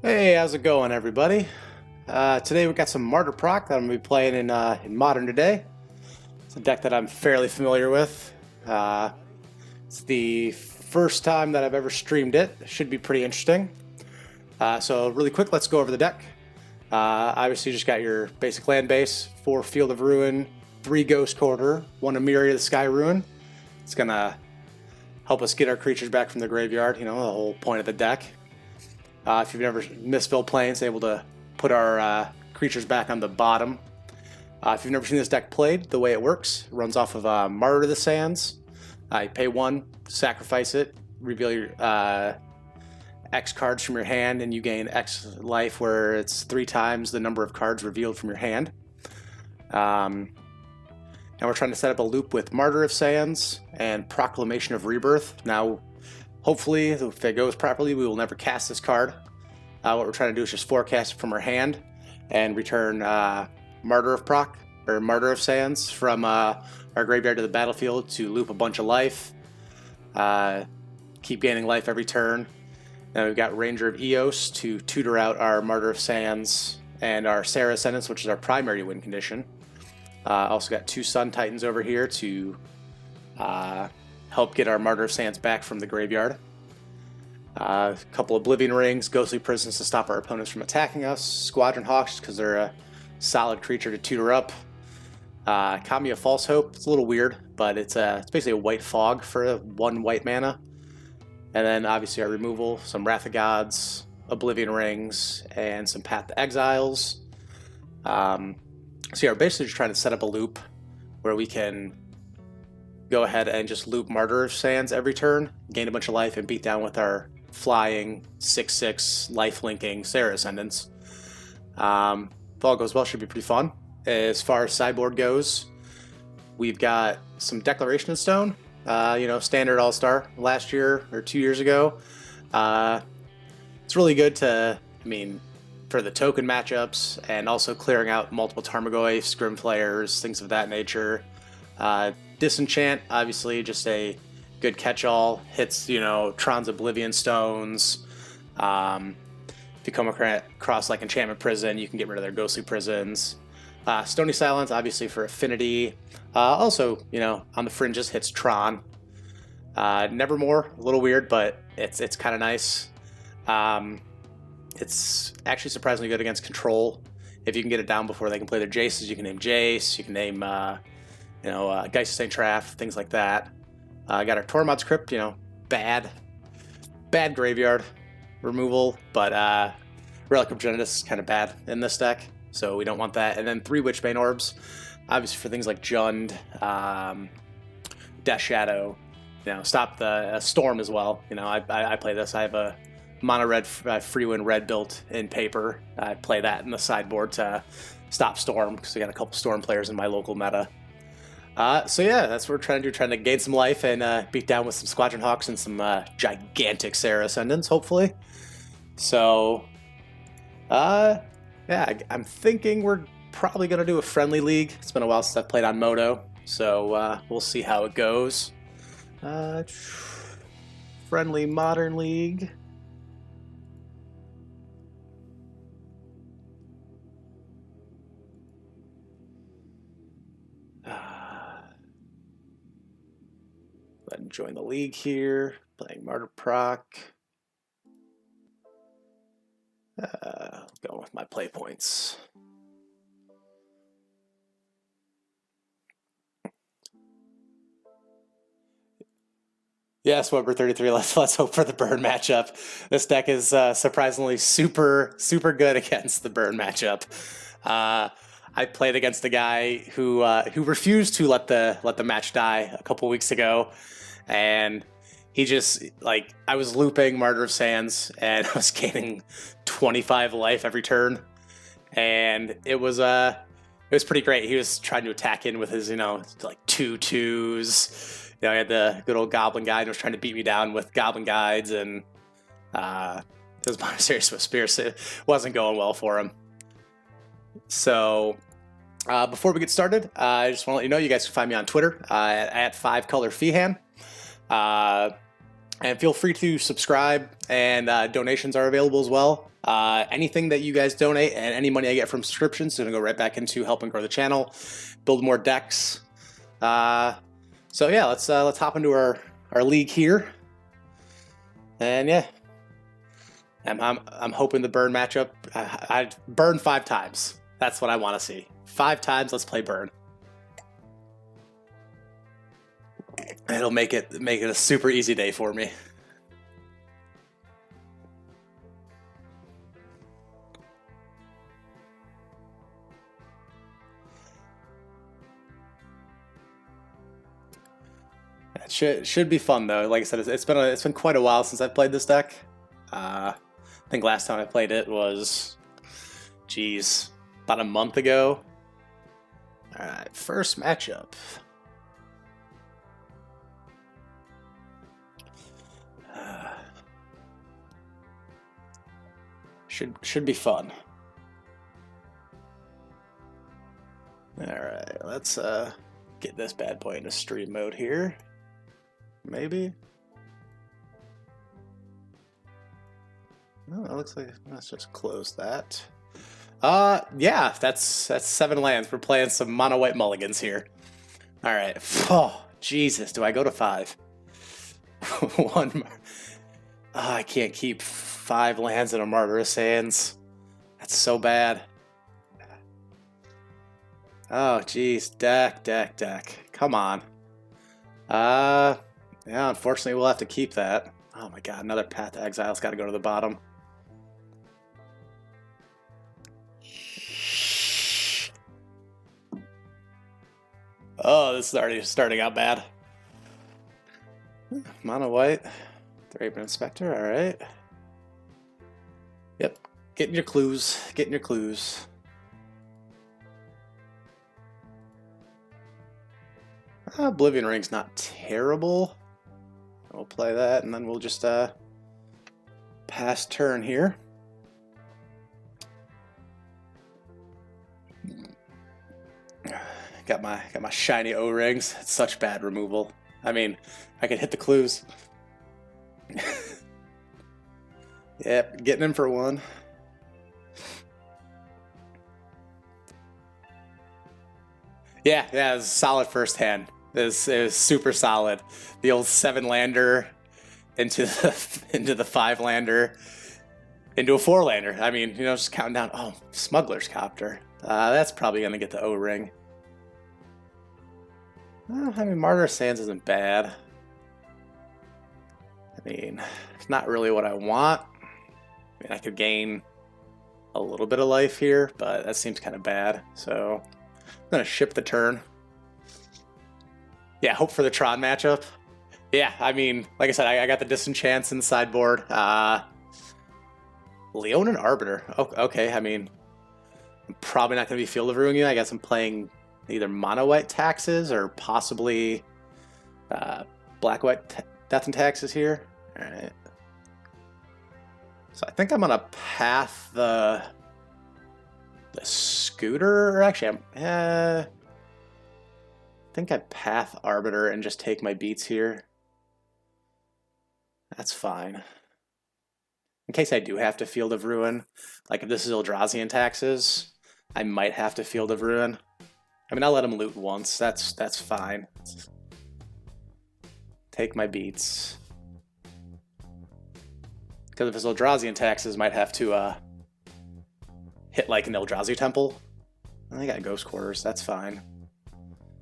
Hey, how's it going, everybody? Today we got some Martyr Proc that I'm going to be playing in Modern today. It's a deck that I'm fairly familiar with. It's the first time that I've ever streamed it. Should be pretty interesting. So really quick, let's go over the deck. Obviously, you just got your basic land base, 4 Field of Ruin, 3 Ghost Quarter, 1 Emiria the Sky Ruin. It's going to help us get our creatures back from the graveyard, you know, the whole point of the deck. If you've never Mistfilled Plains, able to put our creatures back on the bottom. If you've never seen this deck played, the way it works, it runs off of Martyr of the Sands. You pay 1, sacrifice it, reveal your X cards from your hand, and you gain X life, where it's 3 times the number of cards revealed from your hand. And we're trying to set up a loop with Martyr of Sands and Proclamation of Rebirth. Now, hopefully, if it goes properly, we will never cast this card. What we're trying to do is just forecast it from our hand and return Martyr of Proc, or Martyr of Sands, from our graveyard to the battlefield to loop a bunch of life. Keep gaining life every turn. Then we've got Ranger of Eos to tutor out our Martyr of Sands and our Serra Ascendants, which is our primary win condition. Also got 2 Sun Titans over here to help get our Martyr of Sands back from the graveyard. A couple Oblivion Rings, Ghostly Prisons to stop our opponents from attacking us. Squadron Hawks, because they're a solid creature to tutor up. Kami of False Hope, it's a little weird, but it's basically a white fog for 1 white mana. And then obviously our removal, some Wrath of Gods, Oblivion Rings, and some Path to Exiles. So yeah, we're basically just trying to set up a loop where we can go ahead and just loop Martyr of Sands every turn, gain a bunch of life, and beat down with our flying 6/6 life-linking Serra Ascendants. If all goes well, should be pretty fun. As far as sideboard goes, we've got some Declaration of Stone, standard All-Star last year or 2 years ago. It's really good for the token matchups, and also clearing out multiple Tarmogoyfs, Grimflayers, things of that nature. Disenchant, obviously just a good catch-all, hits, Tron's Oblivion Stones. If you come across like Enchantment Prison, you can get rid of their Ghostly Prisons. Stony Silence, obviously for affinity. Also, on the fringes, hits Tron. Nevermore, a little weird, but it's kind of nice. It's actually surprisingly good against control. If you can get it down before they can play their Jaces, you can name Jace, you can name Geist of St. Traff, things like that. Got our Tormod's Crypt, bad graveyard removal, but Relic of Genesis is kind of bad in this deck, so we don't want that. And then 3 Witchbane Orbs, obviously for things like Jund, Death Shadow, stop the Storm as well. I play this. I have a mono red Freewind red built in paper. I play that in the sideboard to stop Storm, because I got a couple Storm players in my local meta. So yeah, that's what we're trying to do, trying to gain some life and beat down with some Squadron Hawks and some gigantic Serra Ascendants, hopefully. So, yeah, I'm thinking we're probably going to do a friendly league. It's been a while since I've played on Moto, so we'll see how it goes. Friendly Modern League. Go ahead and join the league here. Playing Martyr Proc. Going with my play points. Yes, Weber 33. Let's hope for the burn matchup. This deck is surprisingly super good against the burn matchup. I played against a guy who refused to let the match die a couple weeks ago, and he just, I was looping Martyr of Sands and I was gaining 25 life every turn, and it was pretty great. He was trying to attack in with his 2/2s. I had the good old Goblin Guide and was trying to beat me down with Goblin Guides, and his Monastery Swift Spears, it wasn't going well for him. So before we get started, I just want to let you know you guys can find me on Twitter at 5colorfeehan. And feel free to subscribe, and donations are available as well. Anything that you guys donate and any money I get from subscriptions is going to go right back into helping grow the channel, build more decks. So yeah, let's hop into our league here. And yeah, I'm hoping the burn matchup. I burn 5 times. That's what I want to see. 5 times. Let's play burn. It'll make it a super easy day for me. It should be fun though. Like I said, it's been quite a while since I've played this deck. I think last time I played it was, geez, about a month ago. All right, first matchup. Should be fun. All right, let's get this bad boy into stream mode here. Maybe. No, it looks like let's just close that. Yeah, that's 7 lands. We're playing some mono white mulligans here. All right. Oh, Jesus, do I go to 5? 1 more. Oh, I can't keep 5 lands in a Martyr of Sands. That's so bad. Oh, geez, deck. Come on. Yeah, unfortunately, we'll have to keep that. Oh my God, another Path to Exile's got to go to the bottom. Oh, this is already starting out bad. Mono white. Raven Inspector, alright. Yep, getting your clues. Oblivion Ring's not terrible. We'll play that, and then we'll just pass turn here. Got my shiny O-rings. It's such bad removal. I mean, I could hit the clues. Yep, getting him for 1. Yeah, it was a solid first hand. It was super solid. The old 7-lander into the 5-lander into a 4-lander. I mean, just counting down. Oh, Smuggler's Copter. That's probably gonna get the O-ring. I mean, Martyr of Sands isn't bad. I mean, it's not really what I want. I mean, I could gain a little bit of life here, but that seems kind of bad. So I'm gonna ship the turn. Yeah, hope for the Tron matchup. Yeah, I mean, like I said, I got the Disenchants in the sideboard. Leonin Arbiter. Oh, okay, I mean, I'm probably not going to be Field of Ruin you. I guess I'm playing either mono-white Taxes or possibly black-white Death and Taxes here. All right. So I think I'm going to path the Scooter. Or actually, I think I path Arbiter and just take my beats here. That's fine. In case I do have to Field of Ruin, like if this is Eldrazian Taxes, I might have to Field of Ruin. I mean, I'll let him loot once. That's fine. Take my beats. Because if it's Eldrazian Taxes, might have to hit like an Eldrazi Temple. I got Ghost Quarters. That's fine.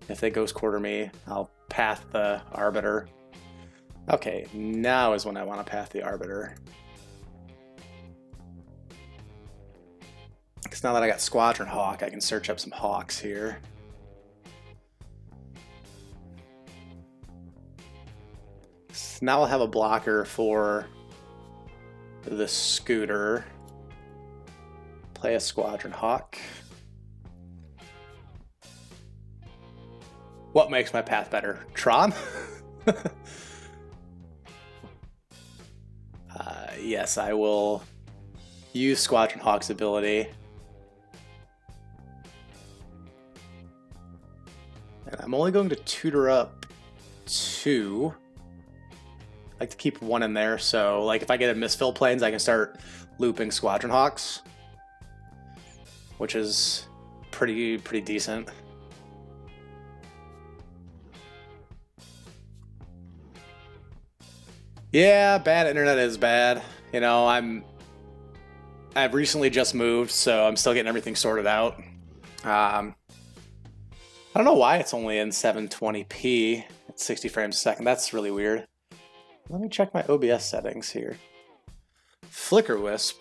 If they Ghost Quarter me, I'll path the Arbiter. Okay, now is when I want to path the Arbiter. Because now that I got Squadron Hawk, I can search up some Hawks here. So now I'll have a blocker for the Scooter. Play a Squadron Hawk. What makes my path better? Tron? Yes, I will use Squadron Hawk's ability. And I'm only going to tutor up 2. like to keep one in there, so like if I get a misfill planes, I can start looping Squadron Hawks, which is pretty decent. Yeah, bad internet is bad. You know, I've recently just moved, so I'm still getting everything sorted out. I don't know why it's only in 720p at 60 frames a second. That's really weird. Let me check my OBS settings here. Flicker Wisp.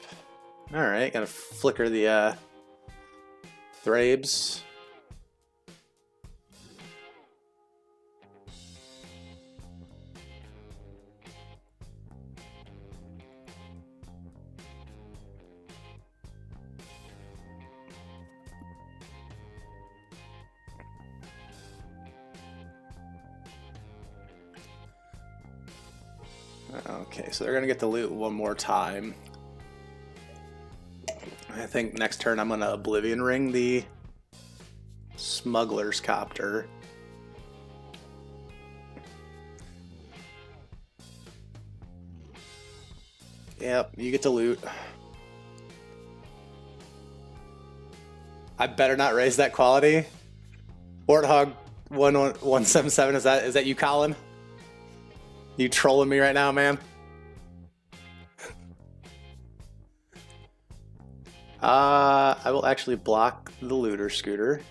All right, gotta flicker the Thrabes. Okay, so they're gonna get the loot one more time. I think next turn I'm gonna Oblivion Ring the Smuggler's Copter. Yep, you get the loot. I better not raise that quality. Warthog 1177, is that you, Colin? You trolling me right now, man? I will actually block the looter scooter.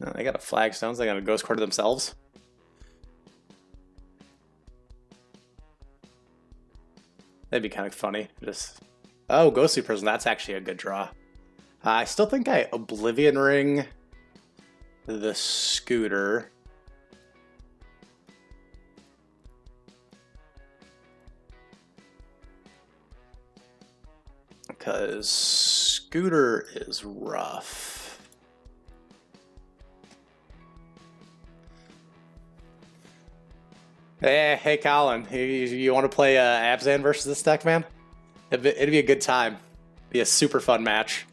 Oh, they got a flagstones. They got a ghost quarter themselves. That'd be kind of funny. Just Ghostly Prison. That's actually a good draw. I still think I Oblivion Ring the scooter. Because scooter is rough. Hey, Colin, you want to play Abzan versus this deck, man? It'd be a good time. Be a super fun match.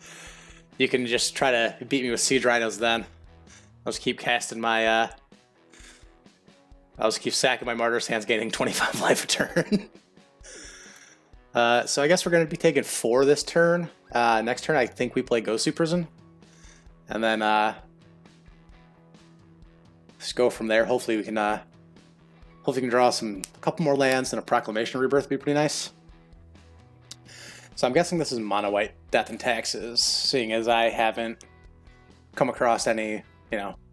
You can just try to beat me with Siege Rhinos then. I'll just keep casting my... I'll just keep sacking my Martyr's Hands, gaining 25 life a turn. So I guess we're going to be taking 4 this turn. Next turn, I think we play Ghostly Prison. And then just go from there. Hopefully we can draw a couple more lands, and a Proclamation of Rebirth would be pretty nice. So I'm guessing this is mono white Death and Taxes, seeing as I haven't come across any,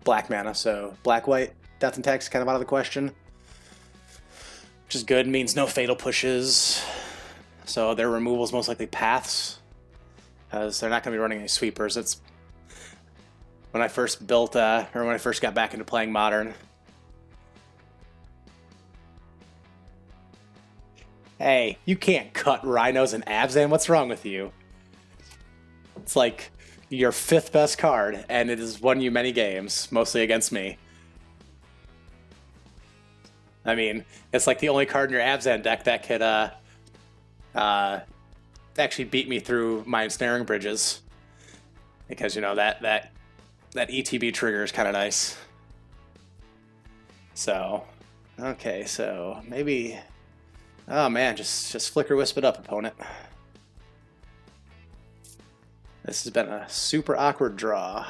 black mana. So black white Death and Taxes kind of out of the question, which is good. Means no fatal pushes. So their removal is most likely paths, because they're not going to be running any sweepers. It's when I first built, or when I first got back into playing Modern. Hey, you can't cut Rhinos and Abzan. What's wrong with you? It's like your 5th best card, and it has won you many games, mostly against me. I mean, it's like the only card in your Abzan deck that could actually beat me through my ensnaring bridges, because that ETB trigger is kind of nice. So, okay, so maybe. Oh man, just Flicker Wisp it up, opponent. This has been a super awkward draw.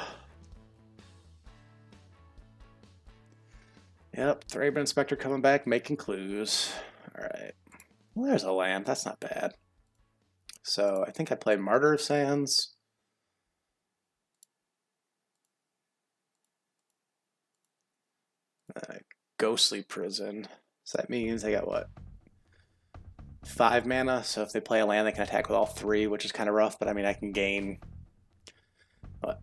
Yep, Thraben Inspector coming back, making clues. Alright. Well, there's a land, that's not bad. So I think I play Martyr of Sands. Ghostly Prison. So that means I got what? 5 mana, so if they play a land, they can attack with all 3, which is kind of rough, but I mean, I can gain, what,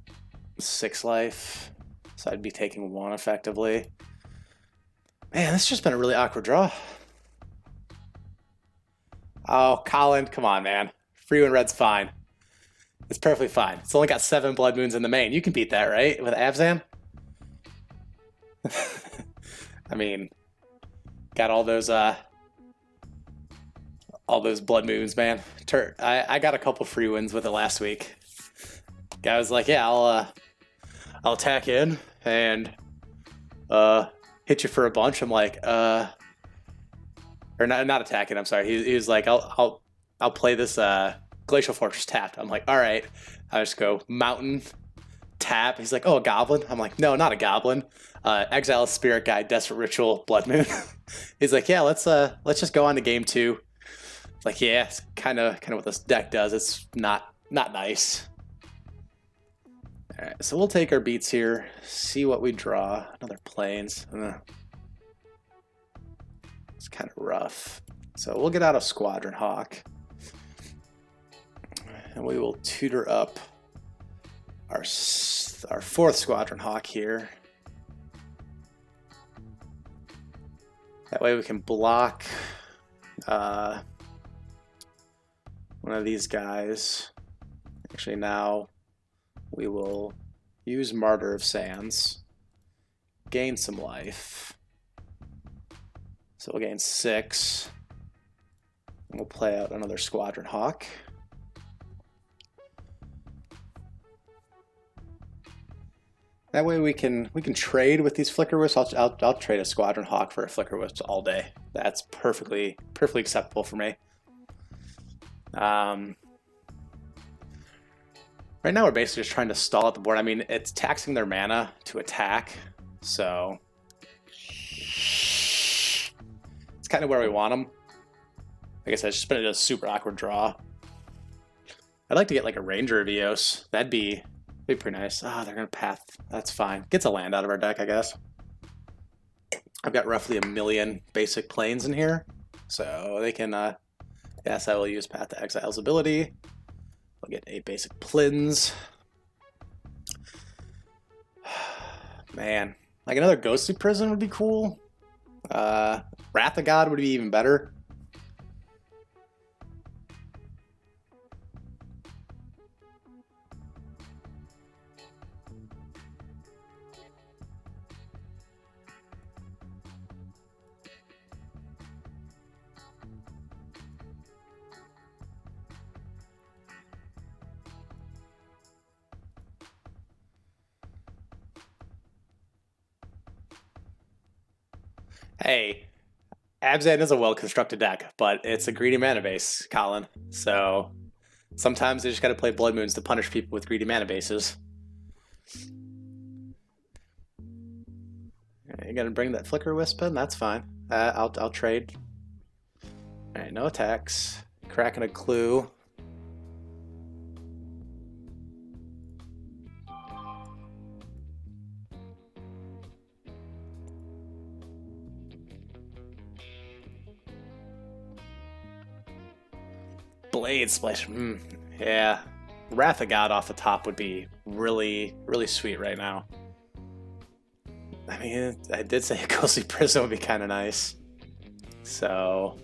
6 life? So I'd be taking 1 effectively. Man, this has just been a really awkward draw. Oh, Colin, come on, man. Free when red's fine. It's perfectly fine. It's only got 7 Blood Moons in the main. You can beat that, right? With Abzan? I mean, got all those all those blood moons, man. I got a couple free wins with it last week. Guy was like, "Yeah, I'll attack in and hit you for a bunch." I'm like, or not attacking. I'm sorry. He was like, I'll play this Glacial Fortress tapped. I'm like, all right. I just go mountain tap. He's like, oh, a goblin. I'm like, no, not a goblin. Exile a spirit guide, desperate ritual, blood moon. He's like, yeah, let's just go on to game 2. Like, yeah, it's kind of what this deck does. It's not nice. All right, so we'll take our beats here, see what we draw. Another plains. It's kind of rough. So we'll get out of Squadron Hawk. And we will tutor up our 4th Squadron Hawk here. That way we can block one of these guys. Actually, now we will use Martyr of Sands, gain some life. So we'll gain 6. And we'll play out another Squadron Hawk. That way we can trade with these Flicker Wisps. I'll trade a Squadron Hawk for a Flicker Wisp all day. That's perfectly acceptable for me. Right now we're basically just trying to stall out the board. I mean, it's taxing their mana to attack, so it's kind of where we want them. Like I said, it's just been a super awkward draw. I'd like to get like a Ranger of Eos. That'd be pretty nice. Ah, they're gonna path. That's fine. Gets a land out of our deck, I guess. I've got roughly 1 million basic planes in here, so they can. Yes, I will use Path to Exile's ability. We'll get 8 basic plins. Man, like another Ghostly Prison would be cool. Wrath of God would be even better. Hey, Abzan is a well-constructed deck, but it's a greedy mana base, Colin. So sometimes they just gotta play Blood Moons to punish people with greedy mana bases. You're gonna bring that Flicker Wisp in? That's fine. I'll trade. Alright, no attacks. Cracking a clue. Blade Splash. Yeah. Wrath of God off the top would be really sweet right now. I mean, I did say a Ghostly Prison would be kind of nice. So,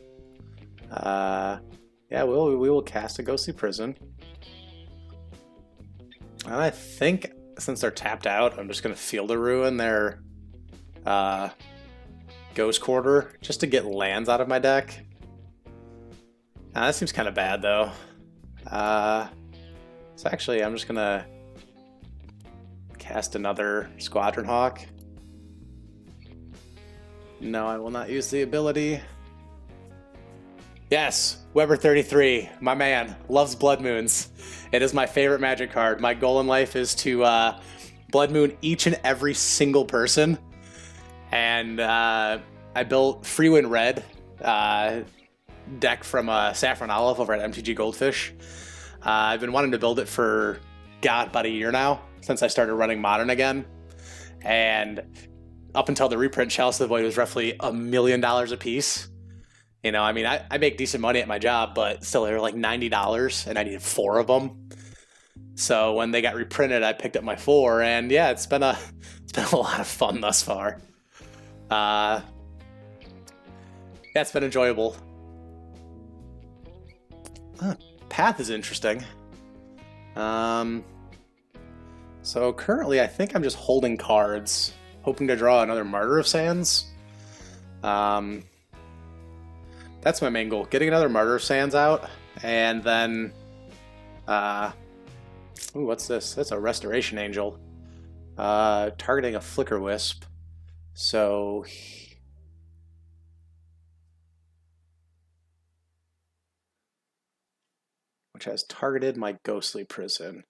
yeah, we will cast a Ghostly Prison. And I think since they're tapped out, I'm just going to Field of Ruin their Ghost Quarter just to get lands out of my deck. That seems kind of bad, though. So actually, I'm just going to cast another Squadron Hawk. No, I will not use the ability. Yes, Weber33, my man, loves Blood Moons. It is my favorite Magic card. My goal in life is to Blood Moon each and every single person. And I built Freewind Red deck from Saffron Olive over at MTG Goldfish. I've been wanting to build it for, God, about a year now, since I started running Modern again. And up until the reprint, Chalice of the Void was roughly $1 million a piece. You know, I mean, I make decent money at my job, but still, they were like $90, and I needed 4 of them. So when they got reprinted, I picked up my 4, and yeah, it's been a lot of fun thus far. Yeah, it's been enjoyable. Path is interesting. So currently, I think I'm just holding cards, hoping to draw another Martyr of Sands. That That's my main goal. Getting another Martyr of Sands out, and then... ooh, what's this? That's a Restoration Angel. Targeting a Flicker Wisp. So... which has targeted my Ghostly Prison.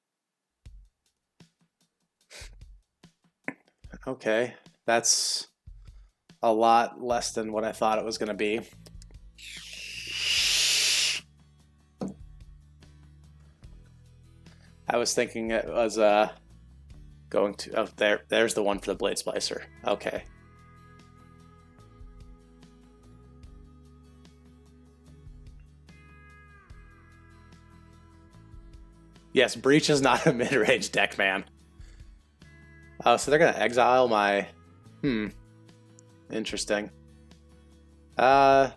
Okay, that's a lot less than what I thought it was going to be. I was thinking it was going to... oh, there's the one for the Blade Splicer. Okay. Yes, Breach is not a mid-range deck, man. Oh, so they're going to exile my... Interesting. That's...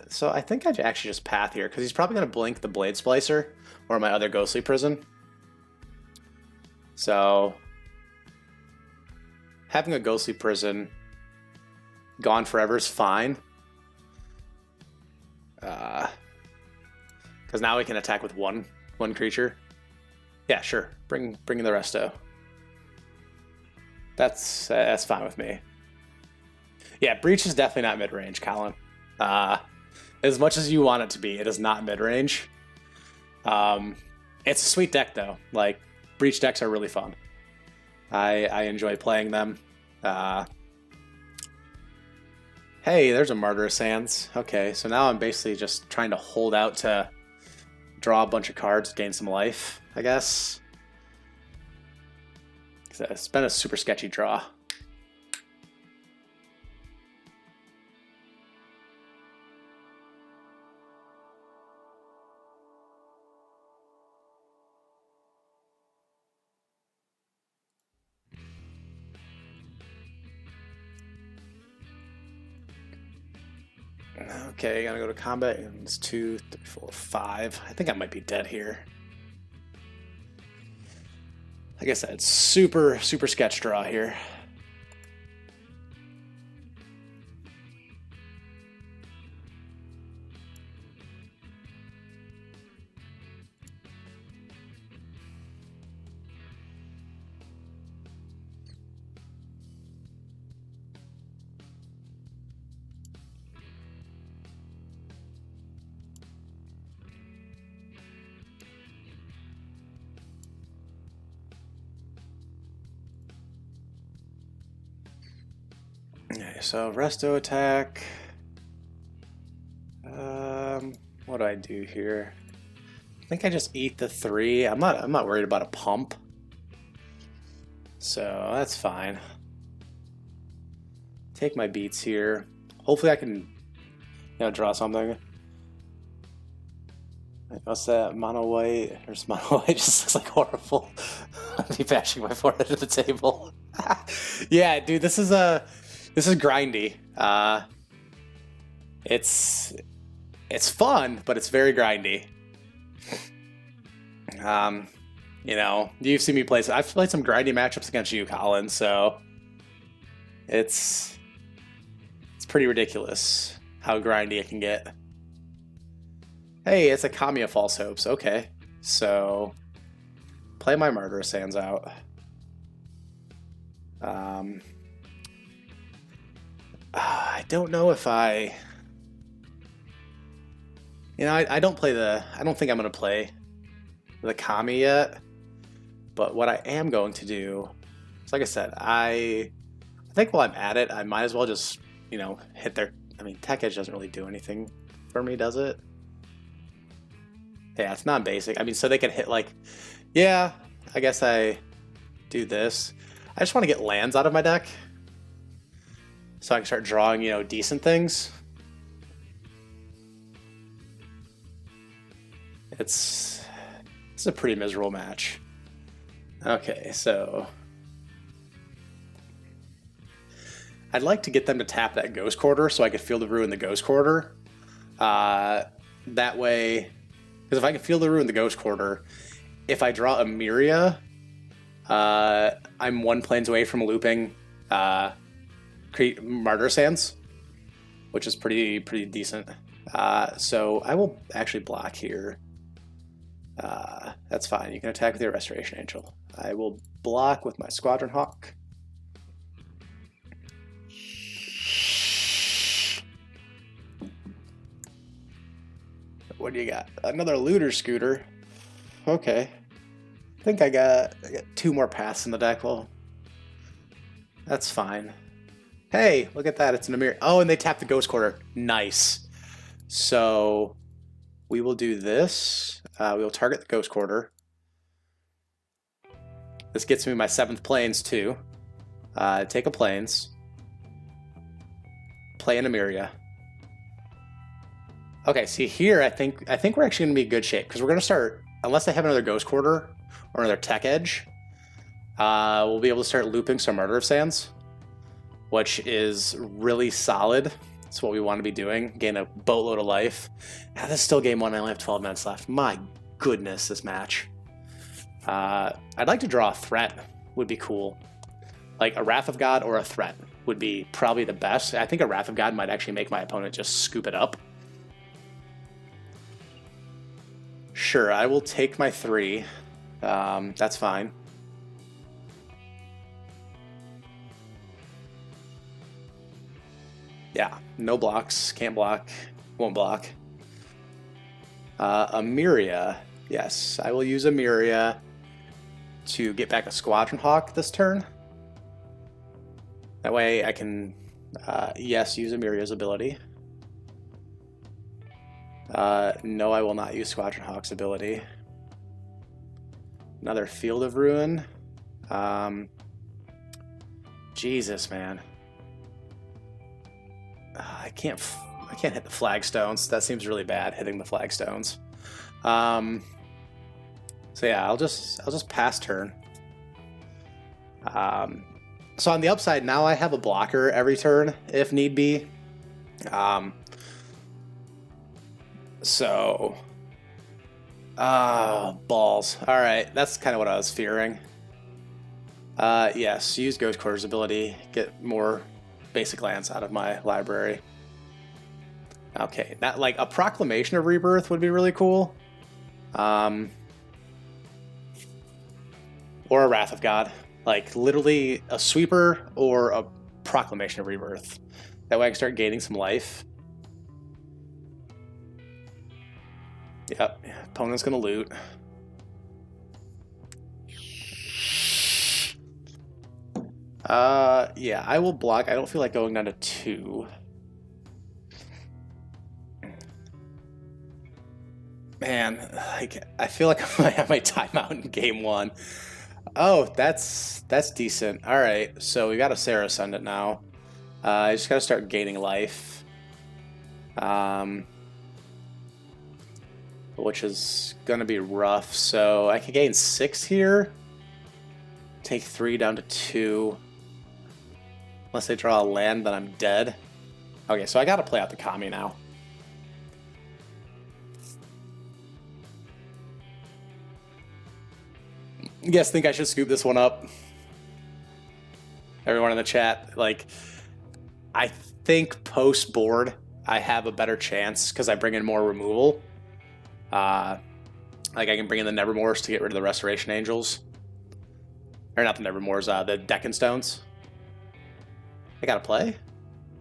so I think I'd actually just Path here, because he's probably going to blink the Blade Splicer, or my other Ghostly Prison. So... having a Ghostly Prison gone forever is fine. Because now we can attack with one creature. Yeah, sure. Bring the resto. That's fine with me. Yeah, Breach is definitely not mid range, Colin. As much as you want it to be, it is not mid range. It's a sweet deck though. Like, Breach decks are really fun. I enjoy playing them. Hey, there's a Martyr of Sands. Okay, so now I'm basically just trying to hold out to draw a bunch of cards, gain some life, I guess. It's been a super sketchy draw. Okay, gonna go to combat. It's 2, 3, 4, 5. I think I might be dead here. Like I said, super sketch draw here. Okay, so resto attack. What do I do here? I think I just eat the 3. I'm not worried about a pump. So that's fine. Take my beats here. Hopefully I can, draw something. What's that? Mono white? There's mono white. Just looks like horrible. I'll be bashing my forehead at the table. Yeah, dude, this is grindy. It's fun, but it's very grindy. You've seen me play. I've played some grindy matchups against you, Colin. So it's pretty ridiculous how grindy it can get. Hey, it's a Kamiya False Hopes. Okay, so play my Martyr of Sands out. I don't know if I don't think I'm going to play the Kami yet, but what I am going to do is, like I said, I think while I'm at it, I might as well just, hit their, Tech Edge doesn't really do anything for me, does it? Yeah, it's not basic. So they can hit I guess I do this. I just want to get lands out of my deck so I can start drawing, decent things. It's a pretty miserable match. Okay, so I'd like to get them to tap that Ghost Quarter so I could Field of Ruin the Ghost Quarter. That way, because if I can Field of Ruin the Ghost Quarter, if I draw a Myria, I'm 1 planes away from looping create Martyr Sands, which is pretty decent. So I will actually block here. That's fine. You can attack with your Restoration Angel. I will block with my Squadron Hawk. What do you got? Another Looter Scooter. Okay. I think I got 2 more paths in the deck. Well, that's fine. Hey, look at that. It's an Amir. Oh, and they tap the Ghost Quarter. Nice. So we will do this. We will target the Ghost Quarter. This gets me my 7th Plains too. Take a Plains. Play an Emiria. Okay, see here, I think we're actually gonna be in good shape because we're gonna start, unless they have another Ghost Quarter or another Tech Edge, we'll be able to start looping some Martyr of Sands, which is really solid. That's what we want to be doing. Gain a boatload of life. Now, this is still game 1. I only have 12 minutes left. My goodness, this match. I'd like to draw a threat. Would be cool. Like a Wrath of God or a threat would be probably the best. I think a Wrath of God might actually make my opponent just scoop it up. Sure, I will take my 3. That's fine. Yeah, no blocks, can't block, won't block. Emiria, yes, I will use Emiria to get back a Squadron Hawk this turn. That way I can, yes, use Emiria's ability. No, I will not use Squadron Hawk's ability. Another Field of Ruin. Jesus, man. I can't hit the flagstones. That seems really bad, hitting the flagstones. So yeah, I'll just pass turn. So on the upside, now I have a blocker every turn if need be. So, balls. All right, that's kind of what I was fearing. Yes, use Ghost Quarter's ability, get more basic lands out of my library. Okay, that like a Proclamation of Rebirth would be really cool. Or a Wrath of God. Like literally a sweeper or a Proclamation of Rebirth. That way I can start gaining some life. Yep, opponent's gonna loot. Yeah, I will block. I don't feel like going down to 2. Man, like I feel like I might have my timeout in game 1. Oh, that's decent. All right, so we got a Sarah Ascendant now. I just gotta start gaining life. Which is gonna be rough. So I can gain 6 here. Take 3 down to 2. Unless they draw a land, then I'm dead. Okay, so I gotta play out the Kami now. You guys think I should scoop this one up? Everyone in the chat, like, I think post board I have a better chance because I bring in more removal. Like I can bring in the Nevermores to get rid of the Restoration Angels. Or not the Nevermores, the Deccan Stones. I gotta play?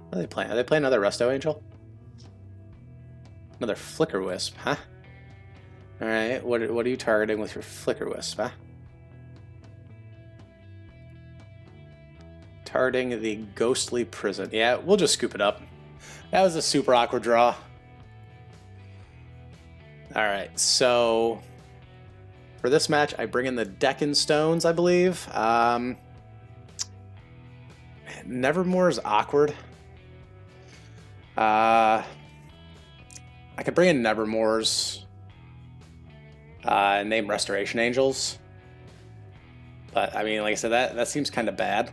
What are they playing? Are they playing another Resto Angel? Another Flicker Wisp, huh? Alright, what are you targeting with your Flicker Wisp, huh? Targeting the Ghostly Prison. Yeah, we'll just scoop it up. That was a super awkward draw. Alright, so for this match, I bring in the Deccan Stones, I believe. Nevermore is awkward. I could bring in Nevermores, name Restoration Angels. But, I mean, like I said, that seems kind of bad.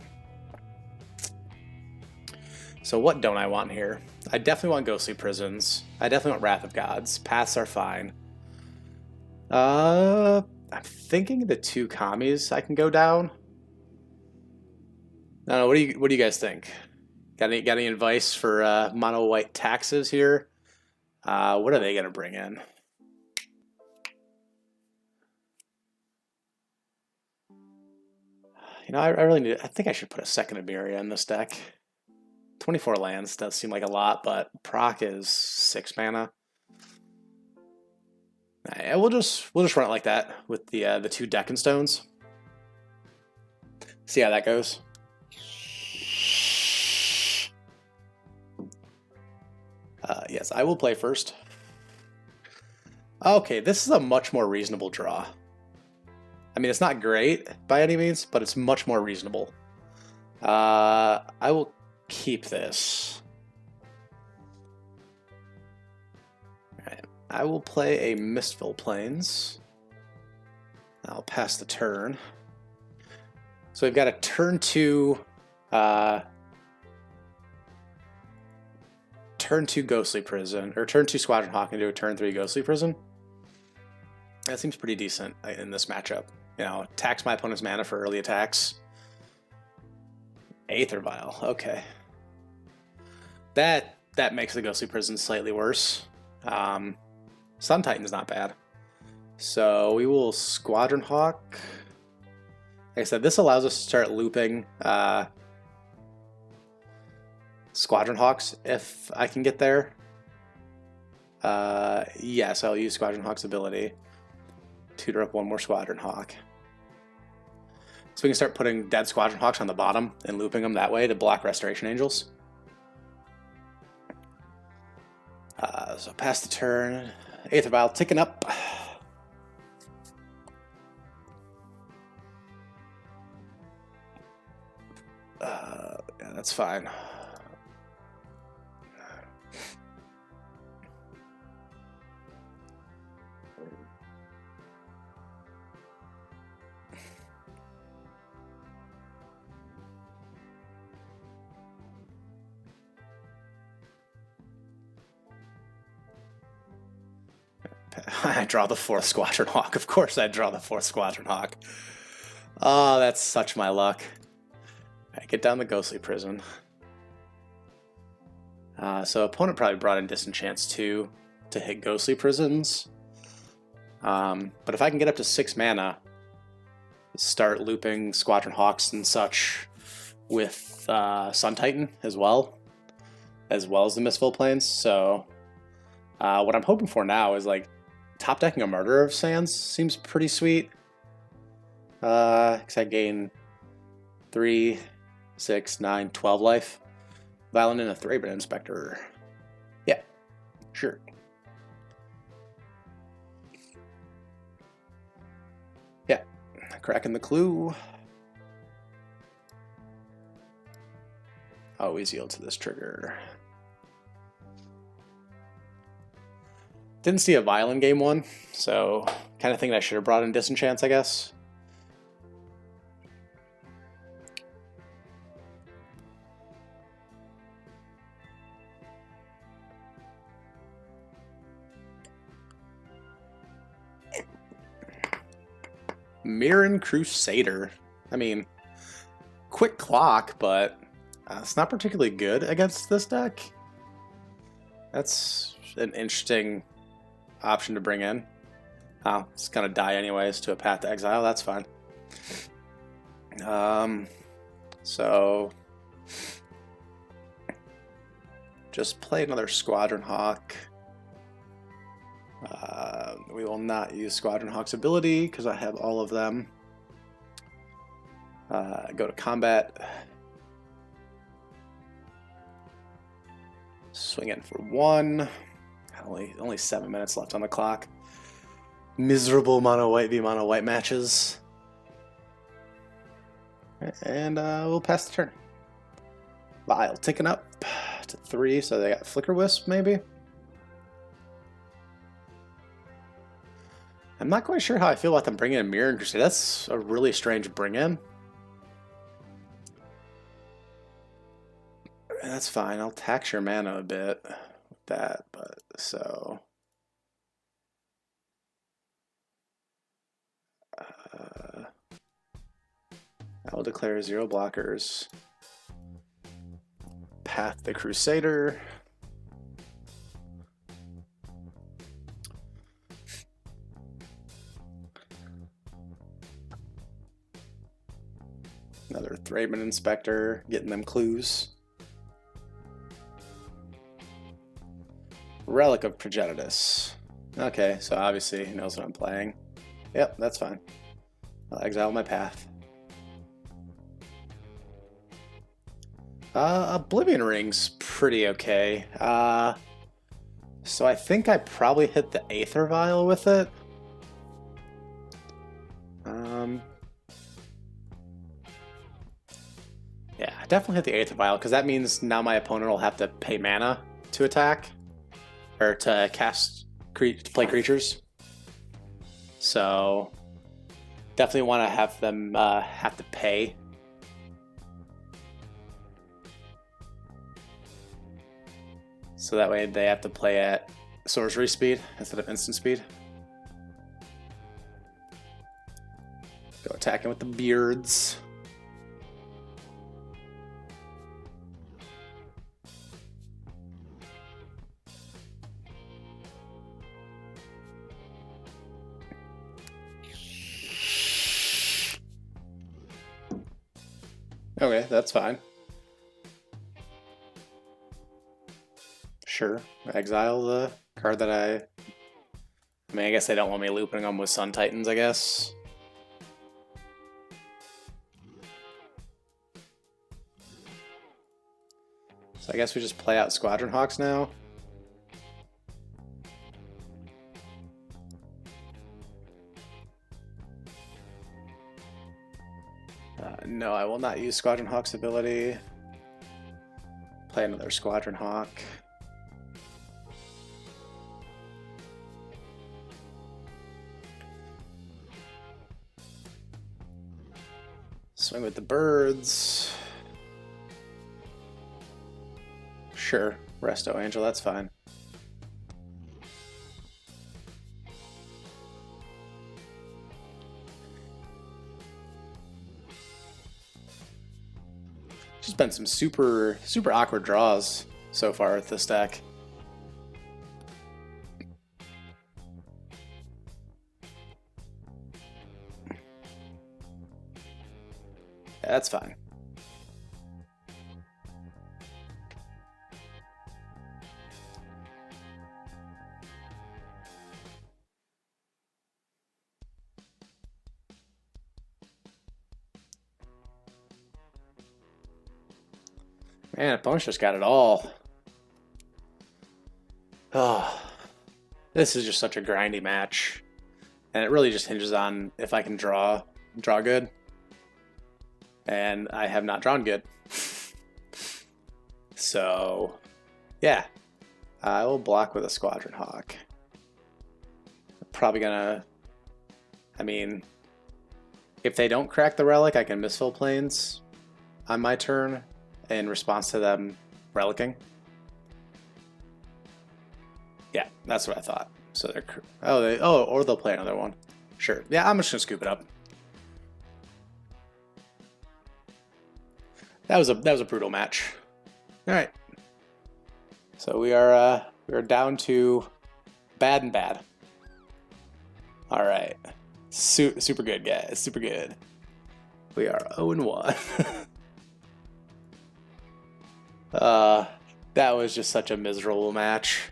So what don't I want here? I definitely want Ghostly Prisons. I definitely want Wrath of Gods. Paths are fine. I'm thinking the 2 Kamis I can go down. I don't know, what do you guys think? got any advice for mono white taxes here? What are they gonna bring in? You know, I really need. I think I should put a second Iberia in this deck. 24 lands does seem like a lot, but Proc is 6 mana. Yeah, we'll just run it like that with the 2 Deccan Stones. See how that goes. Yes, I will play first. Okay, this is a much more reasonable draw. I mean, it's not great by any means, but it's much more reasonable. I will keep this. All right, I will play a Mistville Plains. I'll pass the turn. So we've got a turn 2 Ghostly Prison, or turn 2 Squadron Hawk into a turn 3 Ghostly Prison. That seems pretty decent in this matchup. You know, tax my opponent's mana for early attacks. Aether Vial, okay. That makes the Ghostly Prison slightly worse. Sun Titan's not bad. So we will Squadron Hawk. Like I said, this allows us to start looping Squadron Hawks if I can get there. Yes, I'll use Squadron Hawk's ability. Tutor up one more Squadron Hawk. So we can start putting dead Squadron Hawks on the bottom and looping them that way to block Restoration Angels. So pass the turn. Aether Vial ticking up. Yeah, that's fine. I draw the 4th Squadron Hawk. Of course I draw the 4th Squadron Hawk. Oh, that's such my luck. Alright, get down the Ghostly Prison. So opponent probably brought in Disenchants too to hit Ghostly Prisons. But if I can get up to 6 mana, start looping Squadron Hawks and such with Sun Titan as well as the Mistville Plains. So what I'm hoping for now is like top decking a Martyr of Sands seems pretty sweet. Because I gain 3, 6, 9, 12 life. Violent and a Thraben Inspector. Yeah, sure. Yeah, cracking the clue. Always yield to this trigger. Didn't see a Vial in game 1, so kind of thinking I should have brought in Disenchants, I guess. Mirren Crusader. I mean, quick clock, but it's not particularly good against this deck. That's an interesting option to bring in. Oh, it's gonna die anyways to a Path to Exile. That's fine. So just play another Squadron Hawk. We will not use Squadron Hawk's ability because I have all of them. Go to combat. Swing in for 1. Only 7 minutes left on the clock. Miserable mono white v mono white matches. And we'll pass the turn. Vial ticking up to 3, so they got Flicker Wisp maybe. I'm not quite sure how I feel about them bringing in Mirren Crusader. That's a really strange bring-in. That's fine. I'll tax your mana a bit with that, but so... I will declare 0 blockers. Path the Crusader. Another Thraben Inspector, getting them clues. Relic of Progenitus. Okay, so obviously he knows what I'm playing. Yep, that's fine. I'll exile my path. Oblivion Ring's pretty okay. So I think I probably hit the Aether Vial with it. Yeah, I definitely hit the Aether Vial, because that means now my opponent will have to pay mana to attack, or to cast, to play creatures. So definitely want to have them have to pay. So that way they have to play at sorcery speed instead of instant speed. Go attacking with the beards. Okay, that's fine. Sure, exile the card that I mean, I guess they don't want me looping them with Sun Titans, I guess. So I guess we just play out Squadron Hawks now. No, I will not use Squadron Hawk's ability. Play another Squadron Hawk. Swing with the birds. Sure, Resto Angel, that's fine. Just been some super awkward draws so far with this deck. Yeah, that's fine. Man, opponents just got it all. Oh, this is just such a grindy match. And it really just hinges on if I can draw good. And I have not drawn good. So, yeah. I will block with a Squadron Hawk. Probably gonna... I mean, if they don't crack the Relic, I can Misfill Plains on my turn in response to them relicking. Yeah, that's what I thought. So they're... or they'll play another one. Sure. Yeah, I'm just gonna scoop it up. That was a brutal match. All right. So we are down to bad and bad. All right. Super good, guys. Super good. We are 0-1. That was just such a miserable match.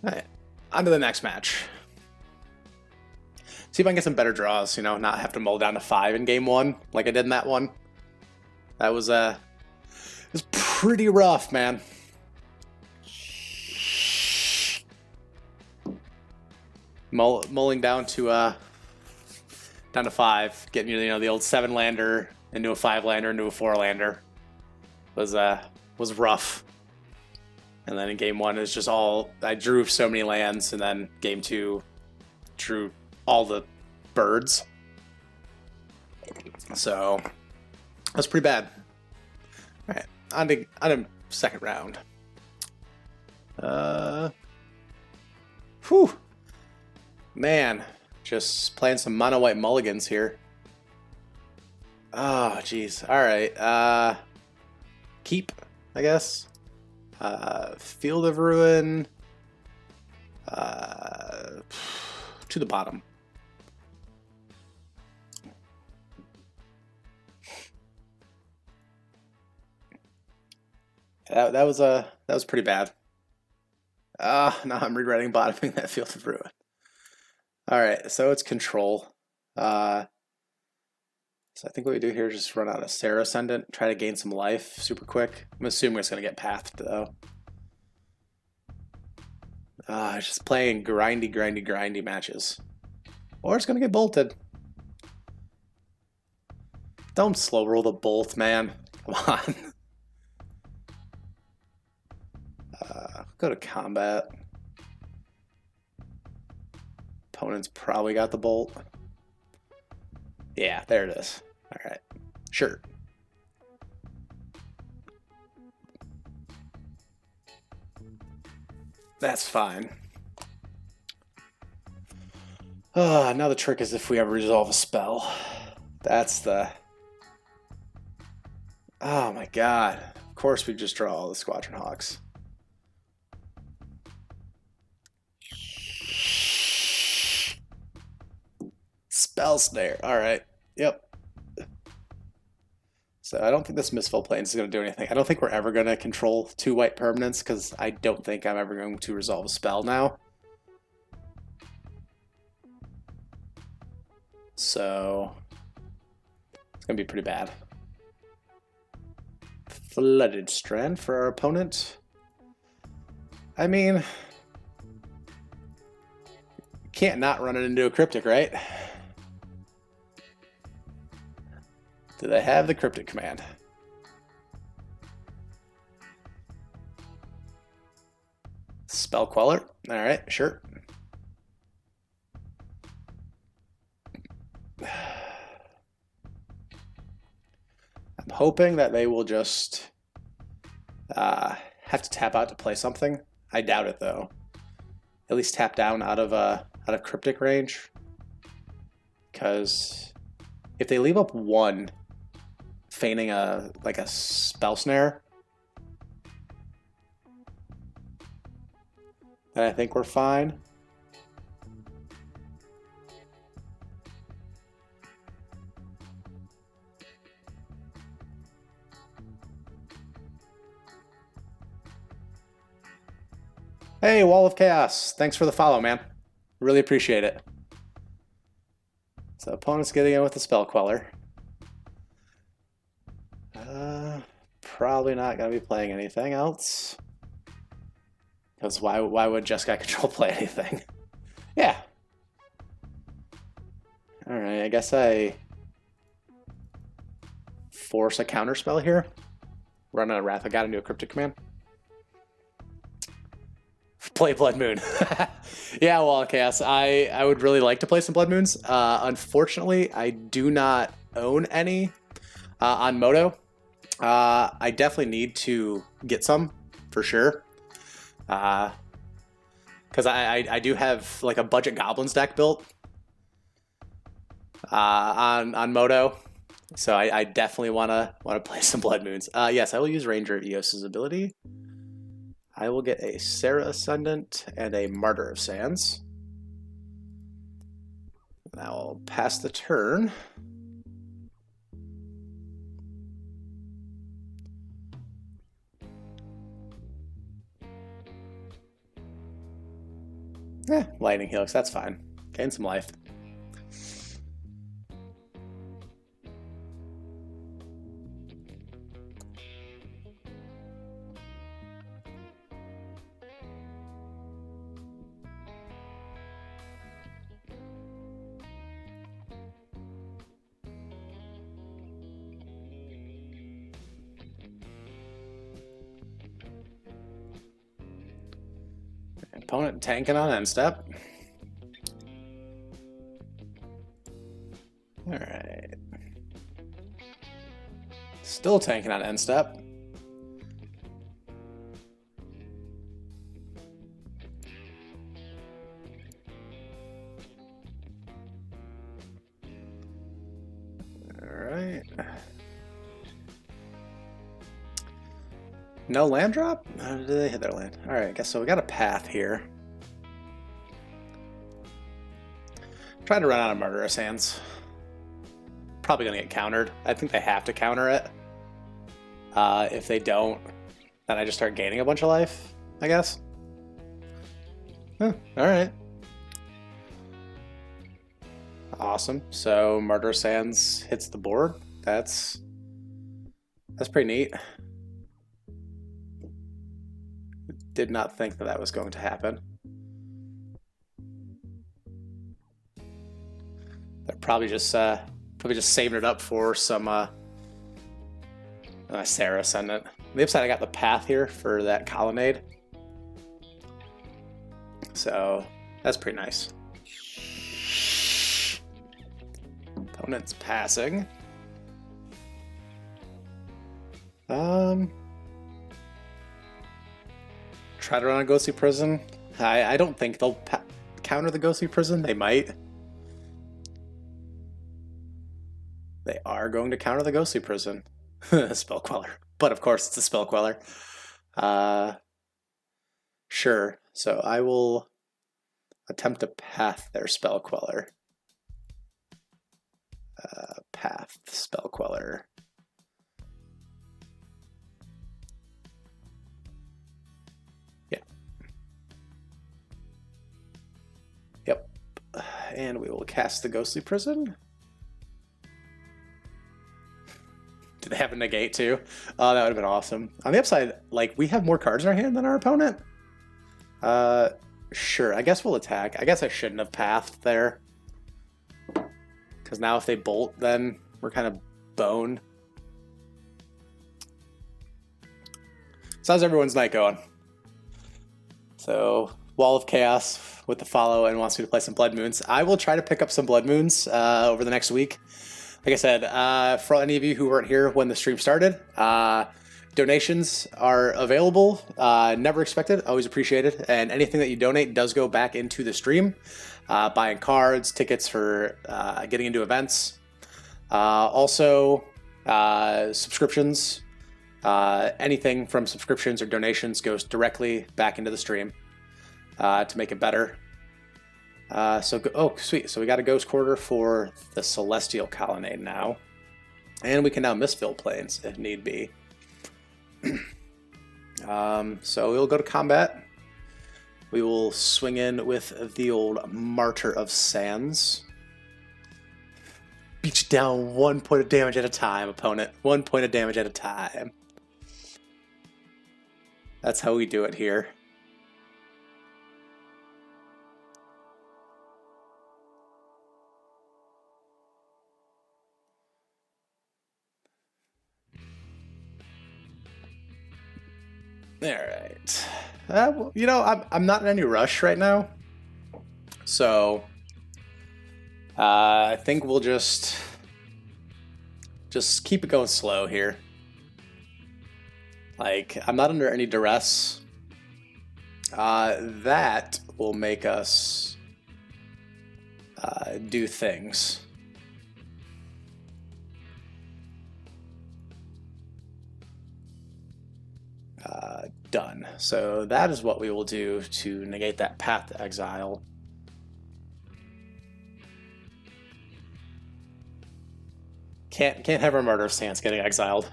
All right. On to the next match. See if I can get some better draws, not have to mull down to 5 in game 1 like I did in that one. That was it was pretty rough, man. Mulling down to 5, getting the old 7-lander into a 5-lander into a 4-lander was rough. And then in game 1 it's just I drew so many lands, and then game 2 drew all the birds. So that's pretty bad. All right, on to second round. Whew. Man, just playing some mono white mulligans here. Oh, jeez. All right. keep, I guess. Field of Ruin to the bottom. That was pretty bad. Now I'm regretting bottoming that Field of Ruin. All right, so it's control. So I think what we do here is just run out a Sarah Ascendant, try to gain some life super quick. I'm assuming it's going to get pathed though. Just playing grindy matches. Or it's going to get bolted. Don't slow roll the bolt, man. Come on. Go to combat. Opponent's probably got the bolt. Yeah, there it is. All right, sure. That's fine. Now the trick is if we ever resolve a spell. That's the... Oh my god. Of course we just draw all the Squadron Hawks. Spell Snare. Alright. Yep. So I don't think this Mistfall Plains is going to do anything. I don't think we're ever going to control 2 white permanents because I don't think I'm ever going to resolve a spell now. So it's going to be pretty bad. Flooded Strand for our opponent. I mean, can't not run it into a Cryptic, right? Do they have the Cryptic command? Spell Queller. All right, sure. I'm hoping that they will just have to tap out to play something. I doubt it though. At least tap down out of Cryptic range. Because if they leave up 1, feigning a Spell Snare, then I think we're fine. Hey, Wall of Chaos. Thanks for the follow, man. Really appreciate it. So opponent's getting in with the Spell Queller. Probably not going to be playing anything else. Because why would Jeskai Control play anything? Yeah. Alright, I guess I force a counterspell here. Run a Wrath of God into a Cryptic command. Play Blood Moon. Yeah, well, Chaos, I would really like to play some Blood Moons. Unfortunately, I do not own any on Moto. I definitely need to get some, for sure. Because I do have like a budget Goblins deck built on Moto. So I definitely want to play some Blood Moons. Yes, I will use Ranger Eos's ability. I will get a Sarah Ascendant and a Martyr of Sands. Now I'll pass the turn. Lightning Helix, that's fine. Gain some life. Opponent tanking on end step. Alright. Still tanking on end step. Alright. No land drop? Did they hit their land? Alright, I guess so. We got a path here. Trying to run out of Martyr Sands. Probably going to get countered. I think they have to counter it. If they don't, then I just start gaining a bunch of life, I guess. Alright. Awesome. So Martyr Sands hits the board. That's pretty neat. Did not think that was going to happen. They're probably just saving it up for some Sarah Ascendant. On the upside, I got the path here for that colonnade. So that's pretty nice. Opponent's passing. Try to run a Ghostly Prison. I don't think they'll counter the Ghostly Prison. They might. They are going to counter the Ghostly Prison. Spell Queller. But of course it's a Spell Queller. Sure. So I will attempt to path their Spell Queller. Path Spell Queller. Yeah. Yep. And we will cast the Ghostly Prison. Did they have a negate too? Oh, that would have been awesome. On the upside, like, we have more cards in our hand than our opponent. Sure. I guess we'll attack. I guess I shouldn't have pathed there. Because now if they bolt, then we're kind of boned. So how's everyone's night going? So, Wall of Chaos with the follow and wants me to play some Blood Moons. I will try to pick up some Blood Moons over the next week. Like I said, for any of you who weren't here when the stream started, donations are available. Never expected, always appreciated. And anything that you donate does go back into the stream. Buying cards, tickets for getting into events. Also, subscriptions. Anything from subscriptions or donations goes directly back into the stream to make it better. Oh, sweet. So we got a Ghost Quarter for the Celestial Colonnade now. And we can now misfill planes if need be. So we'll go to combat. We will swing in with the old Martyr of Sands. Beat you down 1 point of damage at a time, opponent. 1 point of damage at a time. That's how we do it here. All right. You know, I'm not in any rush right now, so I think we'll just keep it going slow here. Like, I'm not under any duress. That will make us do things. Done. So that is what we will do to negate that Path to Exile. Can't have our Martyr of Sands getting exiled.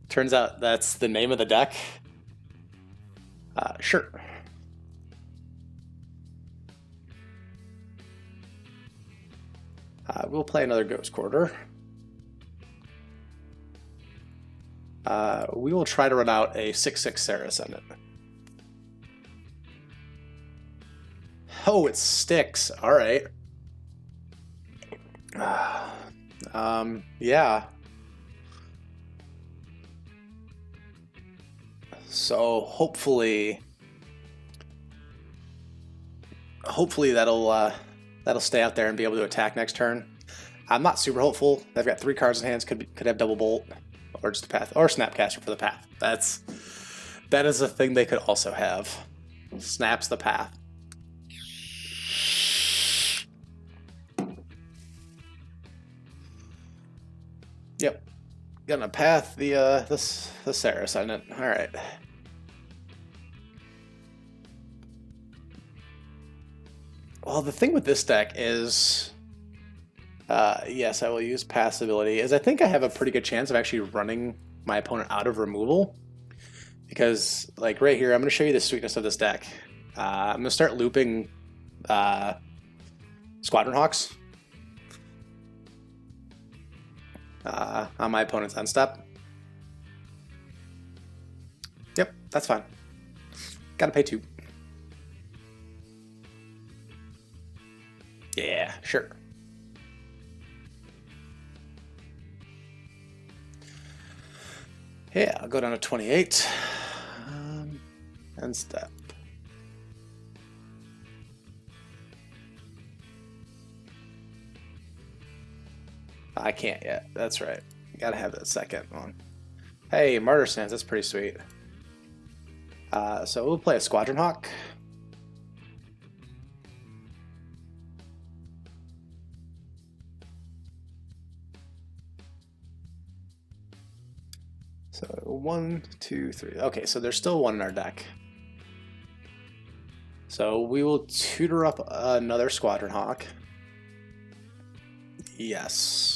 Turns out that's the name of the deck. Sure. We'll play another Ghost Quarter. We will try to run out a 6/6 Sarah Ascendant. Oh, it sticks. All right. Yeah. So hopefully that'll stay out there and be able to attack next turn. I'm not super hopeful. They've got 3 cards in hands. Could have double bolt. Or just a path, or Snapcaster for the path. That is a thing they could also have. Snaps the path. Yep. Gonna path the Sarah Ascendant. All right. Well, the thing with this deck is, yes, I will use pass ability. Is I think I have a pretty good chance of actually running my opponent out of removal, because like right here, I'm gonna show you the sweetness of this deck. I'm gonna start looping Squadron Hawks on my opponent's end step. Yep, that's fine. Gotta pay 2. Yeah, sure. Yeah, I'll go down to 28. End step. I can't yet. That's right. Gotta have that second one. Hey, Martyr Sands. That's pretty sweet. So we'll play a Squadron Hawk. So 1, 2, 3. Okay, so there's still one in our deck. So we will tutor up another Squadron Hawk. Yes.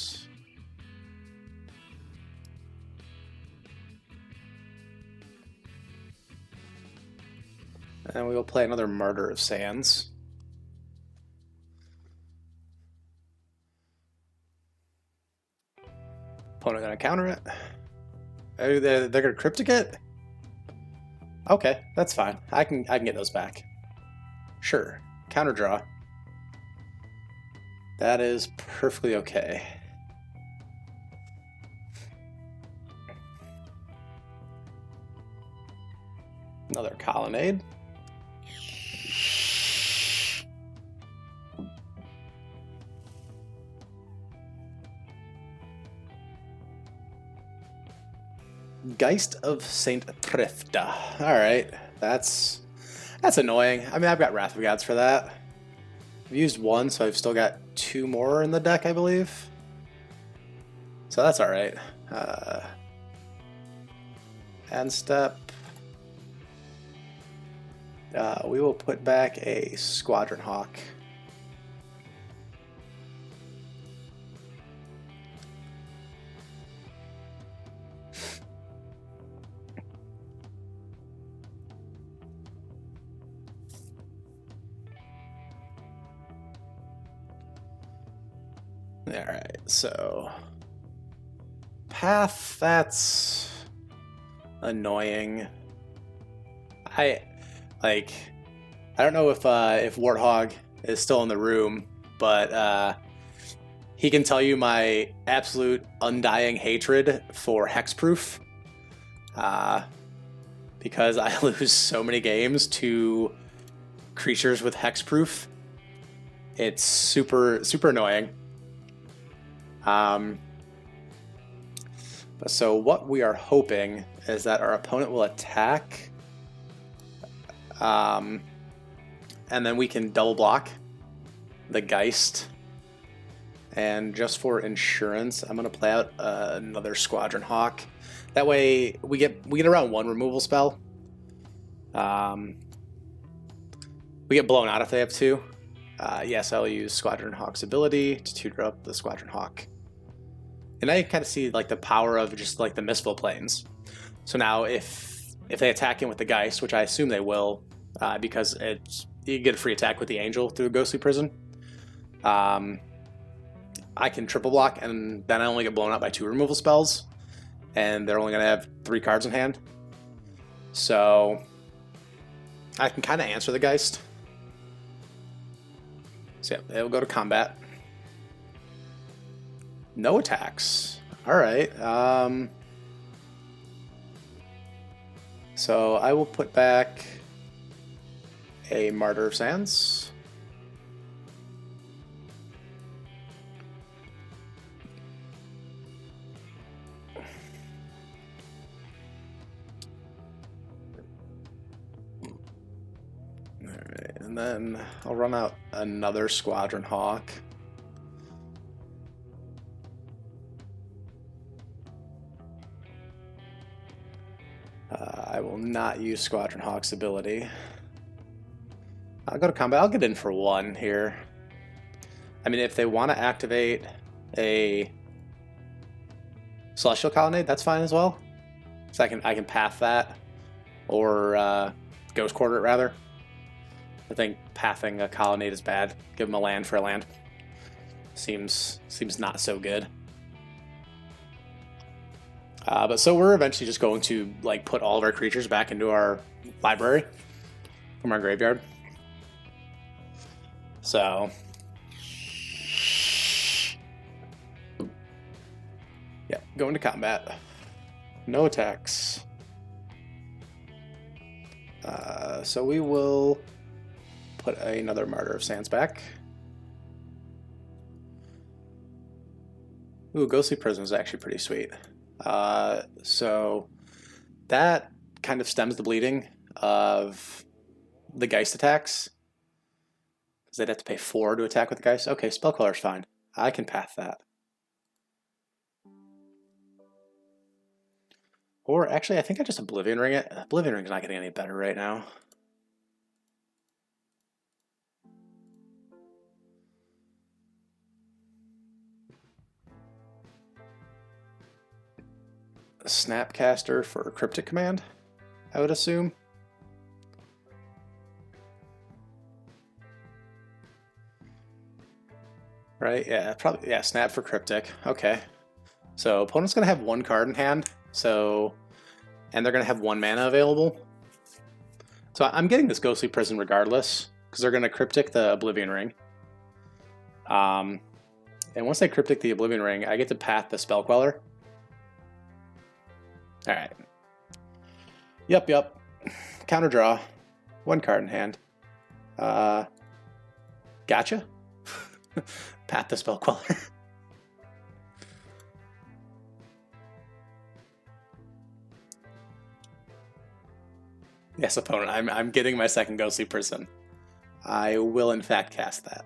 And we will play another Martyr of Sands. Opponent gonna counter it. Oh, they're gonna Cryptic it? Okay, that's fine. I can get those back. Sure. Counter draw. That is perfectly okay. Another Colonnade. Geist of Saint Prifta. Alright, that's annoying. I mean, I've got Wrath of Gods for that. I've used 1, so I've still got 2 more in the deck, I believe. So that's alright. End step. We will put back a Squadron Hawk. Alright, so path, that's annoying. I don't know if Warthog is still in the room, but he can tell you my absolute undying hatred for hexproof, because I lose so many games to creatures with hexproof. It's super annoying. So what we are hoping is that our opponent will attack, and then we can double block the Geist. And just for insurance, I'm gonna play out another Squadron Hawk. That way we get around 1 removal spell. We get blown out if they have 2. Yes, I'll use Squadron Hawk's ability to tutor up the Squadron Hawk. And I kind of see like the power of just like the Mistful Plains. So now if they attack him with the Geist, which I assume they will, because you get a free attack with the Angel through a Ghostly Prison, I can triple block, and then I only get blown out by 2 removal spells, and they're only going to have 3 cards in hand. So I can kind of answer the Geist. So yeah, it'll go to combat. No attacks. Alright. So I will put back a Martyr of Sands. Alright, and then I'll run out another Squadron Hawk. not use Squadron Hawk's ability. I'll go to combat. I'll get in for 1 here. I mean, if they want to activate a Celestial Colonnade, that's fine as well. So I can path that, or Ghost Quarter it rather. I think pathing a Colonnade is bad. Give them a land for a land. Seems not so good. But so we're eventually just going to like put all of our creatures back into our library from our graveyard. So yeah, going to combat. No attacks. So we will put another Martyr of Sands back. Ooh, Ghostly Prism is actually pretty sweet. So that kind of stems the bleeding of the Geist attacks. Because they'd have to pay 4 to attack with the Geist. Okay, Spell Queller's fine. I can path that. Or actually, I think I just Oblivion Ring it. Oblivion Ring's not getting any better right now. Snapcaster for Cryptic Command, I would assume. Right? Yeah, probably. Yeah, Snap for Cryptic. Okay. So opponent's gonna have 1 card in hand. So, and they're gonna have 1 mana available. So I'm getting this Ghostly Prison regardless, because they're gonna Cryptic the Oblivion Ring. And once they Cryptic the Oblivion Ring, I get to path the Spell Queller. All right. Yep. Counter draw. 1 card in hand. Gotcha. Path the Spell Queller. Yes, opponent. I'm getting my second Ghostly Prison. I will in fact cast that.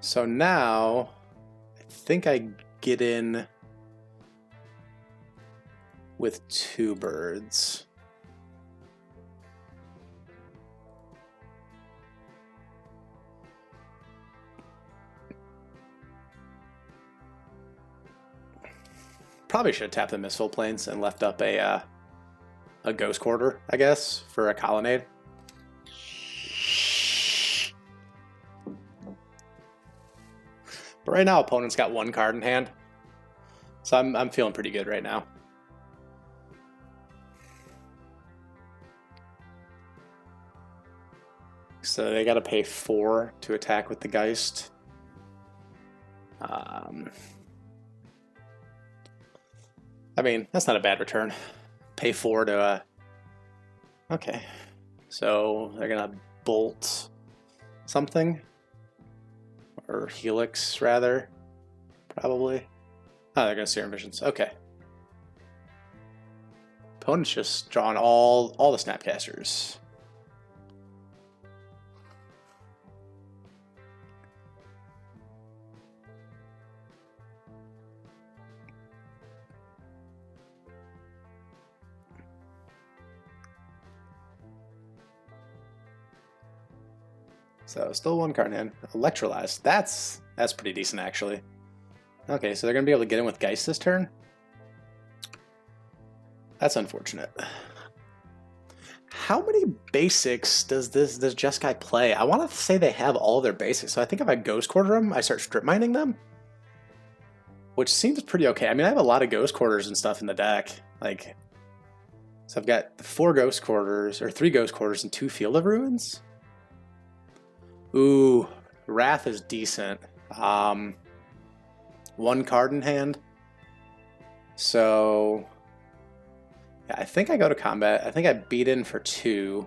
So now I think I get in with 2 birds. Probably should have tapped the Mistful Plains and left up a Ghost Quarter, I guess, for a Colonnade. But right now, opponent's got 1 card in hand, so I'm feeling pretty good right now. So they got to pay 4 to attack with the Geist. I mean, that's not a bad return. Pay 4 to okay. So they're gonna bolt something. Or Helix, rather. Probably. Oh, they're gonna Serum Visions. Okay. Opponent's just drawing all the Snapcasters. So still 1 card in hand. Electrolyze. That's pretty decent actually. Okay, so they're gonna be able to get in with Geist this turn. That's unfortunate. How many basics does Jeskai play? I want to say they have all their basics. So I think if I Ghost Quarter them, I start strip mining them, which seems pretty okay. I mean, I have a lot of Ghost Quarters and stuff in the deck. Like, so I've got 4 Ghost Quarters or 3 Ghost Quarters and 2 Field of Ruins. Ooh, Wrath is decent. 1 card in hand. So yeah, I think I go to combat. I think I beat in for 2.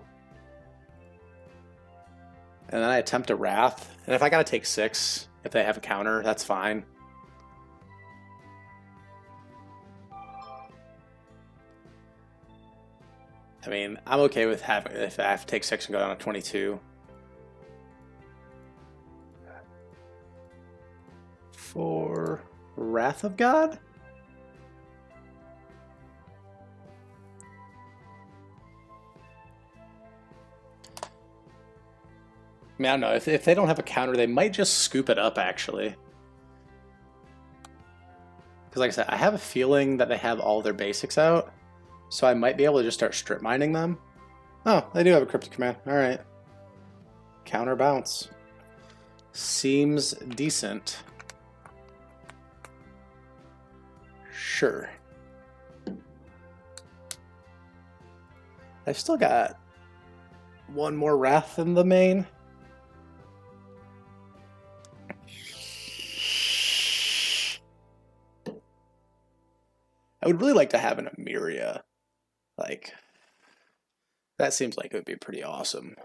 And then I attempt a Wrath. And if I gotta take 6, if they have a counter, that's fine. I mean, I'm okay with having, if I have to take 6 and go down to 22. 4 Wrath of God? I mean, I don't know. If they don't have a counter, they might just scoop it up, actually. Because like I said, I have a feeling that they have all their basics out. So I might be able to just start strip mining them. Oh, they do have a cryptic command. Alright. Counter bounce. Seems decent. Sure. I've still got one more Wrath in the main. I would really like to have an Emiria. Like, that seems like it would be pretty awesome.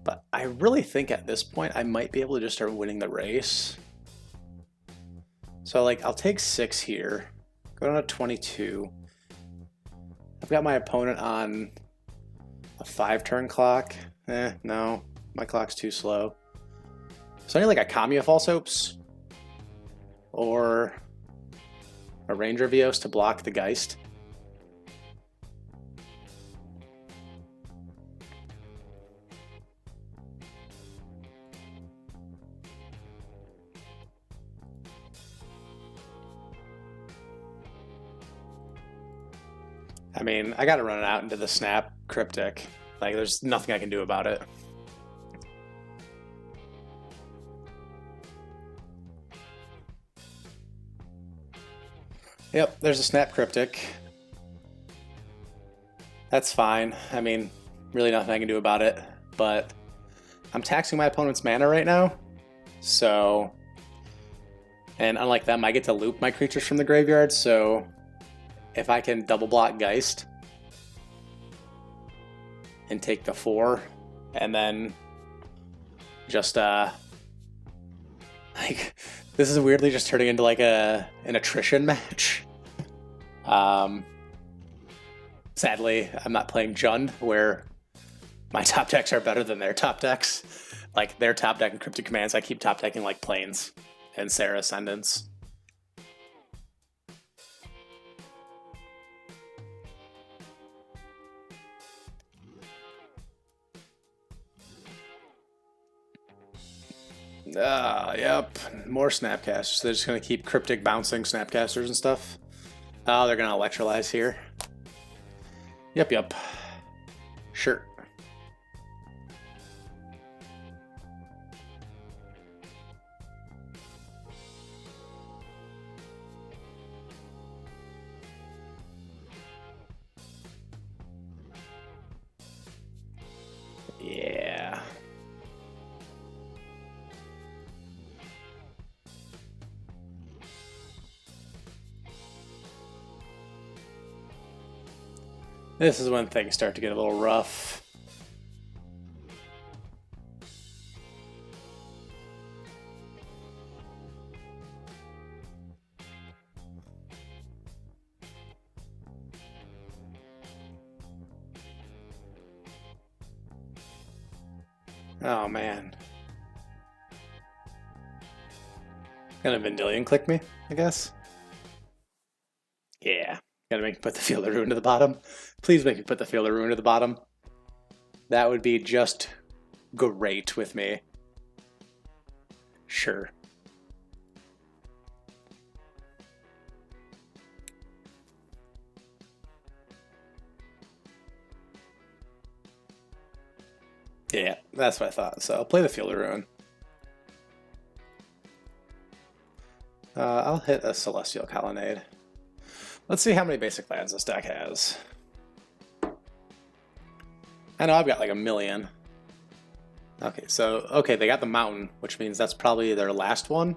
But I really think at this point I might be able to just start winning the race. So like, I'll take 6 here, go down to 22. I've got my opponent on a 5-turn clock. No, my clock's too slow. So I need like a Kamiya False Hopes or a Ranger of Eos to block the Geist. I mean, I gotta run it out into the Snap Cryptic. Like, there's nothing I can do about it. Yep, there's a Snap Cryptic. That's fine. I mean, really nothing I can do about it. But I'm taxing my opponent's mana right now. So, and unlike them, I get to loop my creatures from the graveyard. So if I can double block Geist and take the 4 and then just like, this is weirdly just turning into like an attrition match. Sadly, I'm not playing Jund, where my top decks are better than their top decks. Like, their top deck and Cryptic Commands, I keep top decking like Plains and Sarah Ascendants. Yep, more Snapcasters. They're just going to keep Cryptic bouncing Snapcasters and stuff. Oh, they're going to Electrolyze here. Yep. Sure. Yeah. This is when things start to get a little rough. Oh man. Gonna Vendilion click me, I guess? Yeah. Gotta make me put the Field of Ruin to the bottom. Please make me put the Field of Ruin to the bottom. That would be just great with me. Sure. Yeah, that's what I thought. So I'll play the Field of Ruin. I'll hit a Celestial Colonnade. Let's see how many basic lands this deck has. I know I've got like 1,000,000. Okay, so, okay, they got the Mountain, which means that's probably their last one,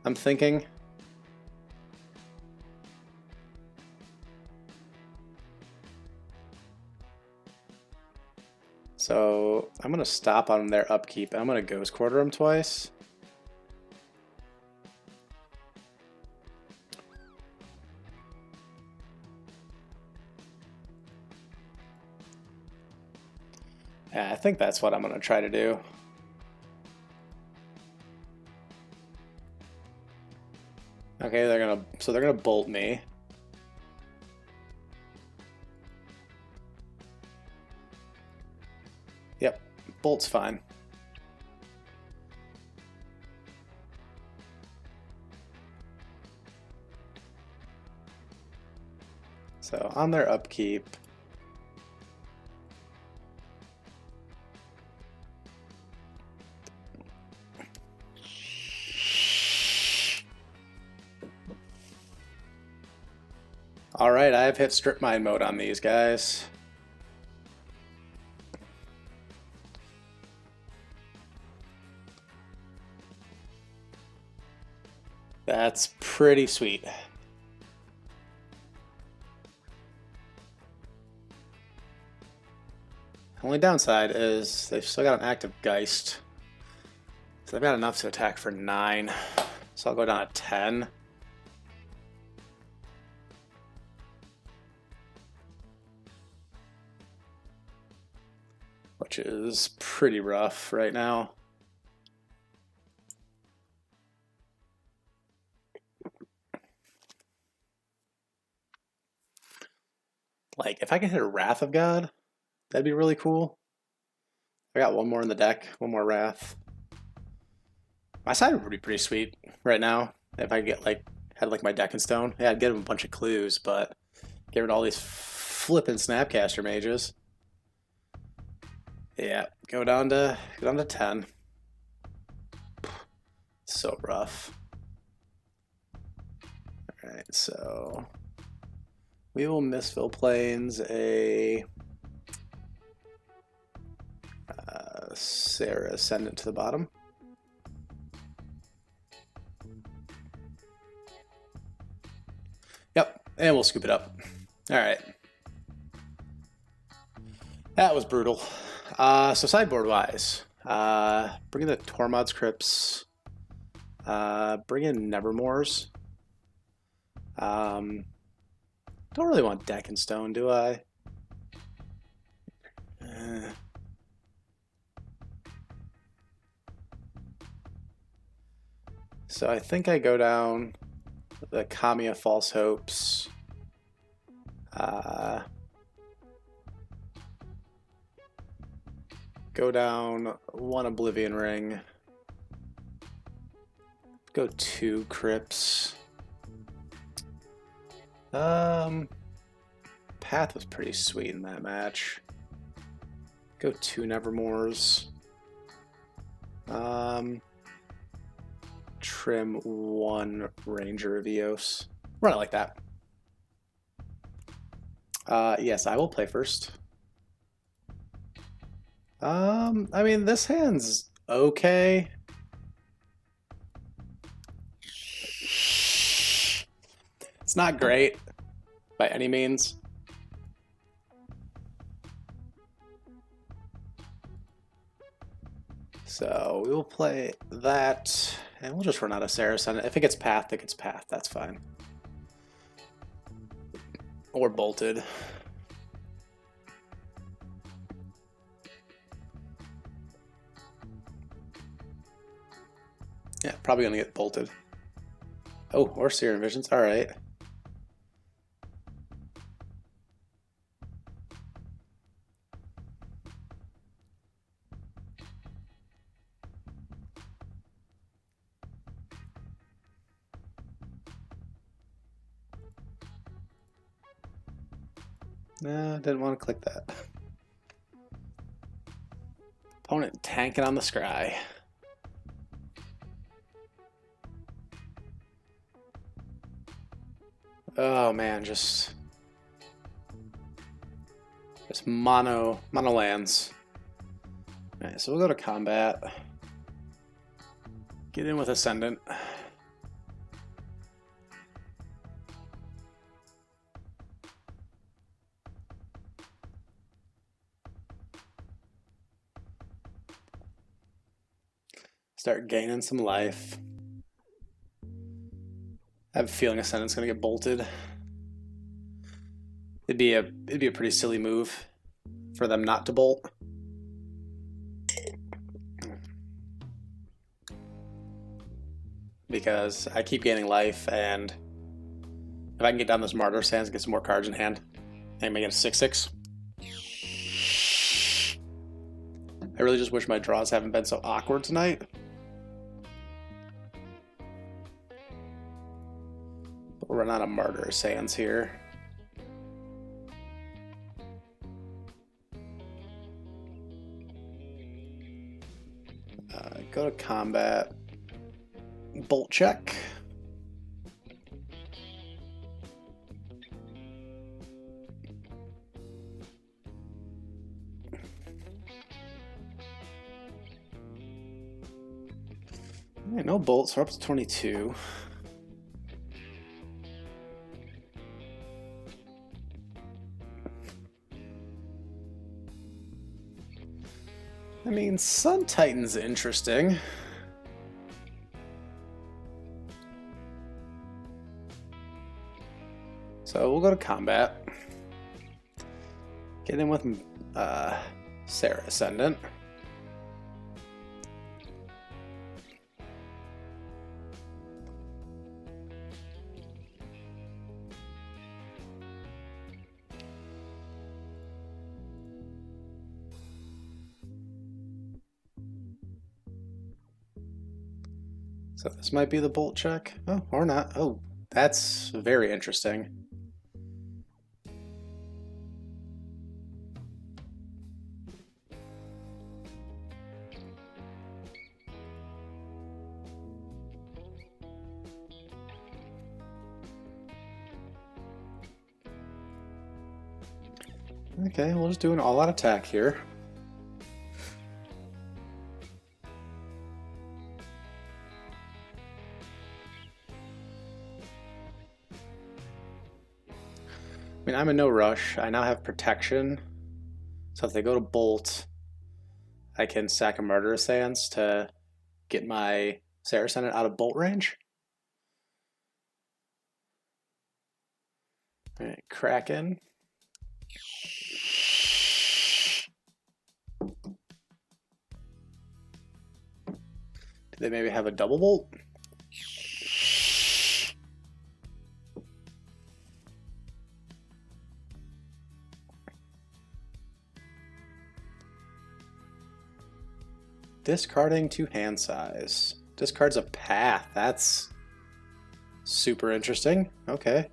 I'm thinking. So I'm going to stop on their upkeep. I'm going to Ghost Quarter them twice. Yeah, I think that's what I'm going to try to do. Okay, they're gonna bolt me. Yep, bolt's fine. So on their upkeep, alright, I've hit strip mine mode on these guys. That's pretty sweet. Only downside is they've still got an active Geist. So they've got enough to attack for 9. So I'll go down to 10. Which is pretty rough right now. Like, if I can hit a Wrath of God, that'd be really cool. I got one more in the deck, one more Wrath. My side would be pretty sweet right now if I get had my deck in stone. Yeah, I'd get him a bunch of clues, but get rid of all these flippin' Snapcaster mages. Yeah, go down to 10. So rough. Alright, so we will Mistfall Plains a Sarah Ascendant to the bottom. Yep, and we'll scoop it up. Alright. That was brutal. So sideboard wise, bring in the Tormod's Crypts, bring in Nevermores. Don't really want deck and stone, do I? So I think I go down the Kamiya False Hopes. Go down 1 Oblivion Ring. Go 2 Crypts. Path was pretty sweet in that match. Go 2 Nevermores. Trim 1 Ranger of Eos. Run it like that. Yes, I will play first. I mean, this hand's okay. It's not great by any means. So we will play that, and we'll just run out of Saracen. If it gets Path, it gets Path. That's fine. Or Bolted. Yeah, probably gonna get Bolted. Oh, or Serum Visions. All right. Nah, didn't want to click that. Opponent tanking on the scry. Oh man, just mono lands. Alright, so we'll go to combat. Get in with Ascendant. Start gaining some life. I have a feeling Ascendant's gonna get bolted. It'd be a pretty silly move for them not to bolt. Be because I keep gaining life, and if I can get down this Martyr Sands and get some more cards in hand, I may get a 6/6. I really just wish my draws haven't been so awkward tonight. But we're running out of Martyr Sands here. Go to combat. Bolt check. Alright, no bolts, we're up to 22. I mean, Sun Titan's interesting. So we'll go to combat. Get in with Sarah Ascendant. So this might be the bolt check. Oh, or not. Oh, that's very interesting. Okay, we'll just do an all-out attack here. I mean, I'm in no rush. I now have protection. So if they go to bolt, I can sack a Martyr Sands to get my Sarah Ascendant out of bolt range. Alright, Kraken. Do they maybe have a double bolt? Discarding to hand size. Discards a path. That's super interesting. Okay.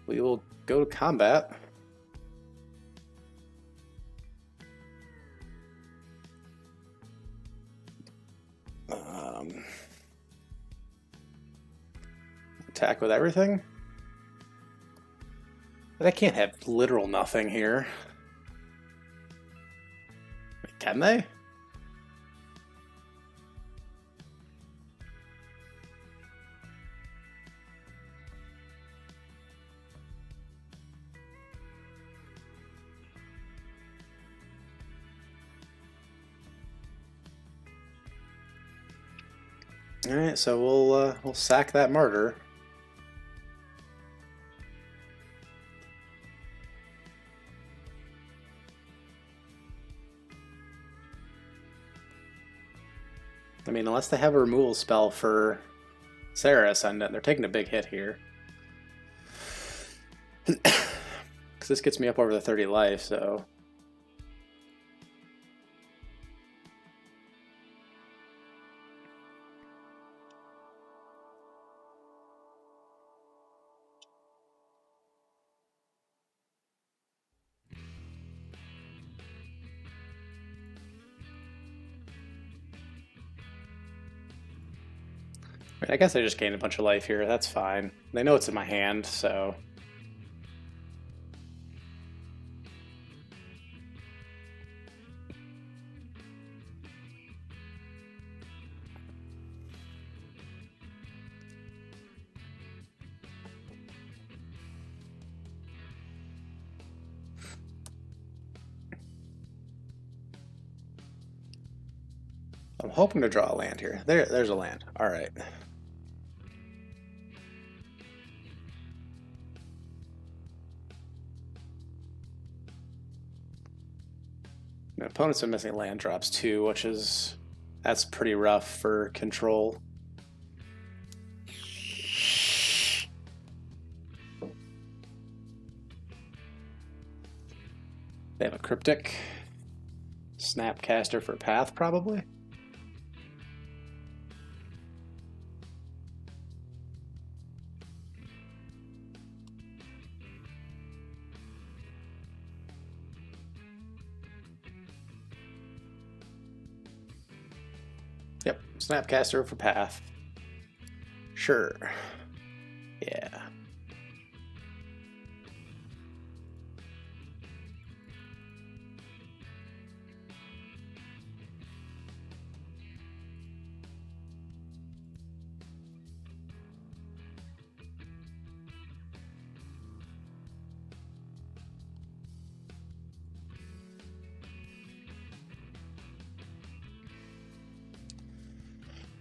We will go to combat. Attack with everything. But I can't have literal nothing here. Can they? All right, so we'll sack that Martyr. I mean, unless they have a removal spell for Sarah Ascendant, they're taking a big hit here. Because this gets me up over the 30 life, so... I guess I just gained a bunch of life here. That's fine. They know it's in my hand, so... I'm hoping to draw a land here. There's a land. All right. My opponents are missing land drops too, that's pretty rough for control. They have a Cryptic. Snapcaster for Path, probably. Yep, Snapcaster for Path. Sure. Yeah.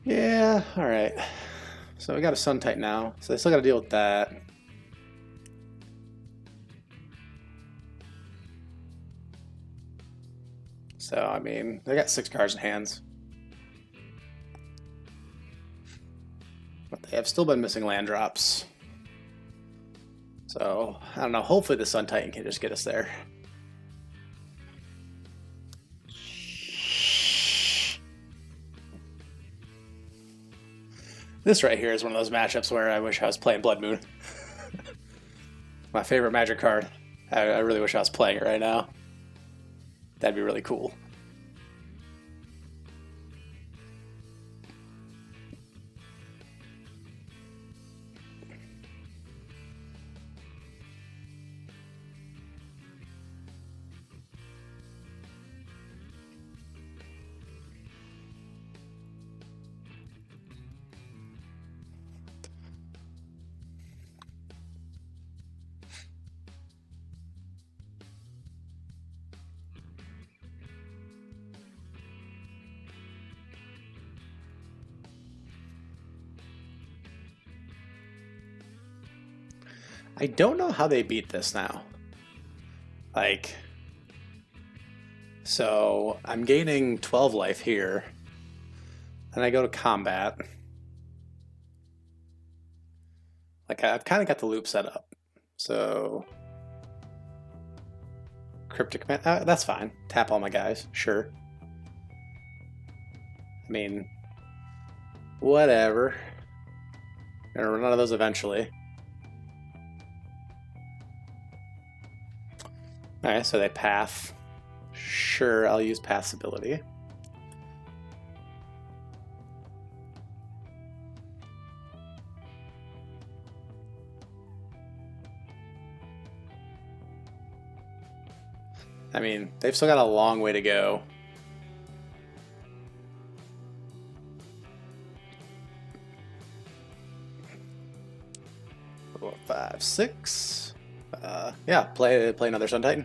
Yeah, alright. So we got a Sun Titan now, so they still got to deal with that. So, I mean, they got 6 cards in hands. But they have still been missing land drops. So, I don't know, hopefully the Sun Titan can just get us there. This right here is one of those matchups where I wish I was playing Blood Moon. My favorite Magic card. I really wish I was playing it right now. That'd be really cool. I don't know how they beat this now. Like, so I'm gaining 12 life here, and I go to combat. Like, I've kind of got the loop set up. So, Cryptic, that's fine. Tap all my guys, sure. I mean, whatever. Gonna run out of those eventually. Alright, so they path. Sure, I'll use Path's ability. I mean, they've still got a long way to go. Four, 5, 6. Yeah, play another Sun Titan.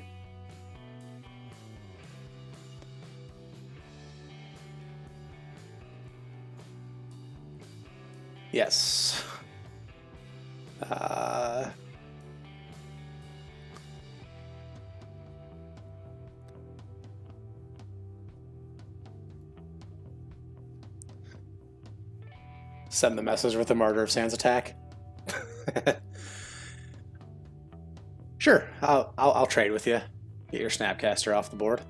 Yes. Send the message with the Martyr of Sands attack. Sure, I'll trade with you. Get your Snapcaster off the board.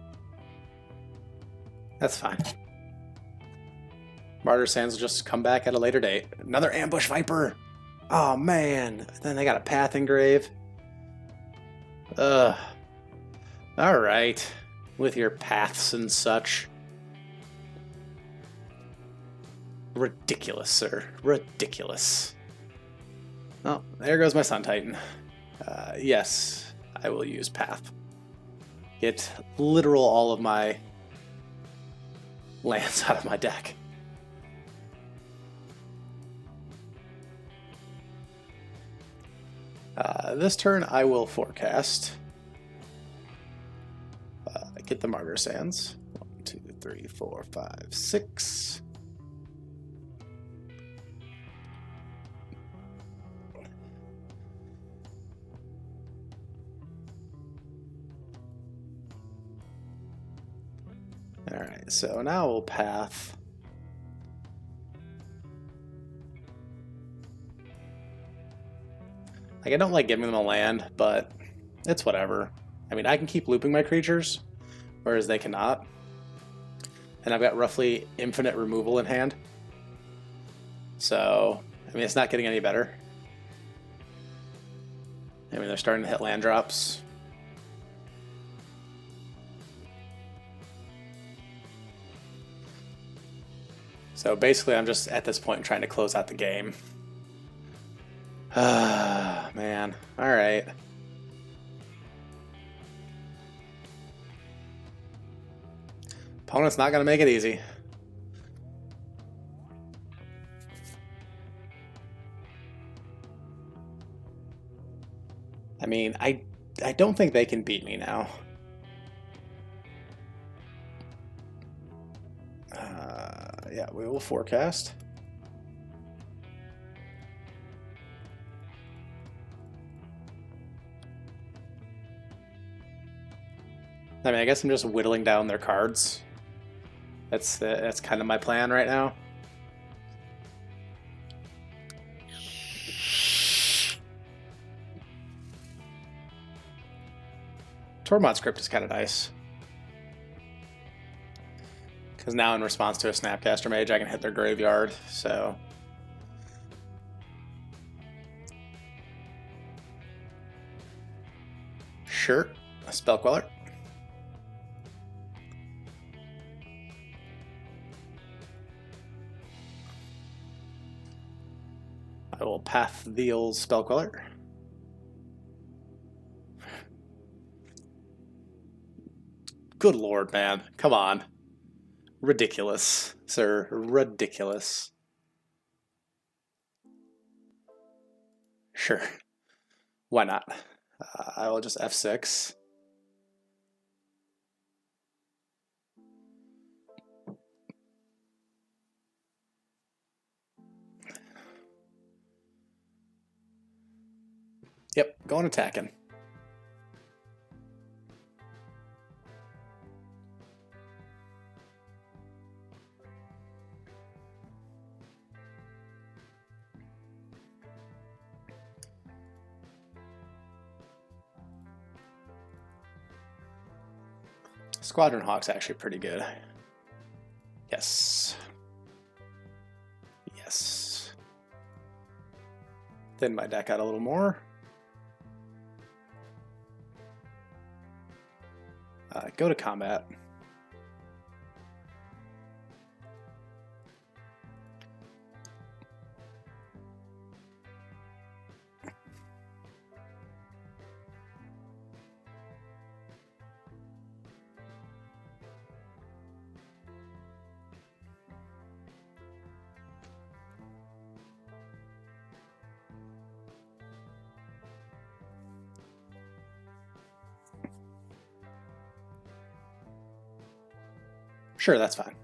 That's fine. Martyr Sands will just come back at a later date. Another Ambush Viper! Oh man! Then they got a Path Engrave. Ugh. Alright. With your paths and such. Ridiculous, sir. Ridiculous. Oh, there goes my Sun Titan. Yes, I will use Path. Get literal all of my lands out of my deck. This turn I will forecast. Get the Martyr Sands. 1, 2, 3, 4, 5, 6. so now we'll path. Like, I don't like giving them a land, but it's whatever. I mean, I can keep looping my creatures, whereas they cannot. And I've got roughly infinite removal in hand. So, I mean, it's not getting any better. I mean, they're starting to hit land drops. So basically, I'm just at this point trying to close out the game. Ah, man. All right. Opponent's not going to make it easy. I mean, I don't think they can beat me now. Yeah, we will forecast. I mean, I guess I'm just whittling down their cards. That's kind of my plan right now. Tormod script is kind of nice. Because now in response to a Snapcaster Mage, I can hit their graveyard, so... Sure, a Spell Queller. I will path the old Spell Queller. Good lord, man. Come on. Ridiculous, sir. Ridiculous. Sure. Why not? I will just F6. Yep, going attacking. Squadron Hawk's actually pretty good. Yes. Yes. Thin my deck out a little more. Go to combat. Sure, that's fine.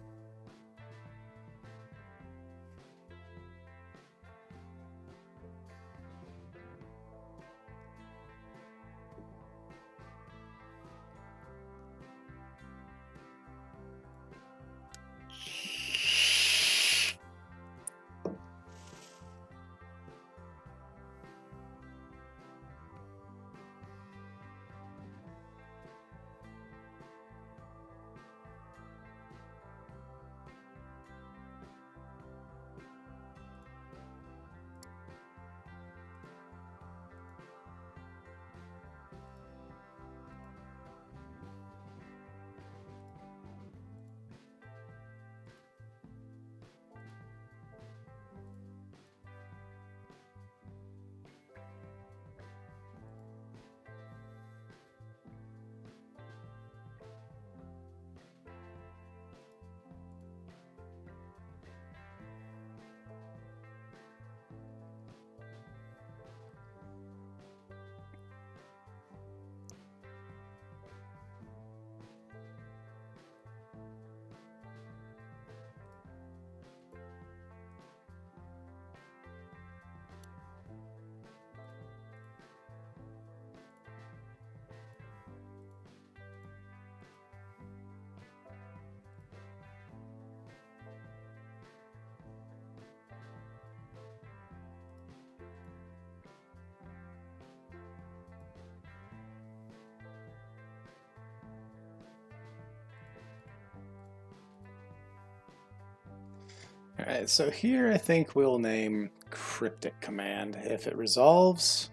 All right, so here I think we'll name Cryptic Command if it resolves.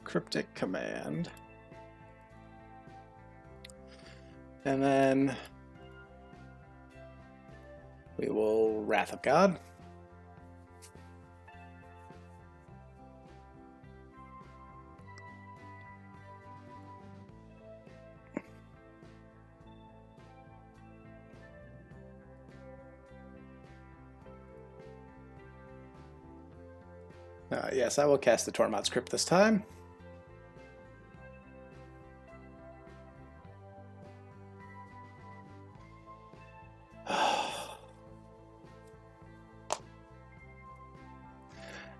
Cryptic Command. And then we will Wrath of God. Yes, I will cast the Tormod's Crypt this time.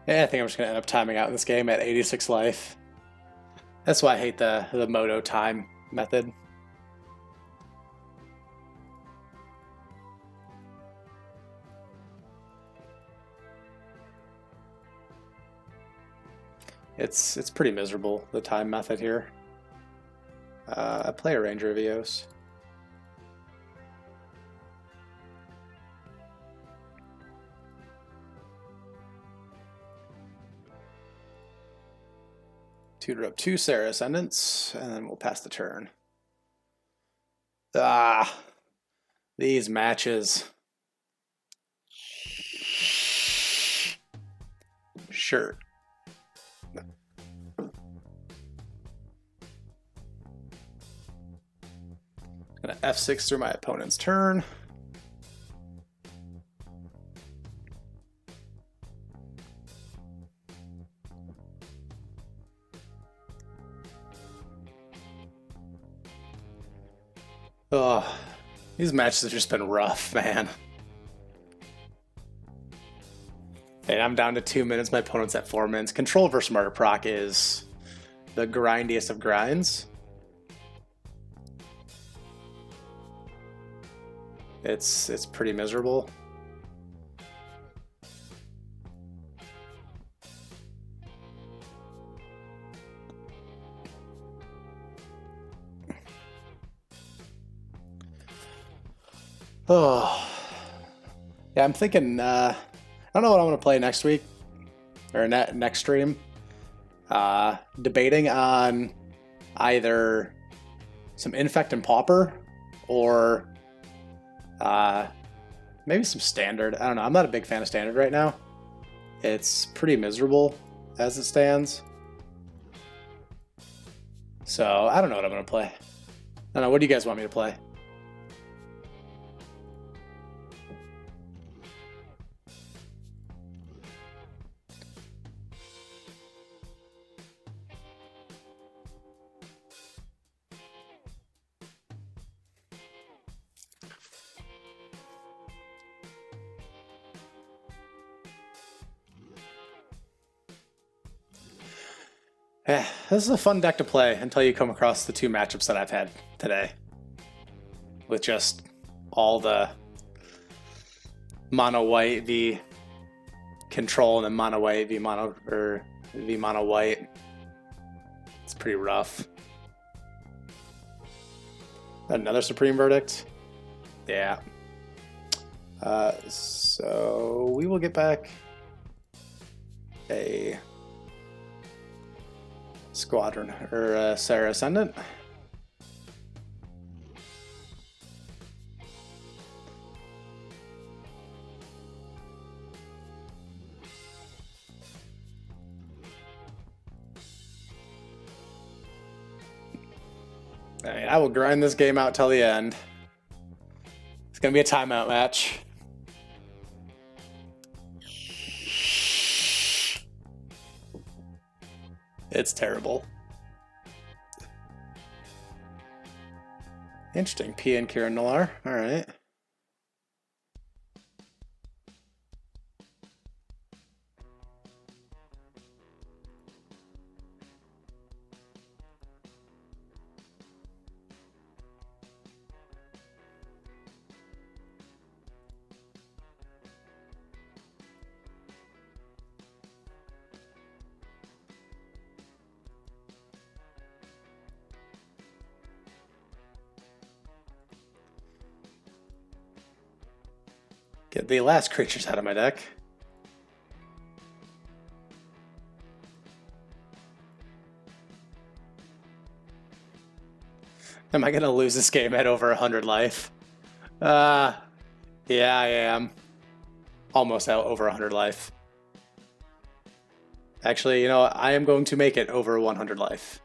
Yeah, I think I'm just going to end up timing out in this game at 86 life. That's why I hate the Moto time method. It's pretty miserable, the time method here. I play a Ranger of Eos. Tutor up 2 Sarah Ascendants, and then we'll pass the turn. Ah, these matches. Sure. Gonna F6 through my opponent's turn. Oh, these matches have just been rough, man. And I'm down to 2 minutes. My opponent's at 4 minutes. Control versus Martyr Proc is the grindiest of grinds. It's pretty miserable. Oh, yeah. I'm thinking. I don't know what I'm gonna play next week or next stream. Debating on either some Infect and Pauper or maybe some Standard. I don't know. I'm not a big fan of Standard right now. It's pretty miserable as it stands. So I don't know what I'm gonna play. I don't know. What do you guys want me to play? This is a fun deck to play until you come across the 2 matchups that I've had today. With just all the mono white v control and then mono white v mono white. It's pretty rough. Another Supreme Verdict. Yeah. So we will get back a Squadron or Sarah Ascendant. I will grind this game out till the end. It's gonna be a timeout match. It's terrible. Interesting. P and Kieran Noir. All right. Get the last creatures out of my deck. Am I going to lose this game at over 100 life? Yeah, I am. Almost out over 100 life. Actually, you know, I am going to make it over 100 life.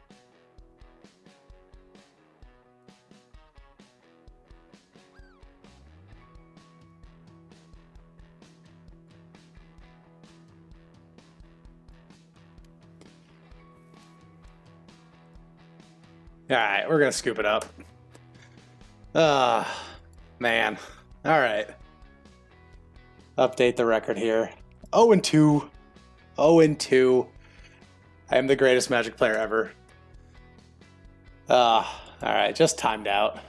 Alright, we're going to scoop it up. Man. Alright. Update the record here. 0-2. 0-2. I am the greatest Magic player ever. Alright, just timed out.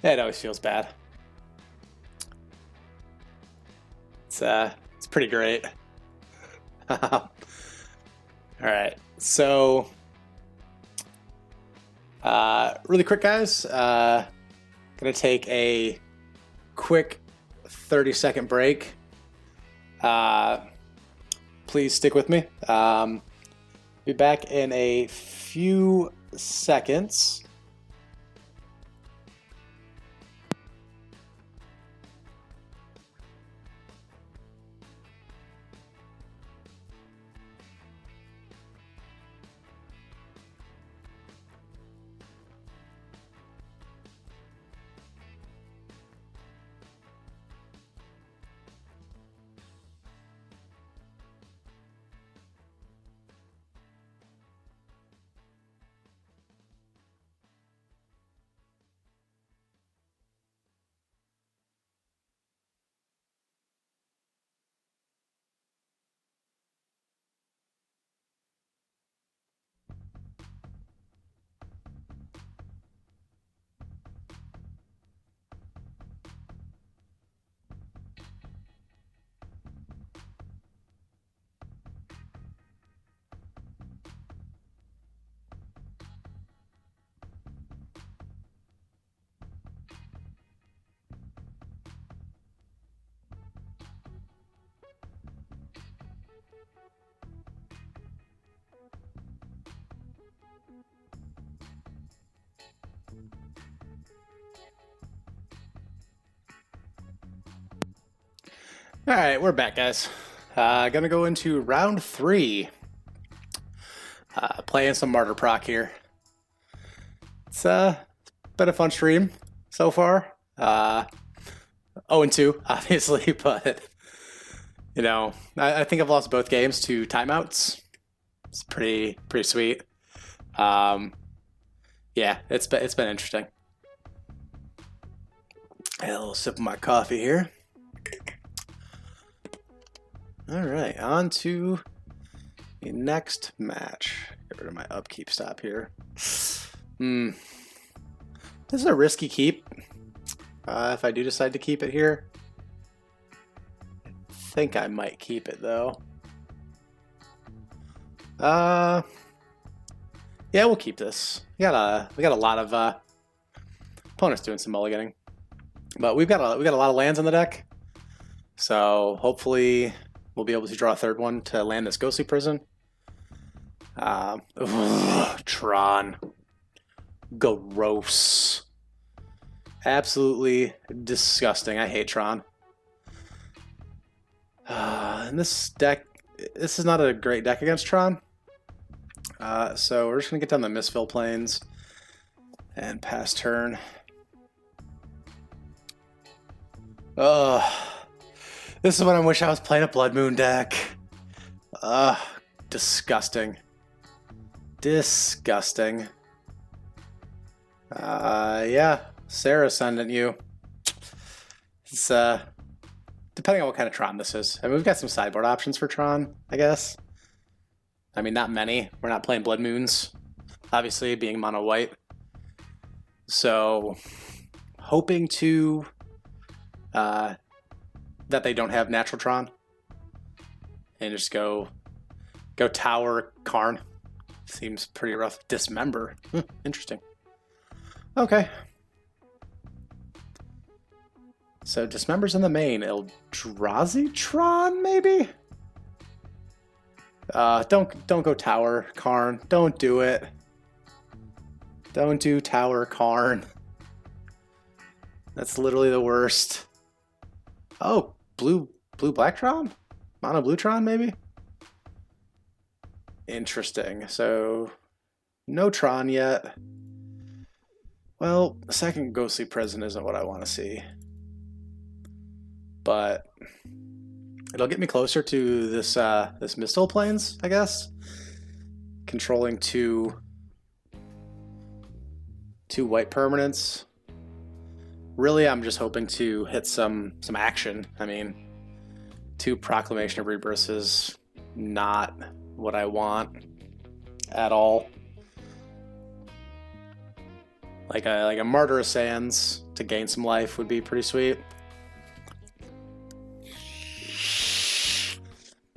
It always feels bad. It's pretty great. Alright, so really quick, guys. Gonna take a quick 30-second break. Please stick with me. Be back in a few seconds. All right, we're back, guys. Gonna go into round 3. Playing some Martyr Proc here. It's been a fun stream so far. 0-2, obviously, but you know, I think I've lost both games to timeouts. It's pretty sweet. Yeah, it's been interesting. A little sip of my coffee here. All right, on to the next match. Get rid of my upkeep stop here. This is a risky keep. If I do decide to keep it here, I think I might keep it though. Yeah, we'll keep this. We got a lot of opponents doing some mulliganing, but we got a lot of lands in the deck, so hopefully we'll be able to draw a third one to land this Ghostly Prison. Tron. Gross. Absolutely disgusting. I hate Tron. And this deck, this is not a great deck against Tron. So we're just going to get down the Misfill Plains and pass turn. This is when I wish I was playing a Blood Moon deck. Disgusting. Disgusting. Yeah, Sarah sending you. It's depending on what kind of Tron this is. I mean, we've got some sideboard options for Tron, I guess. I mean, not many. We're not playing Blood Moons, obviously, being mono white. So, hoping to that they don't have natural Tron and just go Tower Karn. Seems pretty rough. Dismember. Interesting. Okay. So dismembers in the main. Eldrazi-tron, maybe? Don't go tower, Karn. Don't do it. Don't do tower, Karn. That's literally the worst. Oh, blue-blacktron? Mono-bluetron, maybe? Interesting. So, no Tron yet. Well, second Ghostly Prison isn't what I want to see. But it'll get me closer to this this Mistal Plains, I guess. Controlling two white permanents. Really, I'm just hoping to hit some action. I mean, 2 Proclamation of Rebirths is not what I want at all. Like a Martyr of Sands to gain some life would be pretty sweet.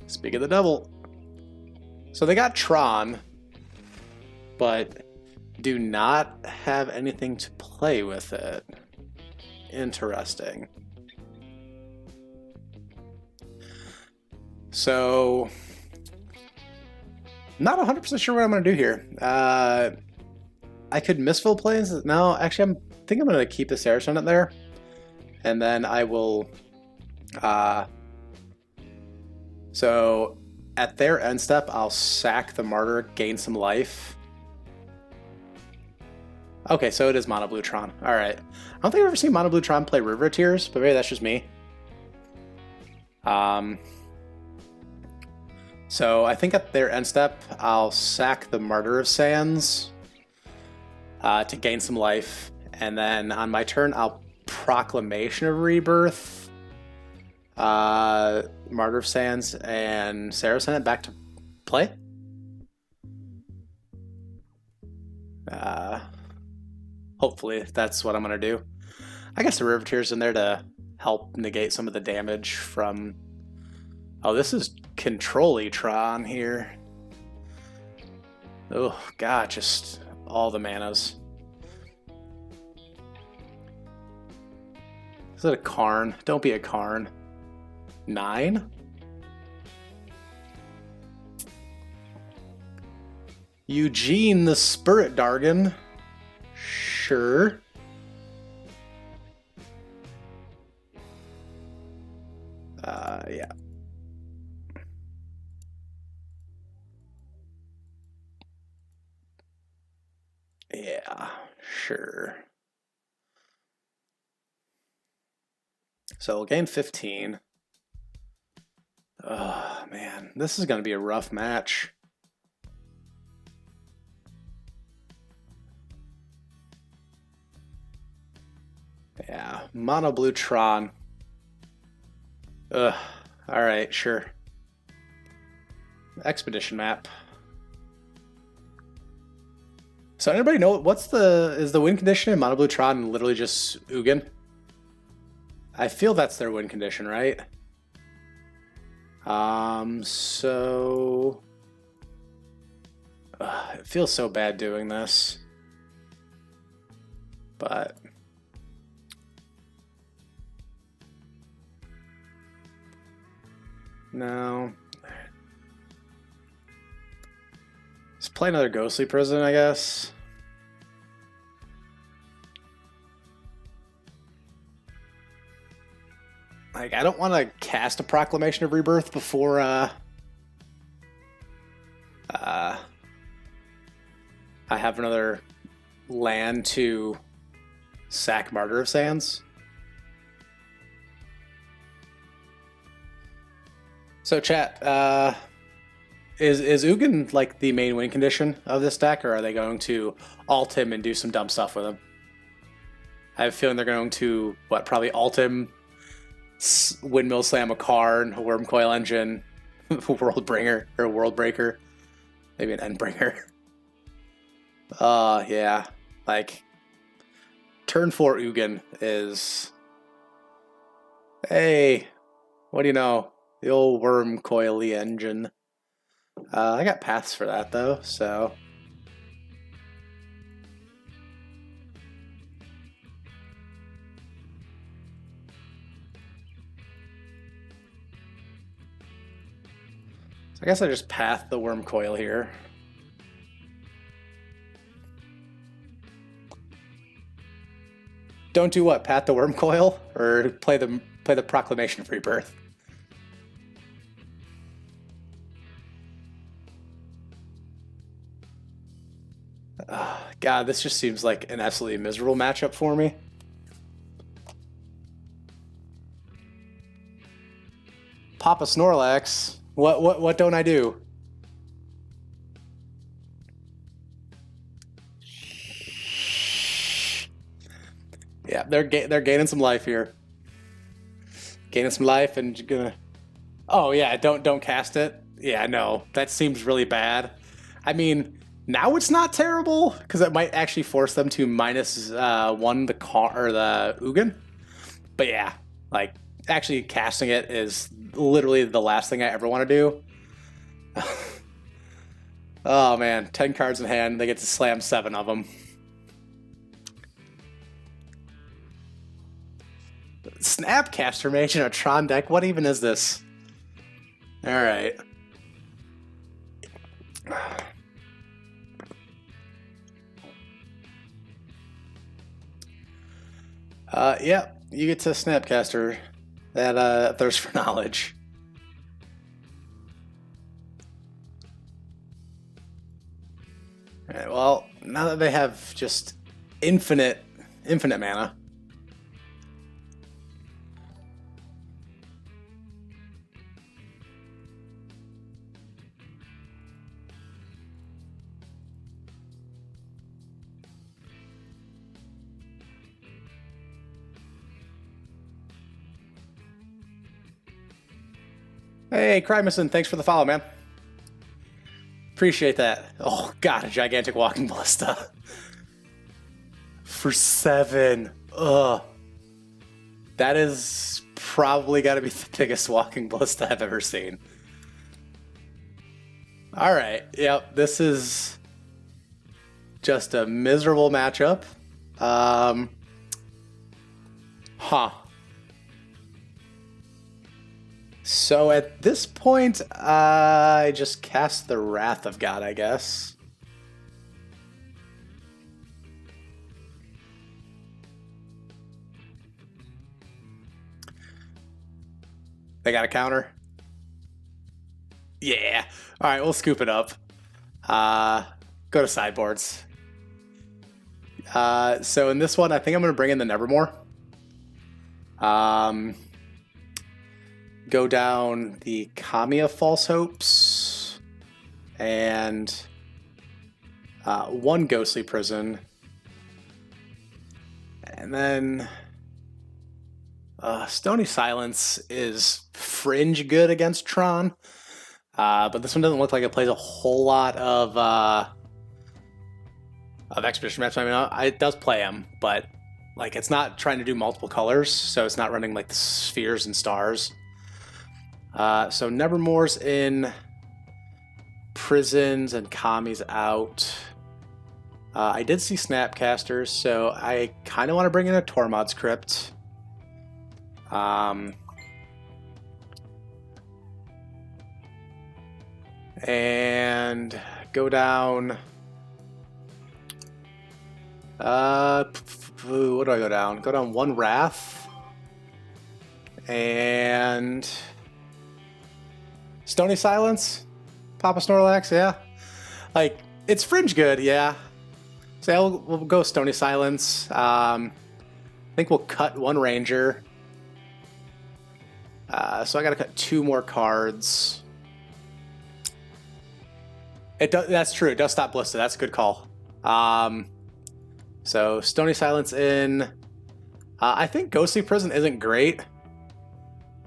Speak of the devil. So they got Tron, but do not have anything to play with it. Interesting. So, not 100% sure what I'm going to do here. I could Mistful Plains. No, actually, I think I'm going to keep the Saracen there. And then I will... so, at their end step, I'll sack the Martyr, gain some life. Okay, so it is Mono Blue Tron. Alright. I don't think I've ever seen Mono Blue Tron play River Tears, but maybe that's just me. So I think at their end step, I'll sack the Martyr of Sands to gain some life. And then on my turn, I'll Proclamation of Rebirth, Martyr of Sands, and Saracen back to play. Hopefully that's what I'm going to do. I guess the River Tears in there to help negate some of the damage from... Oh, this is Control-Tron here. Oh, God, just all the manas. Is it a Karn? Don't be a Karn. 9? Eugene the Spirit Dargon. Sure. Yeah. Yeah, sure. So we'll gain 15. Oh, man. This is going to be a rough match. Yeah, Mono Blue Tron. Ugh. Alright, sure. Expedition map. So anybody know is the win condition in Mono Blue Tron literally just Ugin? I feel that's their win condition, right? So it feels so bad doing this. But no. Let's play another Ghostly Prison, I guess. Like, I don't want to cast a Proclamation of Rebirth before, I have another land to sack Martyr of Sands. So, chat, is Ugin like the main win condition of this deck, or are they going to alt him and do some dumb stuff with him? I have a feeling they're going to, probably alt him, Windmill Slam a Karn, a Wormcoil Engine, Worldbringer, or a Worldbreaker, maybe an Endbringer. Yeah, like, turn 4 Ugin is, hey, what do you know? The old Wormcoil Engine. I got paths for that, though, so... I guess I just path the Worm Coil here. Don't do what? Path the Worm Coil, or play the Proclamation of Rebirth? God, this just seems like an absolutely miserable matchup for me. Papa Snorlax. What don't I do? Yeah, they're gaining some life here. Gaining some life and gonna. Oh yeah, don't cast it. Yeah, no, that seems really bad. I mean, now it's not terrible because it might actually force them to -1 the Ugin. But yeah, like actually casting it is literally the last thing I ever want to do. Oh man, 10 cards in hand, they get to slam 7 of them. Snapcaster Mage in a Tron deck? What even is this? Alright. Yeah, you get to Snapcaster that Thirst for Knowledge. Alright, well, now that they have just infinite mana. Hey, Crimson, thanks for the follow, man. Appreciate that. Oh, God, a gigantic Walking Ballista. For 7. Ugh. That is probably got to be the biggest Walking Ballista I've ever seen. Alright, yep, this is just a miserable matchup. So at this point, I just cast the Wrath of God, I guess. They got a counter? Yeah. Alright, we'll scoop it up. Go to sideboards. So in this one, I think I'm going to bring in the Nevermore. Go down the Kamiya False Hopes and 1 Ghostly Prison, and then Stony Silence is fringe good against Tron, but this one doesn't look like it plays a whole lot of Expedition maps. I mean, it does play them, but like it's not trying to do multiple colors, so it's not running like the spheres and stars. So Nevermore's in, Prisons and Kami's out. I did see Snapcasters, so I kind of want to bring in a Tormod's Crypt. And go down. What do I go down? Go down 1 Wrath. And Stony Silence? Papa Snorlax, yeah. Like, it's fringe good, yeah. So we'll go Stony Silence. I think we'll cut 1 Ranger. So I gotta cut 2 more cards. That's true, it does stop Blista, that's a good call. So Stony Silence in. I think Ghostly Prison isn't great.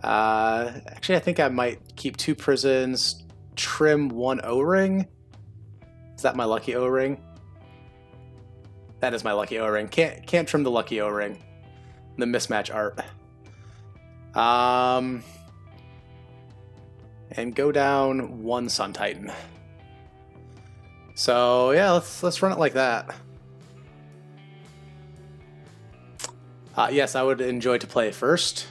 Actually, I think I might keep 2 prisons, trim 1 O-ring. Is that my lucky O-ring? That is my lucky O-ring. Can't trim the lucky O-ring. The mismatch art. And go down 1 Sun Titan. So yeah, let's run it like that. Yes, I would enjoy to play first.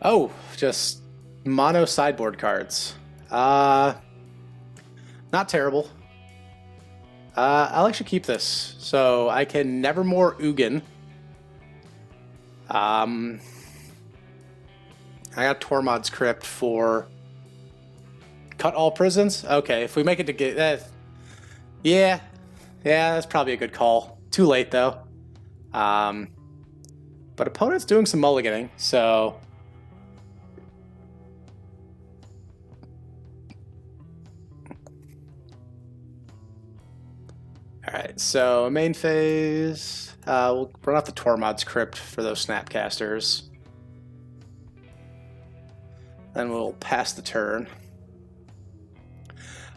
Oh, just mono sideboard cards. Not terrible. I'll actually keep this. So I can Nevermore Ugin. I got Tormod's Crypt for cut all prisons. Okay, if we make it to get that, yeah, that's probably a good call. Too late though. But opponent's doing some mulliganing, so all right. So main phase, we'll run out the Tormod's Crypt for those Snapcasters. Then we'll pass the turn.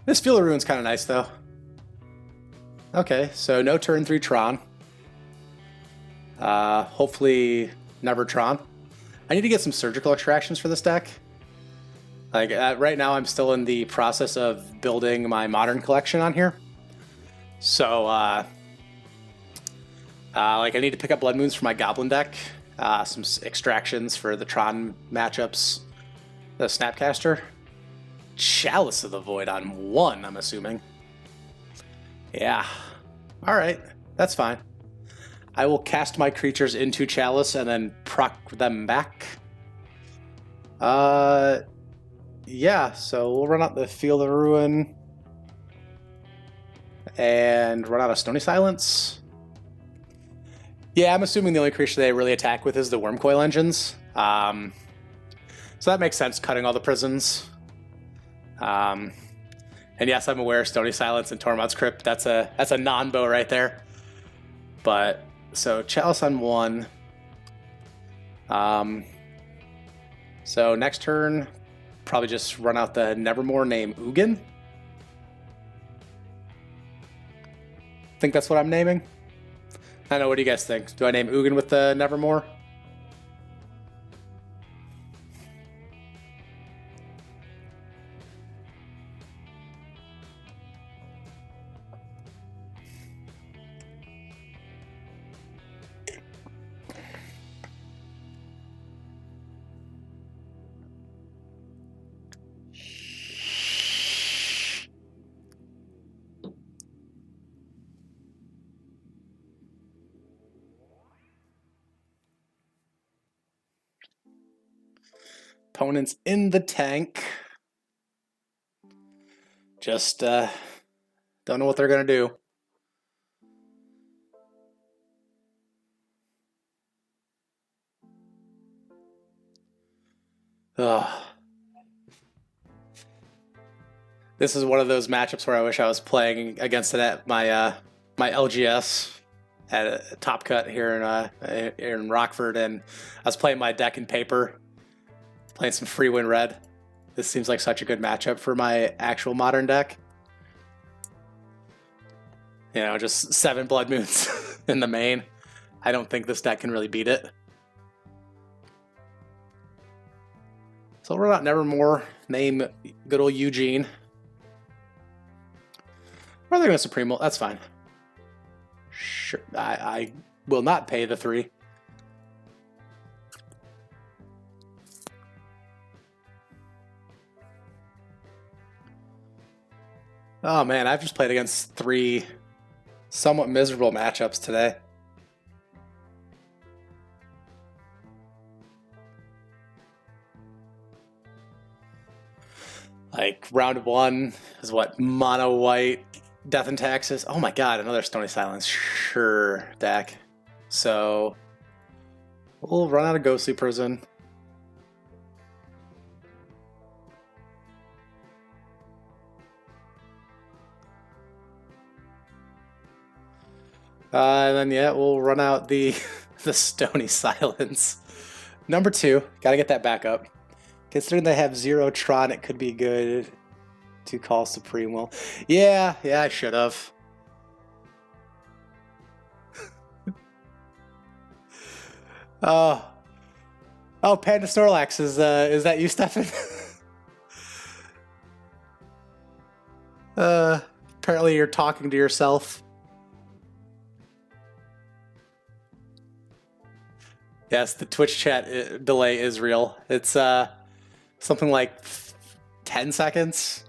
This Field of Ruin's kind of nice, though. Okay, so no turn 3 Tron. Hopefully never Tron. I need to get some surgical extractions for this deck. Like, right now I'm still in the process of building my Modern collection on here. So, like, I need to pick up Blood Moons for my Goblin deck. Some extractions for the Tron matchups. The Snapcaster. Chalice of the Void on 1, I'm assuming. Yeah. Alright, that's fine. I will cast my creatures into Chalice and then proc them back. Yeah, so we'll run out the Field of Ruin. And run out of Stony Silence. Yeah, I'm assuming the only creature they really attack with is the Wormcoil Engines. So that makes sense, cutting all the prisons. And yes, I'm aware Stony Silence and Tormod's Crypt, that's a non-bow right there. But so Chalice on 1. So next turn, probably just run out the Nevermore name Ugin. Think that's what I'm naming? I don't know, what do you guys think? Do I name Ugin with the Nevermore? Opponents in the tank. Just don't know what they're gonna do. Ugh. This is one of those matchups where I wish I was playing against it at my my LGS at a Top Cut here in Rockford, and I was playing my deck in paper. Playing some free win red. This seems like such a good matchup for my actual Modern deck. You know, just 7 Blood Moons in the main. I don't think this deck can really beat it. So we're not Nevermore. Name good old Eugene. Or they're going to Supreme. That's fine. Sure, I will not pay the 3. Oh man, I've just played against 3 somewhat miserable matchups today. Like round 1 is what? Mono white, Death and Taxes. Oh my god, another Stony Silence. Sure, deck. So we'll run out of Ghostly Prison. And then yeah, we'll run out the the Stony Silence. Number 2, gotta get that back up. Considering they have 0 Tron, it could be good to call Supreme Will. Yeah, I should have. Oh, Panda Snorlax, is that you, Stefan? Apparently you're talking to yourself. Yes, the Twitch chat delay is real. It's something like 10 seconds.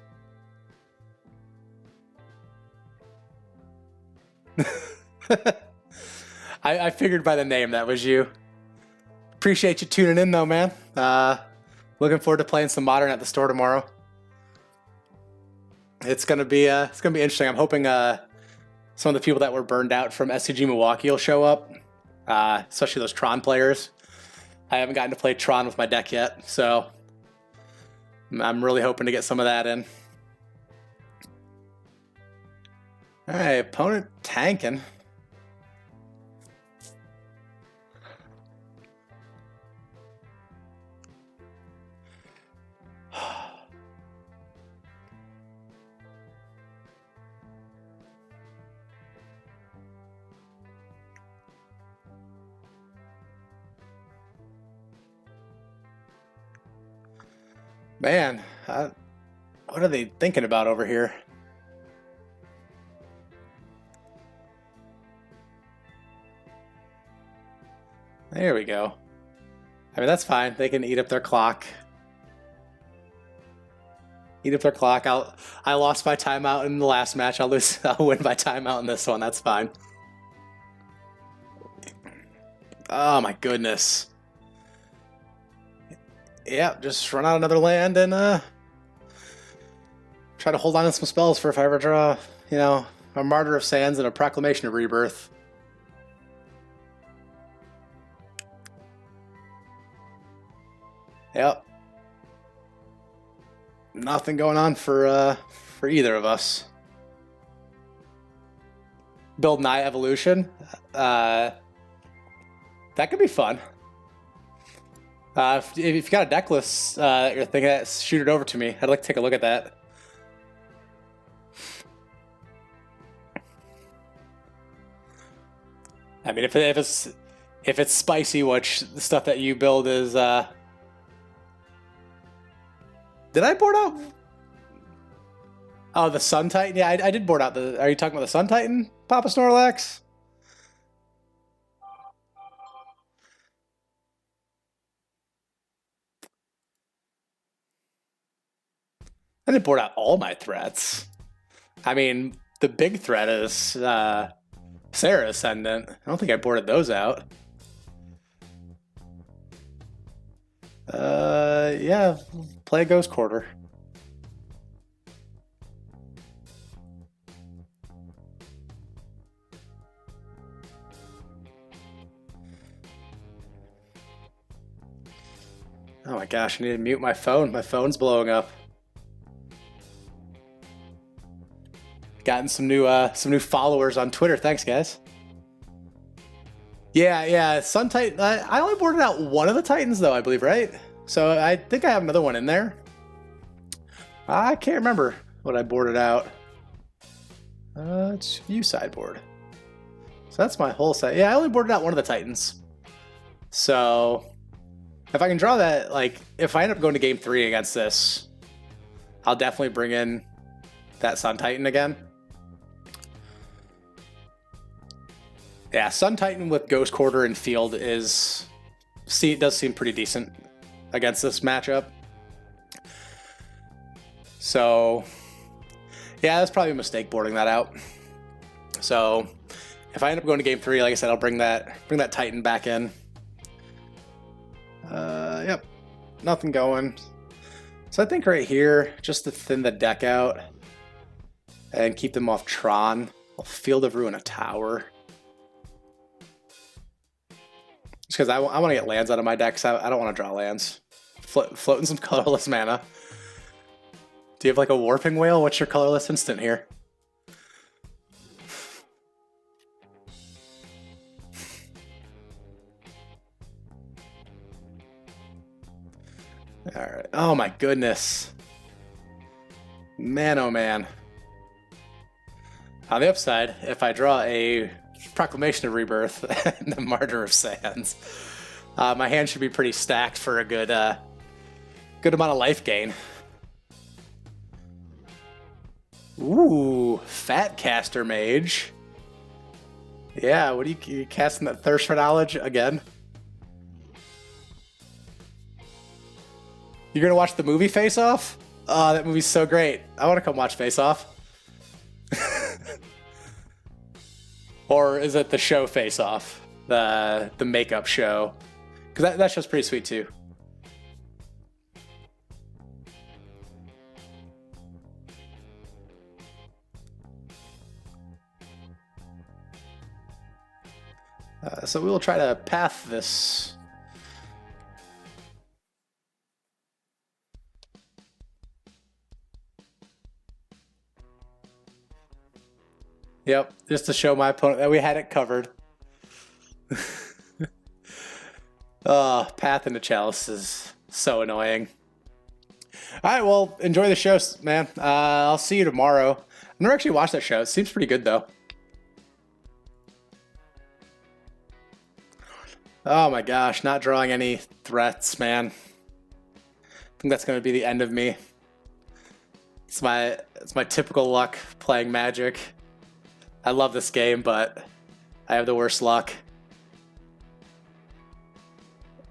I figured by the name that was you. Appreciate you tuning in though, man. Looking forward to playing some Modern at the store tomorrow. It's gonna be interesting. I'm hoping some of the people that were burned out from SCG Milwaukee will show up, especially those Tron players. I haven't gotten to play Tron with my deck yet, so I'm really hoping to get some of that in. All right, opponent tanking. Man, what are they thinking about over here? There we go. I mean, that's fine. They can eat up their clock. Eat up their clock. I lost my timeout in the last match. I'll win by timeout in this one. That's fine. Oh my goodness. Yeah, just run out another land and try to hold on to some spells for if I ever draw, you know, a Martyr of Sands and a Proclamation of Rebirth. Yep. Nothing going on for either of us. Build Nye Evolution. That could be fun. If you got a deck list that you're thinking of, shoot it over to me. I'd like to take a look at that. I mean, if it's spicy, which the stuff that you build is. Did I board out? Oh, the Sun Titan. Yeah, I did board out the. Are you talking about the Sun Titan, Papa Snorlax? I didn't board out all my threats. I mean, the big threat is Sarah Ascendant. I don't think I boarded those out. Yeah, play a Ghost Quarter. Oh my gosh, I need to mute my phone. My phone's blowing up. Gotten some new followers on Twitter. Thanks, guys. Yeah, Sun Titan. I only boarded out one of the Titans, though, I believe, right? So I think I have another one in there. I can't remember what I boarded out. It's view sideboard. So that's my whole set. Yeah, I only boarded out one of the Titans. So if I can draw that, like, if I end up going to game 3 against this, I'll definitely bring in that Sun Titan again. Yeah, Sun Titan with Ghost Quarter and Field does seem pretty decent against this matchup. So, yeah, that's probably a mistake boarding that out. So, if I end up going to game 3, like I said, I'll bring that Titan back in. Yep, nothing going. So I think right here, just to thin the deck out and keep them off Tron, I'll Field of Ruin a Tower. Just because I want to get lands out of my deck, so I don't want to draw lands. Floating some colorless mana. Do you have like a Warping Whale? What's your colorless instant here? Alright. Oh my goodness. Man, oh man. On the upside, if I draw a Proclamation of Rebirth and the Martyr of Sands, my hand should be pretty stacked for a good amount of life gain. Ooh, Fat Caster Mage. Yeah, what are you casting that Thirst for Knowledge again? You're gonna watch the movie Face Off? Oh, that movie's so great. I want to come watch Face Off. Or is it the show Face Off? The makeup show? Because that show's pretty sweet too. So we will try to path this. Yep, just to show my opponent that we had it covered. Path into Chalice is so annoying. Alright, well, enjoy the show, man. I'll see you tomorrow. I've never actually watched that show. It seems pretty good, though. Oh my gosh, not drawing any threats, man. I think that's going to be the end of me. It's my typical luck playing Magic. I love this game, but I have the worst luck.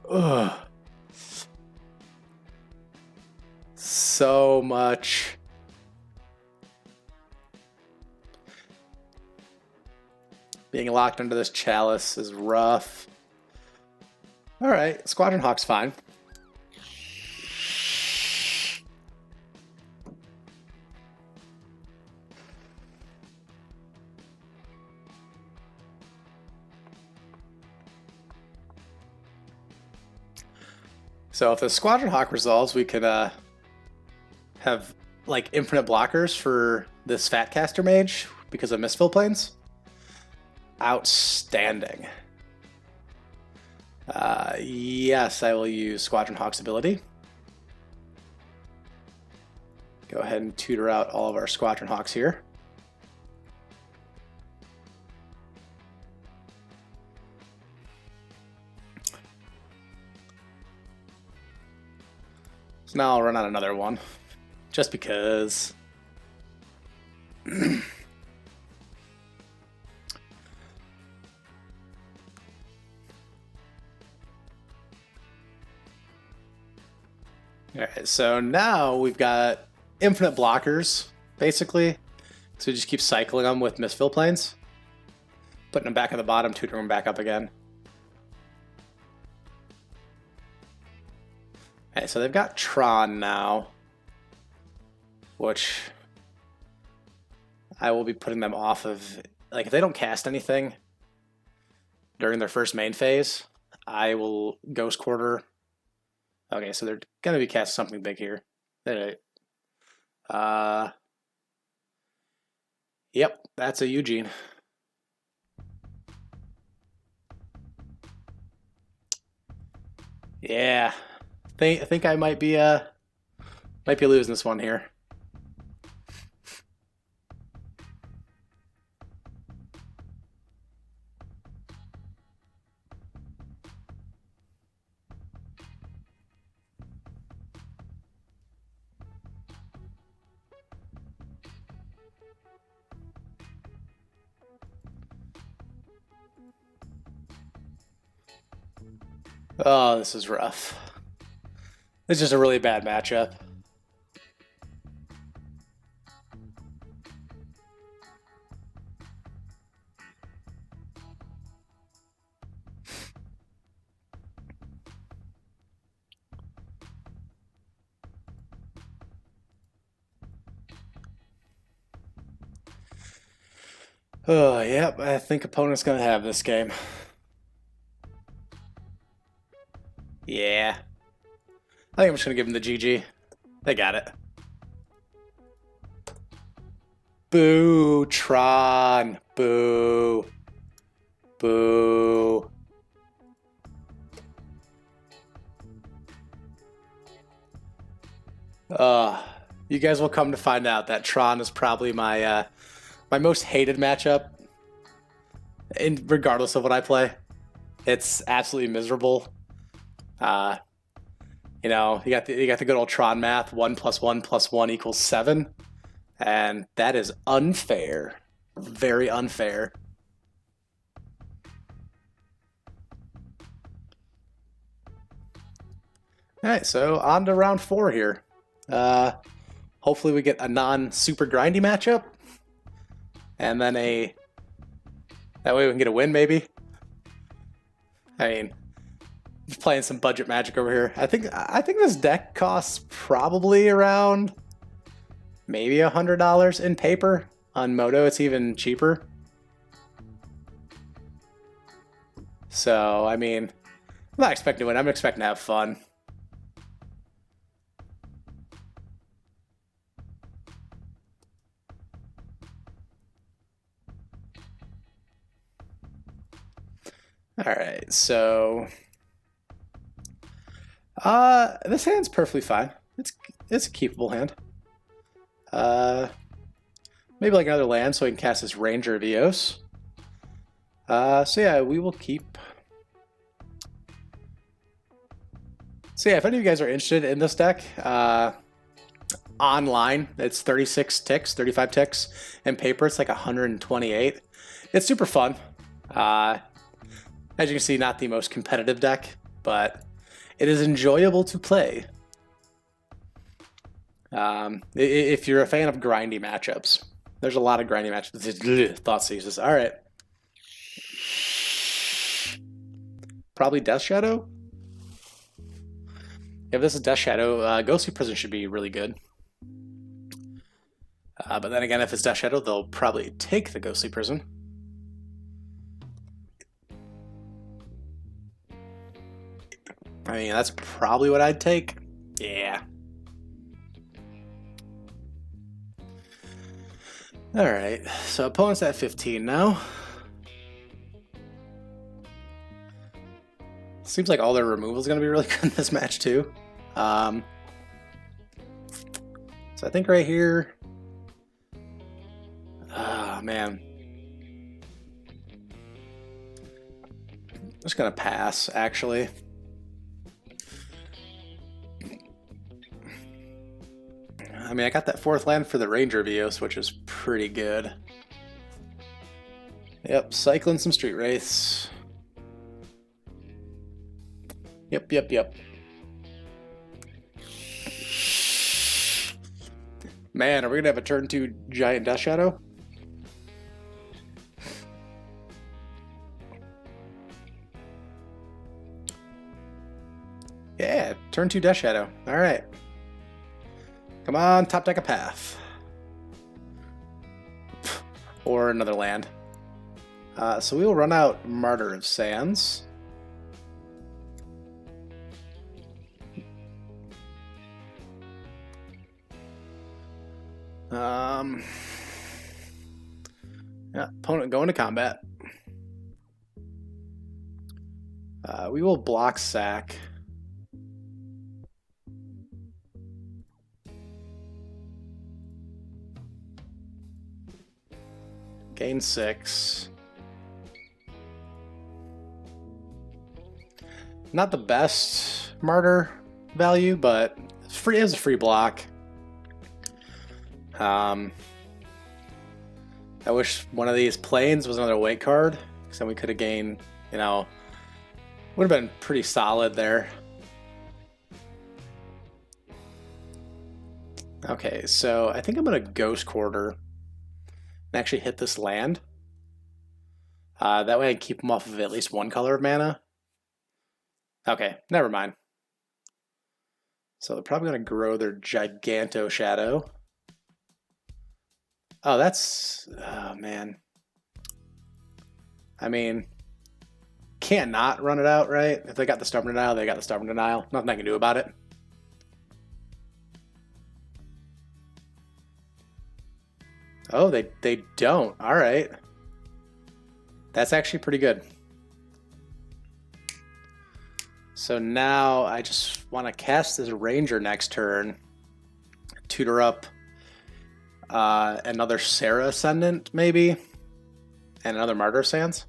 Ugh. So much. Being locked under this Chalice is rough. Alright, Squadron Hawk's fine. So if the Squadron Hawk resolves, we can have like infinite blockers for this Fatcaster Mage because of Mistfill Planes. Outstanding. Yes, I will use Squadron Hawk's ability. Go ahead and tutor out all of our Squadron Hawks here. So now I'll run out another one, just because. Alright, so now we've got infinite blockers, basically. So we just keep cycling them with Mistfill Planes. Putting them back at the bottom, tutoring them back up again. Okay, so they've got Tron now, which I will be putting them off of. Like, if they don't cast anything during their first main phase, I will Ghost Quarter. Okay, so they're going to be casting something big here. Yep, that's a Eugene. Yeah. I think I might be losing this one here. Oh, this is rough. This is just a really bad matchup. Oh, yep, I think opponent's gonna have this game. Yeah. I think I'm just gonna give them the GG. They got it. Boo, Tron. Boo. Boo. You guys will come to find out that Tron is probably my my most hated matchup, regardless of what I play. It's absolutely miserable. You know, you got the good old Tron math. 1 + 1 + 1 = 7, and that is unfair. Very unfair. All right, so on to round 4 here. Hopefully we get a non-super grindy matchup. And then that way we can get a win, maybe. I mean, just playing some budget Magic over here. I think this deck costs probably around maybe $100 in paper. On Moto, it's even cheaper. So, I mean, I'm not expecting to win. I'm expecting to have fun. All right, so this hand's perfectly fine. It's a keepable hand. Maybe like another land so we can cast this Ranger of Eos. So yeah, we will keep. So yeah, if any of you guys are interested in this deck, online it's 36 ticks, 35 ticks, and paper it's like 128. It's super fun. As you can see, not the most competitive deck, but it is enjoyable to play. If you're a fan of grindy matchups, there's a lot of grindy matchups. Thoughtseizes. All right. Probably Death Shadow. If this is Death Shadow, Ghostly Prison should be really good. But then again, if it's Death Shadow, they'll probably take the Ghostly Prison. I mean, that's probably what I'd take. Yeah. Alright, so opponent's at 15 now. Seems like all their removal is going to be really good in this match, too. So I think right here... Ah, man. I'm just going to pass, actually. I mean, I got that fourth land for the Ranger of Eos, which is pretty good. Yep, cycling some Street Wraiths. Yep. Man, are we gonna have a turn 2 Giant Death Shadow? Yeah, turn 2 Death Shadow. Alright. Come on, top deck a path. Or another land. So we will run out Martyr of Sands. Yeah, opponent going to combat. We will block sack. Gain 6. Not the best Martyr value, but free as a free block. I wish one of these planes was another weight card, because then we could have gained, you know, would have been pretty solid there. Okay, so I think I'm going to Ghost Quarter and actually hit this land. That way I can keep them off of at least one color of mana. Okay, never mind. So they're probably going to grow their Giganto Shadow. Oh, that's... Oh, man. I mean, can't not run it out, right? If they got the Stubborn Denial, they got the Stubborn Denial. Nothing I can do about it. Oh, they don't. All right. That's actually pretty good. So now I just want to cast this Ranger next turn. Tutor up another Sarah Ascendant, maybe. And another Martyr Sands.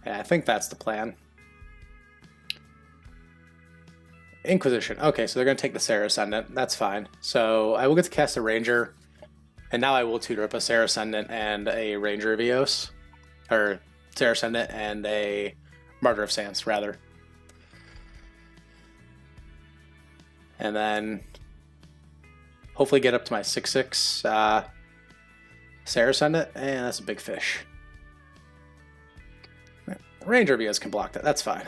Yeah, I think that's the plan. Inquisition. Okay, so they're going to take the Sarah Ascendant. That's fine. So I will get to cast a Ranger. And now I will tutor up a Sarah Ascendant and a Ranger of Eos. Or Sarah Ascendant and a Martyr of Sands, rather. And then hopefully get up to my 6/6 Sarah Ascendant. And that's a big fish. Ranger of Eos can block that. That's fine.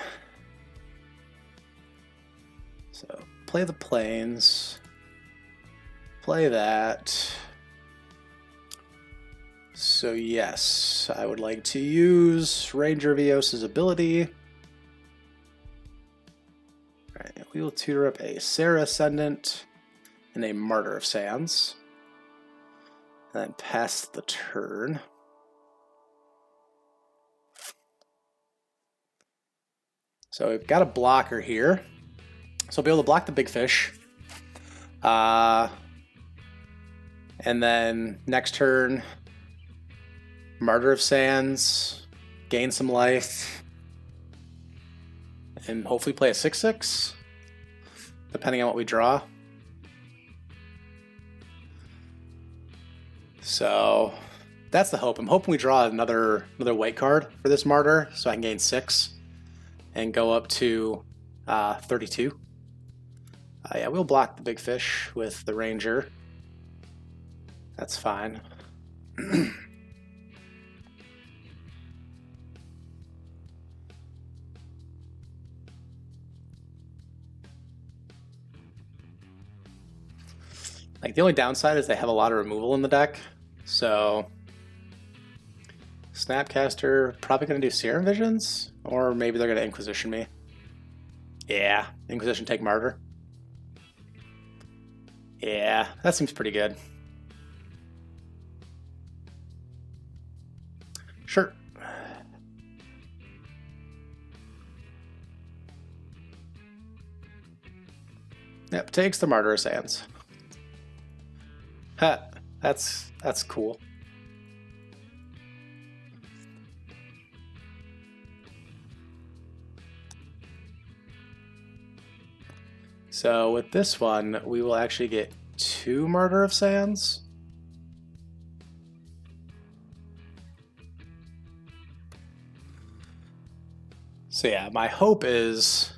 So play the plains. Play that. So yes, I would like to use Ranger of Eos' ability. Alright, we will tutor up a Sarah Ascendant and a Martyr of Sands. And then pass the turn. So we've got a blocker here. So I'll be able to block the big fish. And then next turn, Martyr of Sands, gain some life, and hopefully play a 6/6, depending on what we draw. So that's the hope. I'm hoping we draw another white card for this Martyr, so I can gain 6 and go up to 32. Yeah, we'll block the big fish with the Ranger. That's fine. Like, the only downside is they have a lot of removal in the deck. So Snapcaster, probably going to do Serum Visions, or maybe they're going to Inquisition me. Yeah, Inquisition take Martyr. Yeah, that seems pretty good. Sure. Yep, takes the Martyr of Sands. Ha, that's cool. So with this one, we will actually get 2 Martyr of Sands. So yeah, my hope is,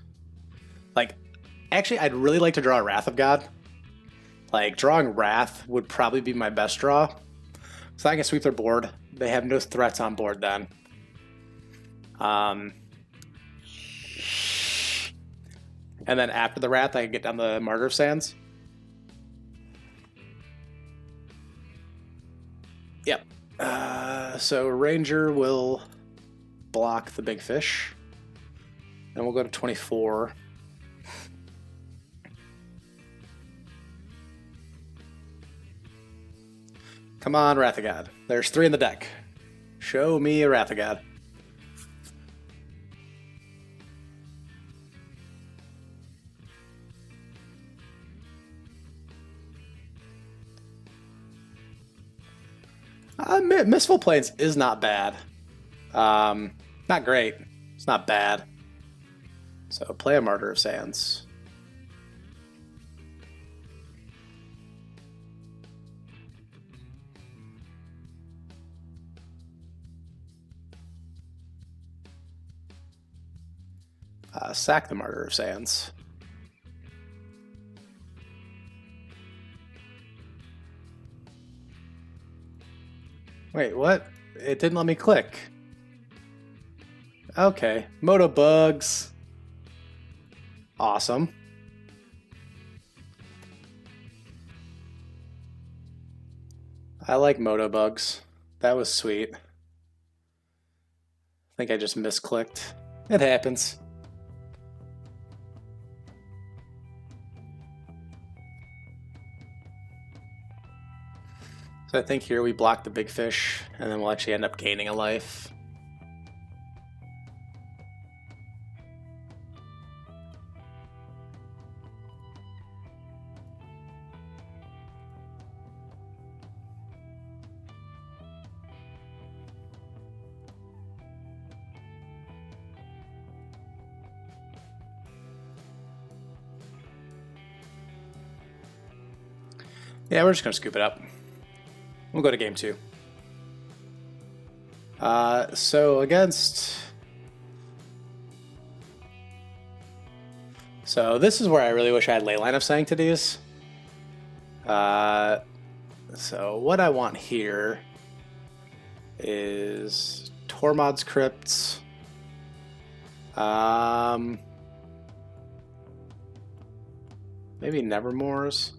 like, actually I'd really like to draw a Wrath of God. Like, drawing Wrath would probably be my best draw. So I can sweep their board. They have no threats on board then. And then after the Wrath, I can get down the Martyr of Sands. Yep. So Ranger will block the big fish. Then we'll go to 24. Come on, Wrath of God. There's 3 in the deck. Show me a Wrath of God. Mistful Plains is not bad. Not great. It's not bad. So play a Martyr of Sands. Sack the Martyr of Sands. Wait, what? It didn't let me click. Okay, Moto bugs. Awesome. I like Moto bugs. That was sweet. I think I just misclicked. It happens. So I think here we block the big fish, and then we'll actually end up gaining a life. Yeah, we're just gonna scoop it up. We'll go to game 2. So against... So this is where I really wish I had Leyline of Sanctities. So what I want here is Tormod's Crypts. Maybe Nevermore's.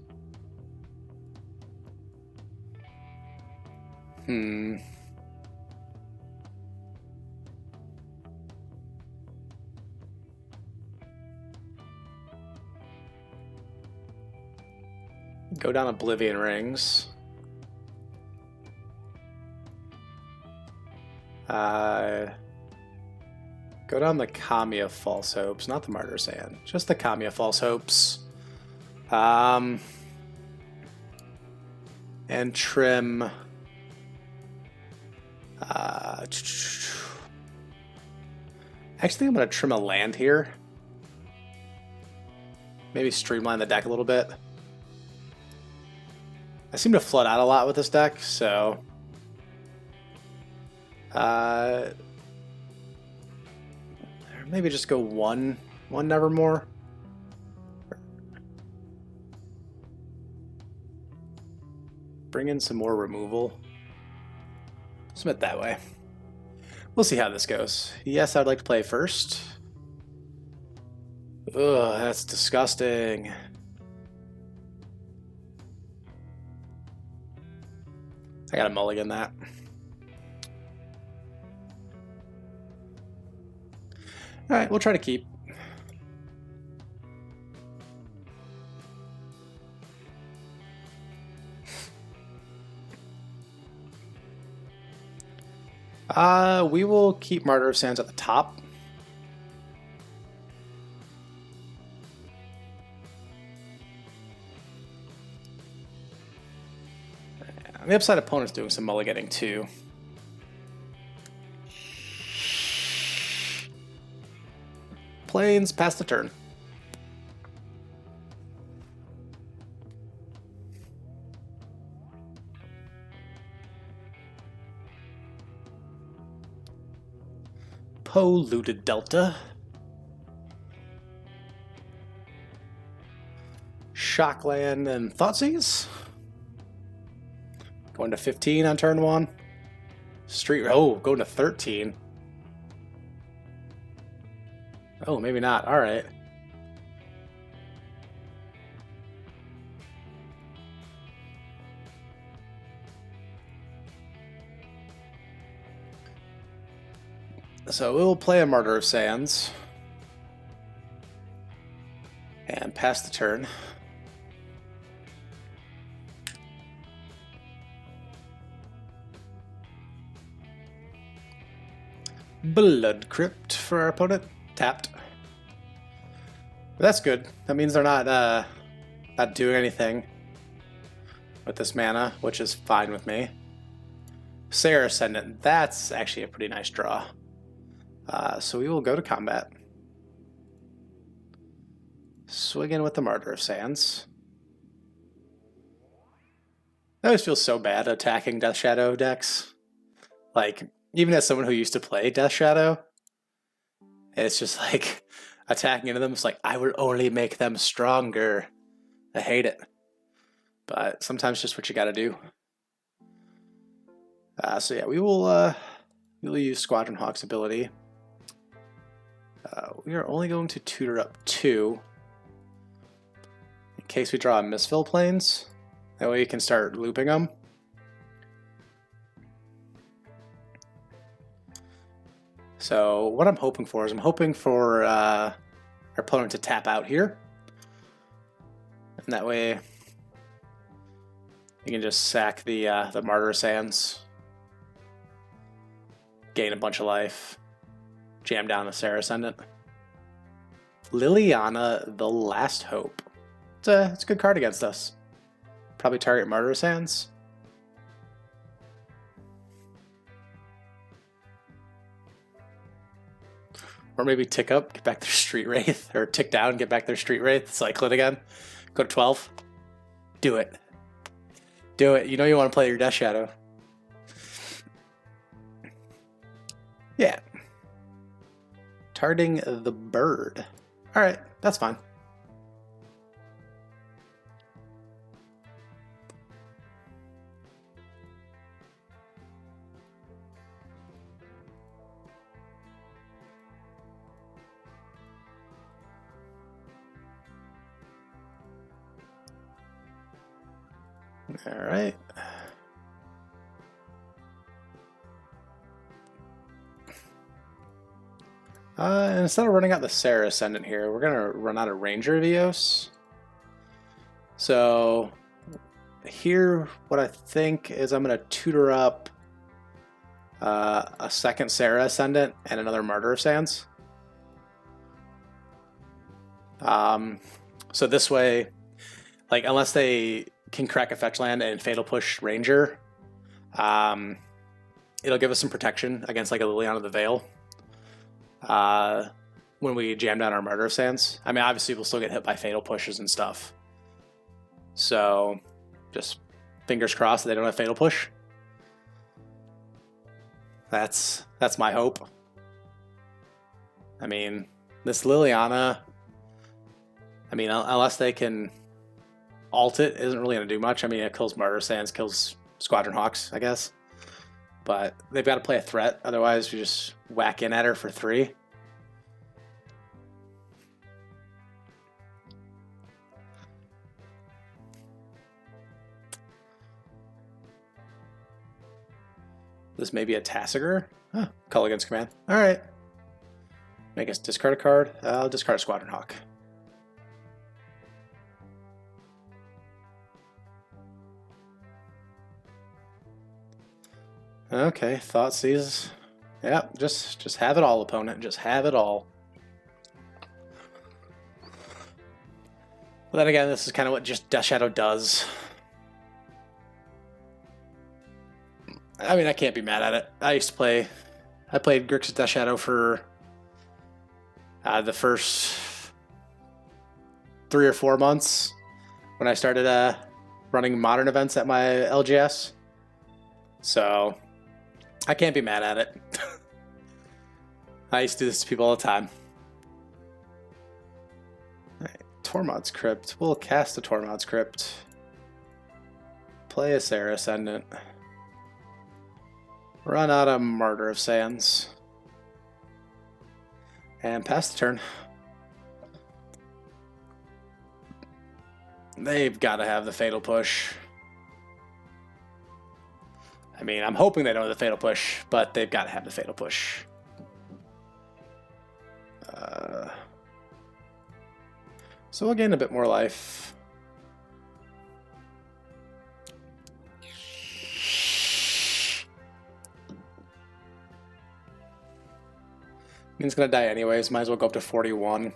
Go down Oblivion Rings. Go down the Kamiya False Hopes, not the Martyr Sand, just the Kamiya False Hopes. And trim. Actually, I'm going to trim a land here. Maybe streamline the deck a little bit. I seem to flood out a lot with this deck, so... maybe just go one Nevermore. Bring in some more removal. Submit that way. We'll see how this goes. Yes, I'd like to play first. Ugh, that's disgusting. I gotta mulligan that. Alright, we'll try to keep. We will keep Martyr of Sands at the top. And the upside opponent's doing some mulliganing too. Plains, pass the turn. Polluted Delta. Shockland and Thoughtseize. Going to 15 on turn 1. Street. Oh, going to 13. Oh, maybe not. All right. So we'll play a Martyr of Sands and pass the turn. Blood Crypt for our opponent. Tapped. That's good. That means they're not doing anything with this mana, which is fine with me. Sarah Ascendant. That's actually a pretty nice draw. So we will go to combat. Swing in with the Martyr of Sands. I always feel so bad attacking Death Shadow decks. Like, even as someone who used to play Death Shadow, it's just like attacking into them. It's like, I would only make them stronger. I hate it. But sometimes just what you gotta do. So yeah, we'll use Squadron Hawk's ability. We are only going to tutor up 2 in case we draw a Misfill Plains. That way you can start looping them. So what I'm hoping for is I'm hoping for our opponent to tap out here. And that way you can just sack the Martyr Sands, gain a bunch of life, jam down the Sarah Ascendant. Liliana, the Last Hope. It's a good card against us. Probably target Martyr Sands. Or maybe tick up, get back their Street Wraith, or tick down, get back their Street Wraith, cycle it again. Go to 12. Do it. Do it. You know you want to play your Death Shadow. Yeah. Targeting the bird. Alright, that's fine. Alright. And instead of running out the Sarah Ascendant here, we're going to run out of Ranger of Eos. So here, what I think is I'm going to tutor up a second Sarah Ascendant and another Martyr of Sands. So this way, like, unless they can crack a fetch land and Fatal Push Ranger, it'll give us some protection against like a Liliana of the Veil. When we jam down our Martyr of Sands. I mean, obviously we'll still get hit by Fatal Pushes and stuff. So, just fingers crossed that they don't have Fatal Push. That's my hope. I mean, this Liliana, I mean, unless they can ult it, isn't really going to do much. I mean, it kills Martyr of Sands, kills Squadron Hawks, I guess. But they've got to play a threat, otherwise we just whack in at her for 3. This may be a Tassiger. Huh. Call against command. Alright. Make us discard a card. I'll discard a Squadron Hawk. Okay, Thoughtseize. Yeah, just have it all, opponent. Just have it all. But then again, this is kind of what just Death Shadow does. I mean, I can't be mad at it. I played Grixis Death Shadow for the first 3 or 4 months when I started running modern events at my LGS. So I can't be mad at it. I used to do this to people all the time. Right, Tormod's Crypt. We'll cast a Tormod's Crypt. Play a Sarah Ascendant. Run out of Martyr of Sands. And pass the turn. They've got to have the Fatal Push. I mean, I'm hoping they don't have the Fatal Push, but they've got to have the Fatal Push. So we'll gain a bit more life. I mean, it's going to die anyways. Might as well go up to 41.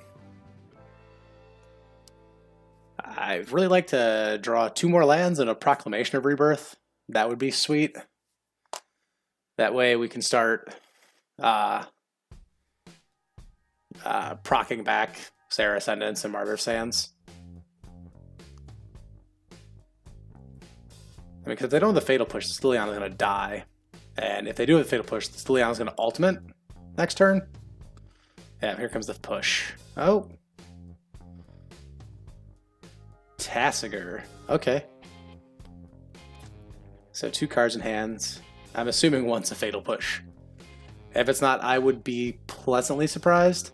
I'd really like to draw 2 more lands and a Proclamation of Rebirth. That would be sweet. That way we can start procking back Sarah Ascendants and Martyr Sands. I mean, because if they don't have the Fatal Push, Liliana's going to die. And if they do have the Fatal Push, Liliana's going to ultimate next turn. Yeah, here comes the push. Oh. Tassiger. Okay. So 2 cards in hands. I'm assuming one's a Fatal Push. If it's not, I would be pleasantly surprised.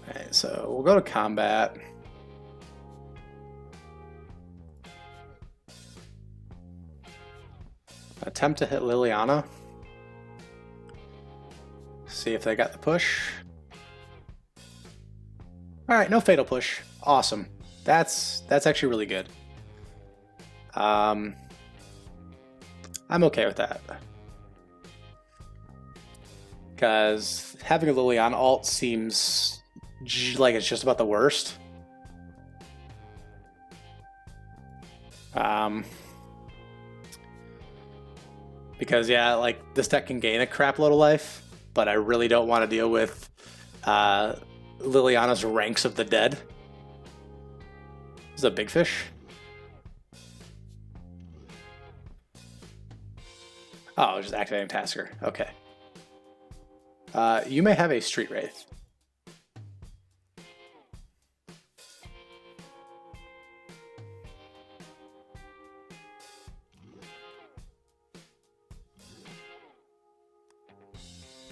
Alright, so we'll go to combat. Attempt to hit Liliana. See if they got the push. Alright, no Fatal Push. Awesome. That's actually really good. I'm okay with that. Because having a Liliana ult seems like it's just about the worst. Because, yeah, like, this deck can gain a crap load of life, but I really don't want to deal with Liliana's Ranks of the Dead. This is a big fish. Oh, just activating Tasker. Okay. You may have a Street Wraith.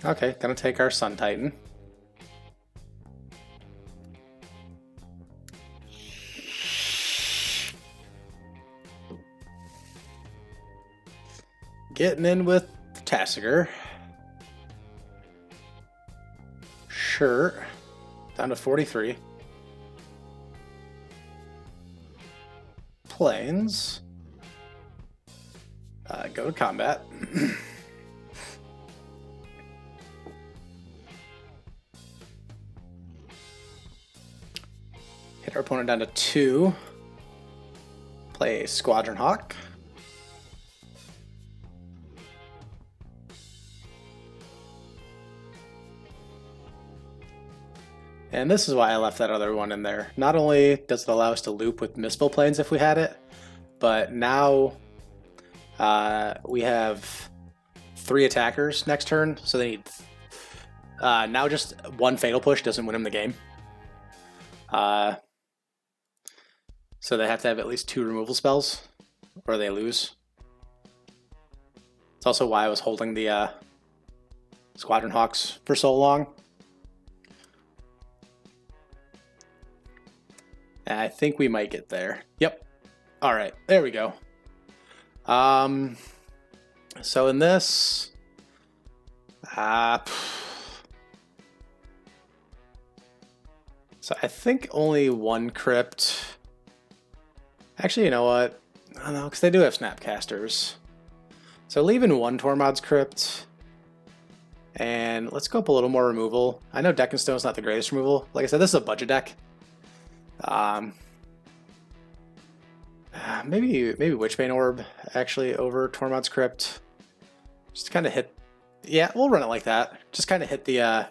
Okay, gonna take our Sun Titan. Getting in with Tassiger. Sure. Down to 43. Planes. Go to combat. Hit our opponent down to 2. Play Squadron Hawk. And this is why I left that other one in there. Not only does it allow us to loop with Mistful Planes if we had it, but now we have 3 attackers next turn, so they need... now just 1 Fatal Push doesn't win them the game. So they have to have at least 2 removal spells, or they lose. It's also why I was holding the Squadron Hawks for so long. I think we might get there. Yep. All right, there we go. So in this, so I think only 1 crypt. Actually, you know what? I don't know, because they do have Snapcasters. So leaving 1 Tormod's crypt. And let's go up a little more removal. I know Deck and Stone is not the greatest removal. Like I said, this is a budget deck. Maybe Witchbane Orb actually over Tormod's Crypt. Just kind of hit. Yeah, we'll run it like that. Just kind of hit the.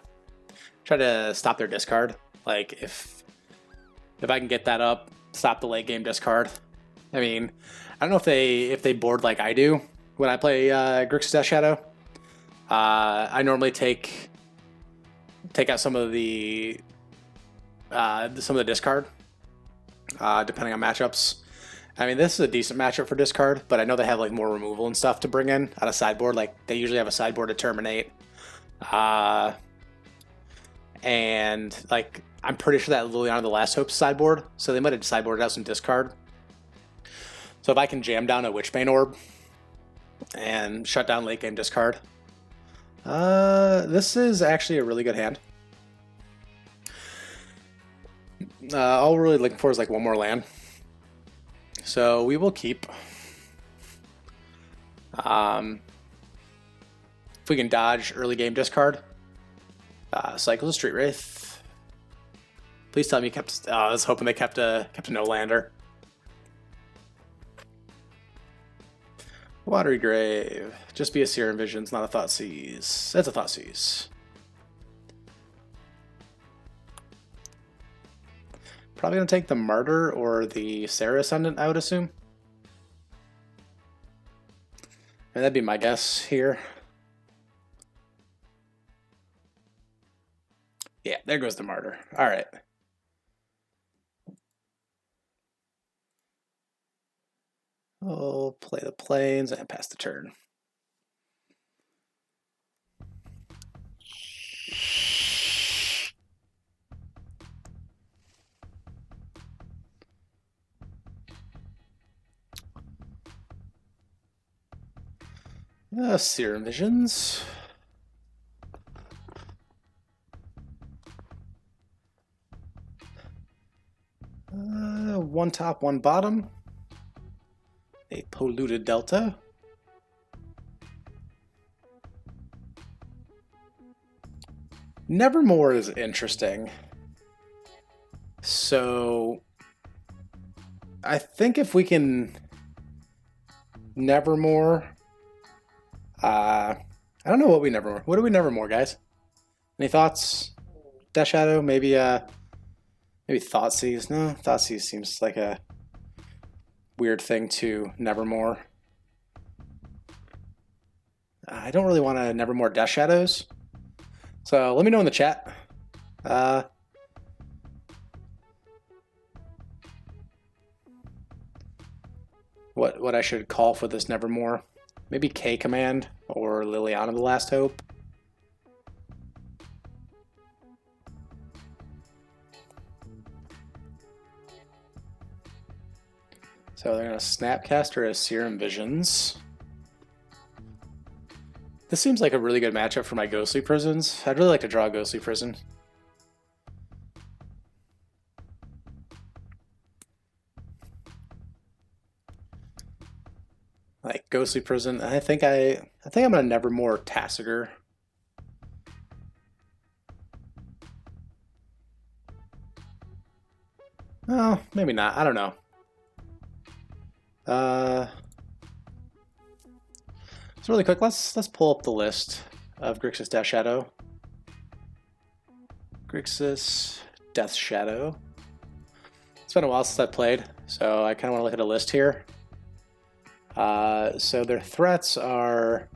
Try to stop their discard. Like if I can get that up, stop the late game discard. I mean, I don't know if they board like I do when I play Grixis Death Shadow. I normally take out some of the discard. Depending on matchups. I mean, this is a decent matchup for discard, but I know they have like more removal and stuff to bring in on a sideboard. Like they usually have a sideboard to terminate. And like I'm pretty sure that Liliana the Last Hope's sideboard, so they might have sideboarded out some discard. So if I can jam down a Witchbane Orb and shut down late game discard, this is actually a really good hand. All we're really looking for is like 1 more land. So we will keep. If we can dodge early game discard, cycle the Street Wraith. Please tell me you kept. I was hoping they kept a no lander. Watery Grave. Just be a Serum Visions, not a Thoughtseize. That's a Thoughtseize. Probably going to take the Martyr or the Sarah Ascendant, I would assume. And that'd be my guess here. Yeah, there goes the Martyr. All right. I'll play the planes and pass the turn. Serum Visions. One top, 1 bottom. A Polluted Delta. Nevermore is interesting. So I think if we can Nevermore. I don't know what we Nevermore. What do we Nevermore, guys? Any thoughts? Death Shadow, maybe maybe Thoughtseize. No, Thoughtseize seems like a weird thing to Nevermore. I don't really want to Nevermore Death Shadows. So let me know in the chat. What I should call for this Nevermore. Maybe K Command or Liliana the Last Hope. So they're going to Snapcaster as Serum Visions. This seems like a really good matchup for my Ghostly Prisons. I'd really like to draw a Ghostly Prison. Like Ghostly Prison, I think I'm gonna Nevermore Tassiger. Oh, maybe not. I don't know. So really quick, let's pull up the list of Grixis Death Shadow. Grixis Death Shadow. It's been a while since I played, so I kind of want to look at a list here. So their threats are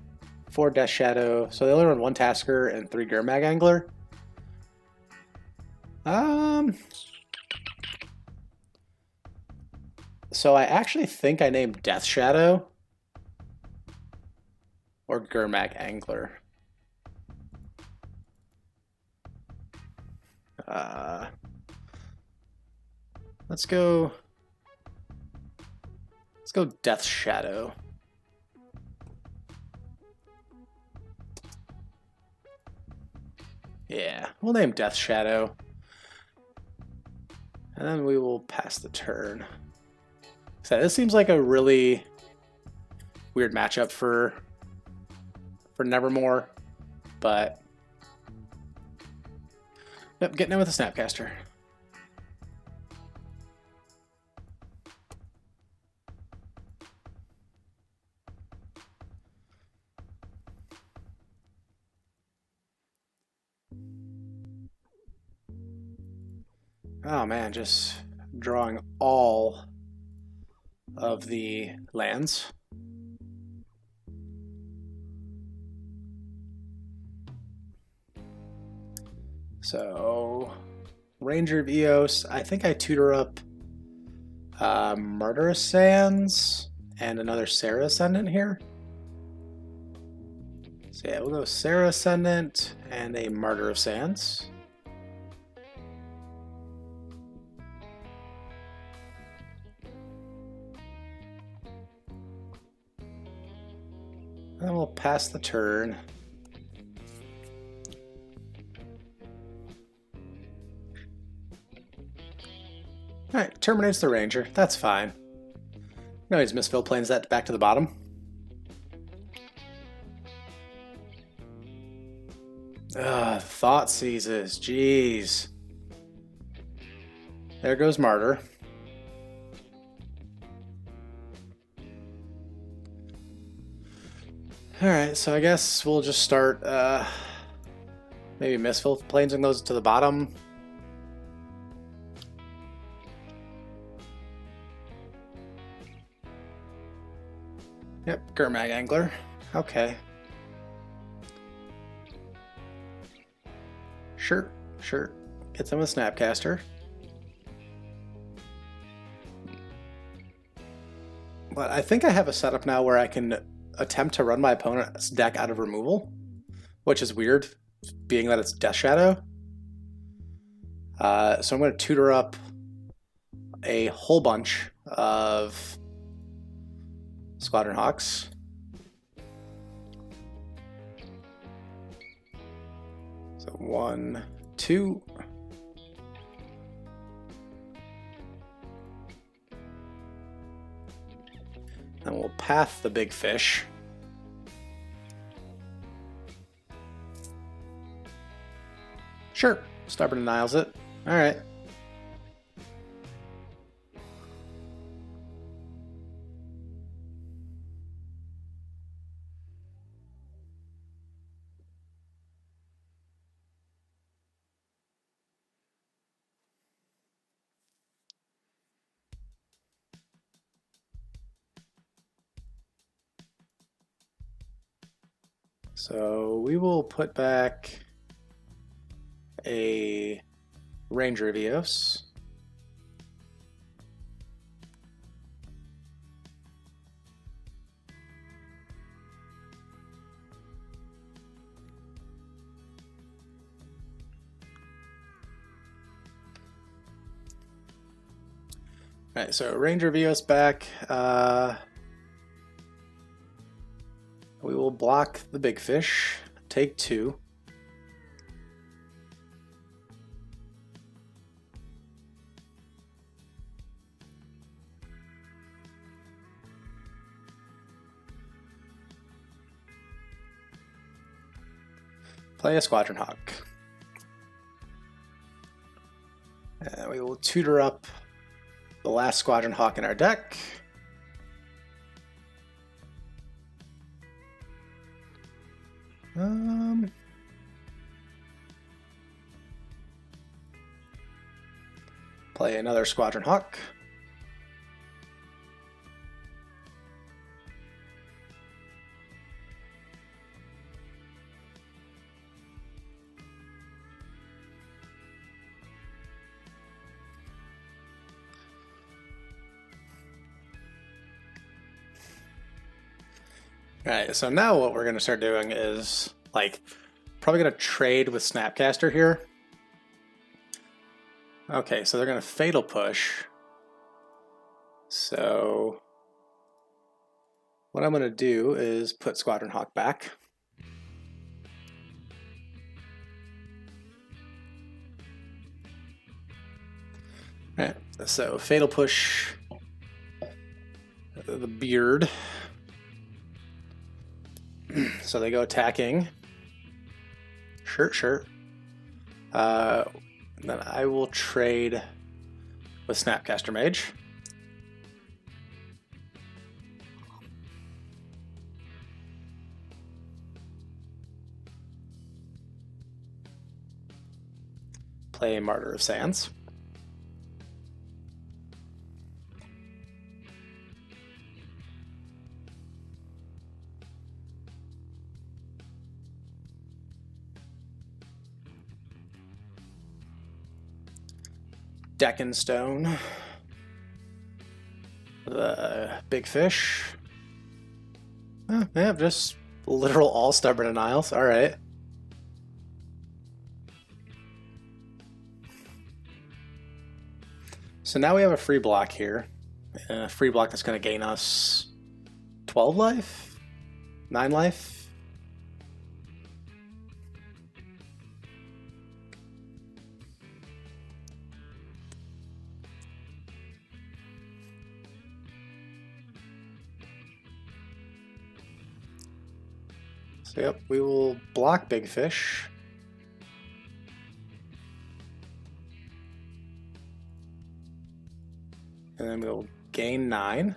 4 Death Shadow. So they only run 1 Tasker and 3 Gurmag Angler. So I actually think I named Death Shadow or Gurmag Angler. Let's go Death Shadow. Yeah, we'll name Death Shadow. And then we will pass the turn. So this seems like a really weird matchup for Nevermore, but yep, getting in with a Snapcaster. Oh man, just drawing all of the lands. So, Ranger of Eos, I think I tutor up Martyr Sands and another Sarah Ascendant here. So yeah, we'll go Sarah Ascendant and a Martyr of Sands. And then we'll pass the turn. Alright, terminates the Ranger. That's fine. No, he's misfill planes that back to the bottom. Thought Seizes. Jeez. There goes Martyr. Alright, so I guess we'll just start maybe misfill planes and those to the bottom. Yep, Gurmag Angler. Okay. Sure. Get them with Snapcaster. But I think I have a setup now where I can attempt to run my opponent's deck out of removal, which is weird, being that it's Death Shadow. So I'm going to tutor up a whole bunch of Squadron Hawks. So 1, 2. Then we'll path the big fish. Sure, Stubborn denials it. All right. So we will put back a Ranger of Eos. Alright, so Ranger of Eos back. We will block the big fish. Take 2. Play a Squadron Hawk. And we will tutor up the last Squadron Hawk in our deck. Play another Squadron Hawk. Alright, so now what we're going to start doing is, like, probably going to trade with Snapcaster here. Okay, so they're going to Fatal Push. So what I'm going to do is put Squadron Hawk back. Alright, so Fatal Push the Beard. So they go attacking. Sure. Then I will trade with Snapcaster Mage. Play Martyr of Sands. Stone, the big fish. Oh, yeah, just literal all stubborn denials. All right. So now we have a free block here. A free block that's going to gain us 12 life? 9 life? So yep, we will block Big Fish. And then we'll gain 9.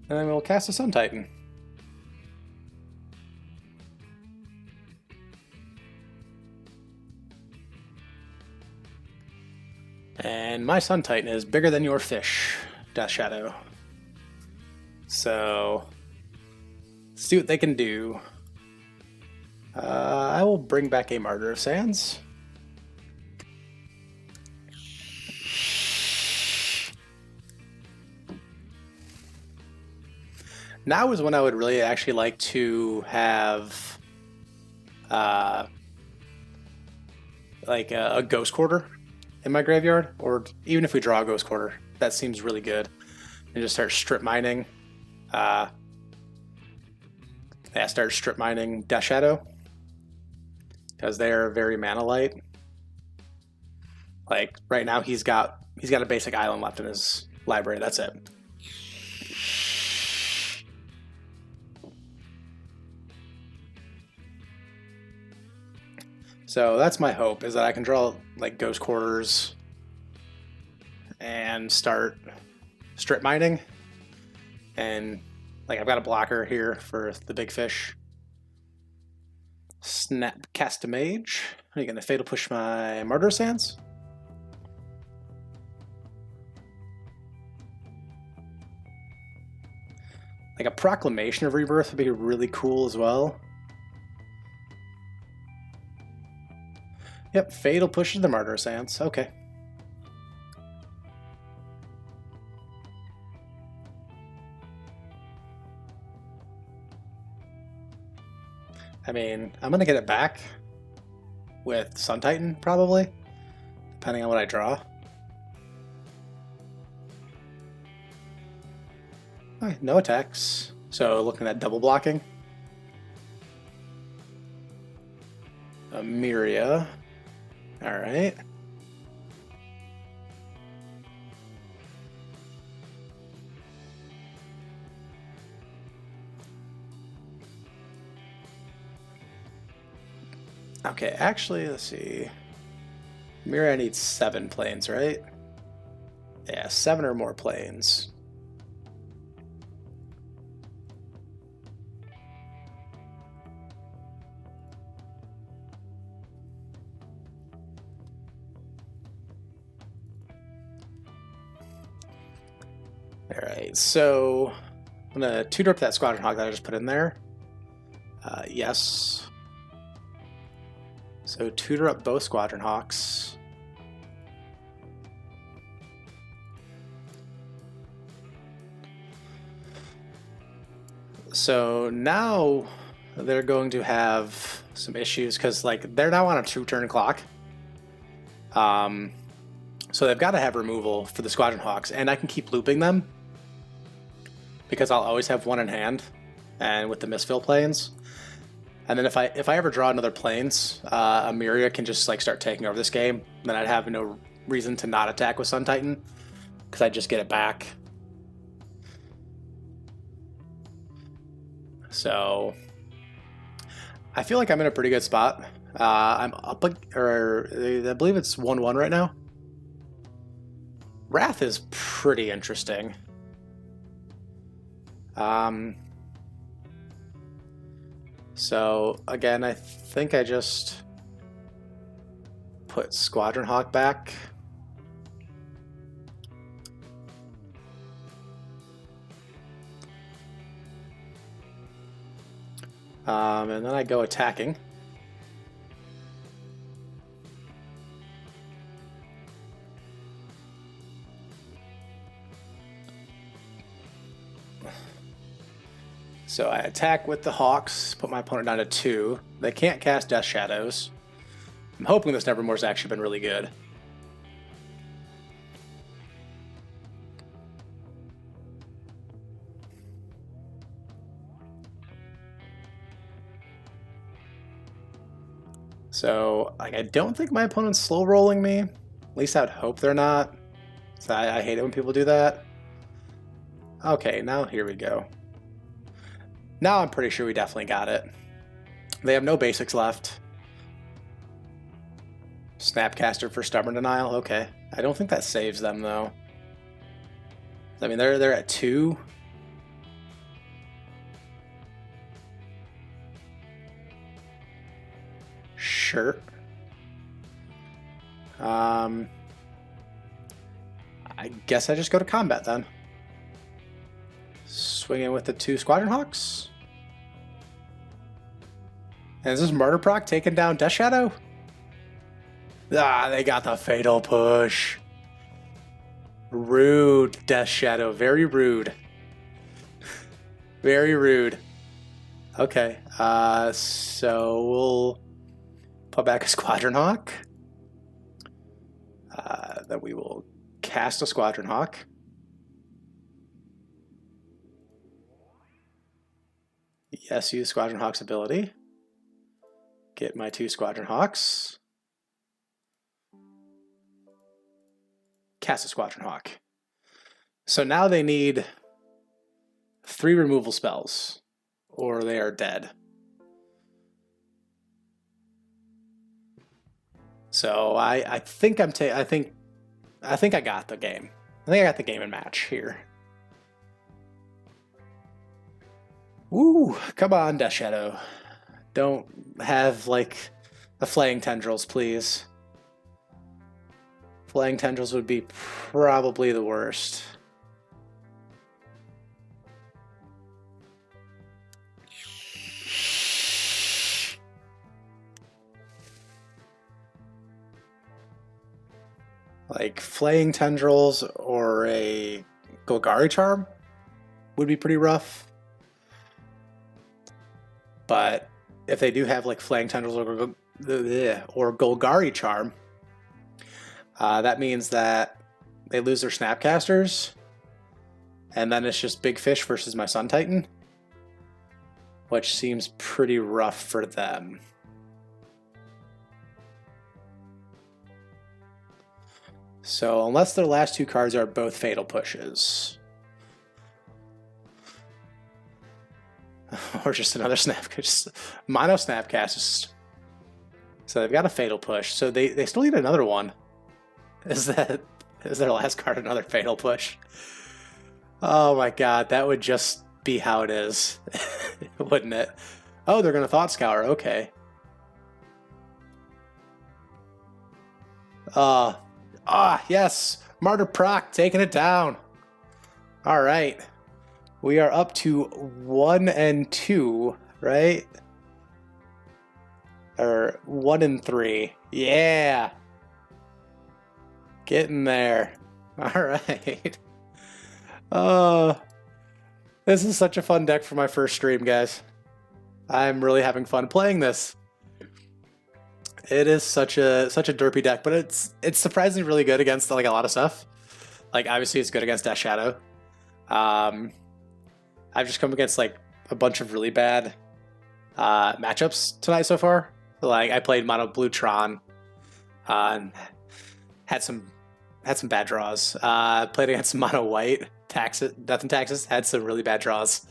And then we'll cast a Sun Titan. And my Sun Titan is bigger than your fish, Death Shadow. So, let's see what they can do. I will bring back a Martyr of Sands. Now is when I would really actually like to have like a Ghost Quarter in my graveyard, or even if we draw a Ghost Quarter, that seems really good. And just start strip mining. Start strip mining Death Shadow, because they are very mana light. Like right now, he's got a basic island left in his library. That's it. So that's my hope, is that I can draw like Ghost Quarters and start strip mining. And like I've got a blocker here for the big fish. Snap cast a mage. Are you gonna fatal push my Martyr Sands? Like a Proclamation of Rebirth would be really cool as well. Yep, fatal pushes the Martyr Sands. Okay. I mean, I'm gonna get it back with Sun Titan probably, depending on what I draw. Okay, no attacks. So looking at double blocking. Amiria. Alright. Okay, actually, let's see. Amiria needs 7 planes, right? Yeah, 7 or more planes. Alright, so I'm gonna tutor up that Squadron Hawk that I just put in there. Yes. So tutor up both Squadron Hawks. So now they're going to have some issues because like they're now on a 2-turn clock. So they've got to have removal for the Squadron Hawks, and I can keep looping them because I'll always have one in hand, and with the misfill planes. And then if I ever draw another planes, Amiria can just like start taking over this game. Then I'd have no reason to not attack with Sun Titan because I just get it back. So I feel like I'm in a pretty good spot. I'm up, or I believe it's 1-1 right now. Wrath is pretty interesting. So again, I think I just put Squadron Hawk back. And then I go attacking. So I attack with the Hawks, put my opponent down to 2. They can't cast Death Shadows. I'm hoping this Nevermore's actually been really good. So like, I don't think my opponent's slow rolling me. At least I'd hope they're not. So I hate it when people do that. Okay, now here we go. Now I'm pretty sure we definitely got it. They have no basics left. Snapcaster for Stubborn Denial, okay. I don't think that saves them though. I mean, they're at 2. Sure. I guess I just go to combat then. Swing in with the 2 Squadron Hawks. And is this Martyr Proc taking down Death Shadow? Ah, they got the fatal push. Rude, Death Shadow. Very rude. Very rude. Okay, so we'll put back a Squadron Hawk. Then we will cast a Squadron Hawk. Yes, use Squadron Hawk's ability. Get my 2 Squadron Hawks. Cast a Squadron Hawk. So now they need 3 removal spells, or they are dead. So I think I think I got the game. I think I got the game and match here. Woo! Come on, Death Shadow. Don't have, like, the Flaying Tendrils, please. Flaying Tendrils would be probably the worst. Like, Flaying Tendrils or a Golgari Charm would be pretty rough. But if they do have, like, Flaying Tendrils or Golgari Charm, that means that they lose their Snapcasters, and then it's just Big Fish versus my Sun Titan, which seems pretty rough for them. So unless their last two cards are both Fatal Pushes, or just another just Mono Snapcast. So they've got a Fatal Push, so they still need another one. Is their last card another Fatal Push? Oh my god, that would just be how it is, wouldn't it? Oh, they're gonna Thought Scour, okay. Yes, Martyr Proc taking it down. All right, we are up to 1 and 2, right? Or 1 and 3, yeah. Getting there. All right. This is such a fun deck for my first stream, guys. I'm really having fun playing this. It is such a derpy deck, but it's surprisingly really good against like a lot of stuff. Like obviously it's good against Death Shadow. I've just come against like a bunch of really bad matchups tonight so far. Like I played Mono Blue Tron, and had some bad draws. Played against Mono White Death and Taxes, had some really bad draws.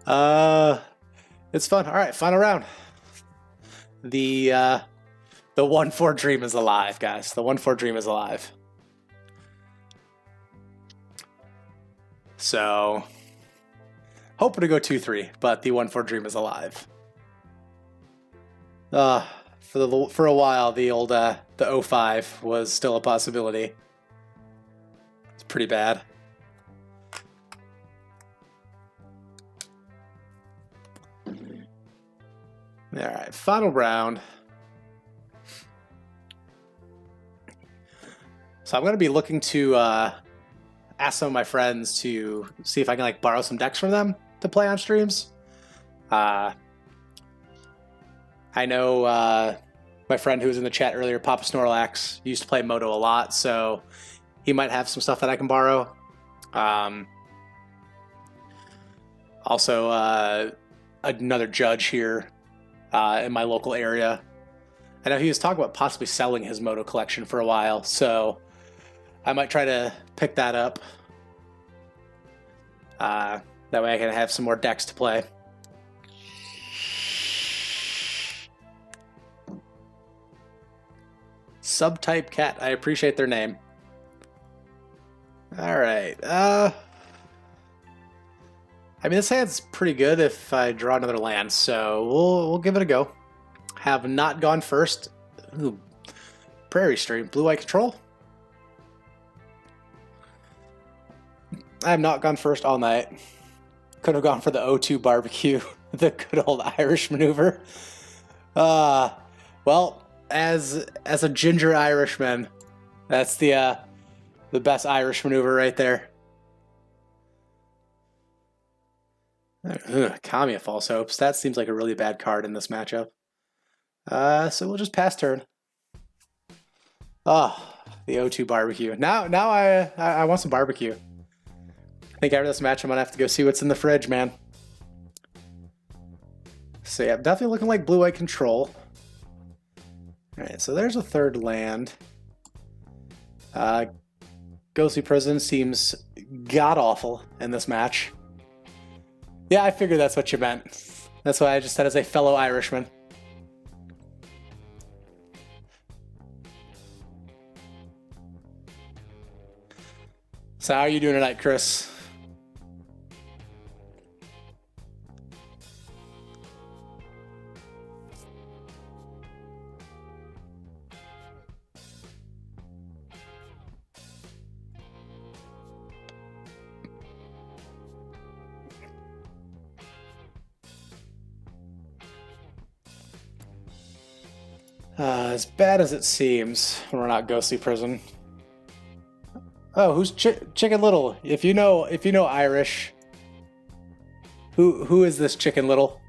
It's fun. All right, final round. The 1-4 dream is alive, guys. The 1-4 dream is alive. So hoping to go 2-3, but the 1-4 dream is alive. For a while, the old the 0-5 was still a possibility. It's pretty bad. All right, final round. So I'm going to be looking to ask some of my friends to see if I can like borrow some decks from them to play on streams. I know my friend who was in the chat earlier, Papa Snorlax, used to play Moto a lot, so he might have some stuff that I can borrow. Also, another judge here in my local area. I know he was talking about possibly selling his Moto collection for a while, so I might try to pick that up. That way I can have some more decks to play. Subtype Cat, I appreciate their name. Alright, I mean, this hand's pretty good if I draw another land, so we'll give it a go. Have not gone first. Ooh, Prairie Stream, Blue-White Control. I have not gone first all night. Could have gone for the O2 barbecue, the good old Irish maneuver. Well, as a ginger Irishman, that's the best Irish maneuver right there. Kamiya False Hopes. That seems like a really bad card in this matchup. So we'll just pass turn. Oh, the O2 barbecue. Now I want some barbecue. I think after this match I'm gonna have to go see what's in the fridge, man. So yeah, definitely looking like Blue-White Control. Alright, so there's a third land. Ghostly Prison seems god-awful in this match. Yeah, I figured that's what you meant. That's why I just said as a fellow Irishman. So how are you doing tonight, Chris? As bad as it seems when we're not ghostly prison. Oh, who's Chicken Little? If you know Irish, who is this Chicken Little?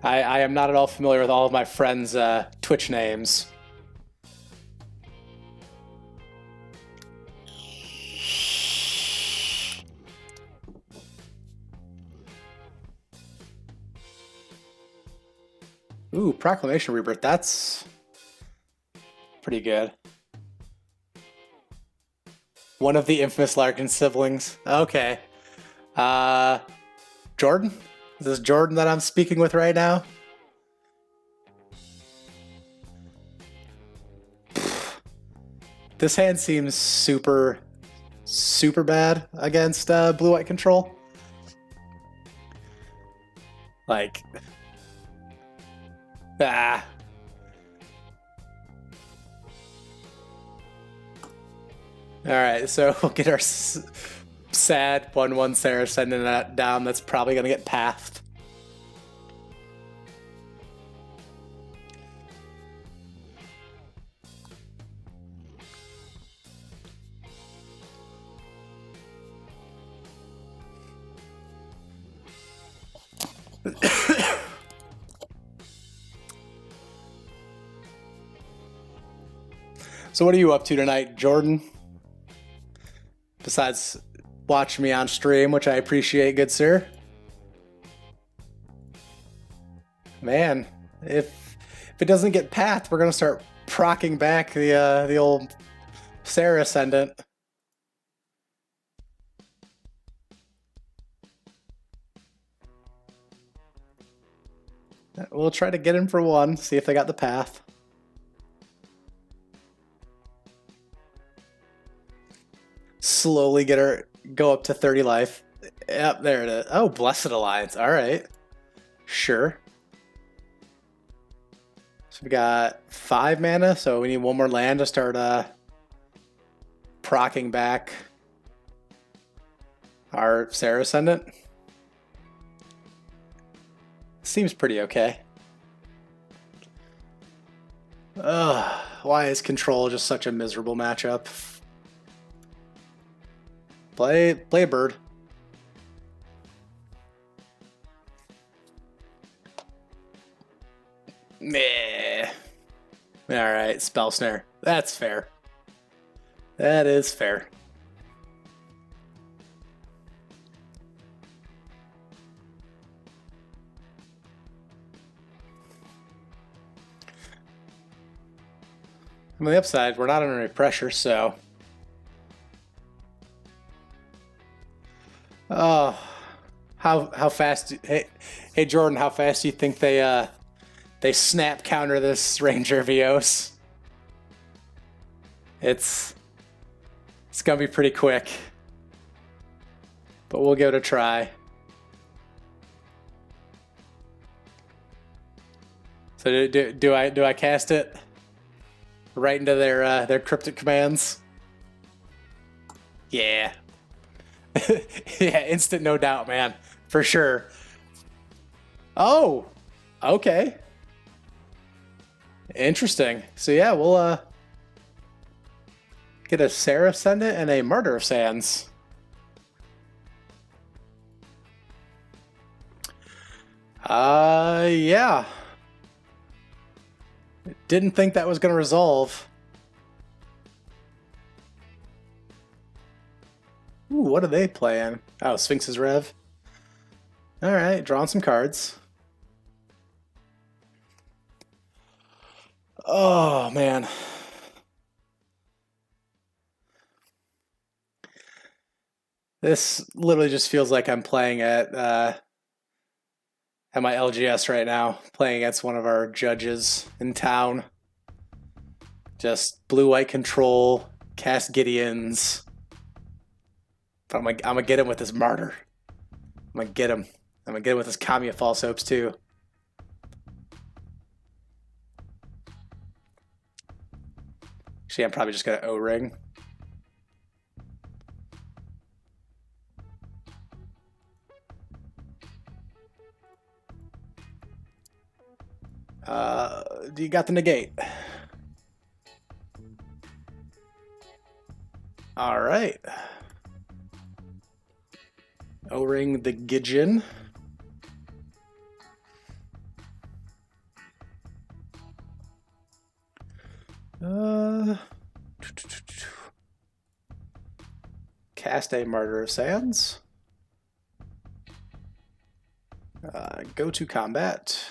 I am not at all familiar with all of my friends' Twitch names. Ooh, Proclamation Rebirth. That's pretty good. One of the infamous Larkin siblings. Okay. Jordan? Is this Jordan that I'm speaking with right now? This hand seems super bad against blue-white control. Like... Ah. Alright, so we'll get our sad 1-1 Sarah sending that down. That's probably going to get pathed. So what are you up to tonight, Jordan? Besides watching me on stream, which I appreciate, good sir. Man, if it doesn't get pathed, we're gonna start procking back the old Sarah Ascendant. We'll try to get him for one, see if they got the path. Slowly go up to 30 life. Yep, there it is. Oh, Blessed Alliance. All right. Sure. So we got 5 mana, so we need one more land to start procking back our Sarah Ascendant. Seems pretty okay. Ugh, why is Control just such a miserable matchup? Play a bird. Meh. Alright, Spell Snare. That's fair. That is fair. On the upside, we're not under any pressure, so... Oh, how fast? Hey Jordan, how fast do you think they snap counter this Ranger Vios? It's gonna be pretty quick, but we'll give it a try. So do I cast it right into their cryptic commands? Yeah. Yeah, instant no doubt, man. For sure. Oh, okay. Interesting. So yeah, we'll get a Sarah Ascendant and a Martyr of Sands. Yeah. Didn't think that was gonna resolve. Ooh, what are they playing? Oh, Sphinx's Rev. Alright, drawing some cards. Oh, man. This literally just feels like I'm playing at at my LGS right now, playing against one of our judges in town. Just blue-white control, cast Gideons. But I'm gonna get him with this Martyr. I'm gonna get him. I'm gonna get him with his Kamiya False Hopes too. Actually, I'm probably just gonna O-ring. You got the negate. All right. O-ring the Gideon. Cast a Martyr of Sands. Go to combat.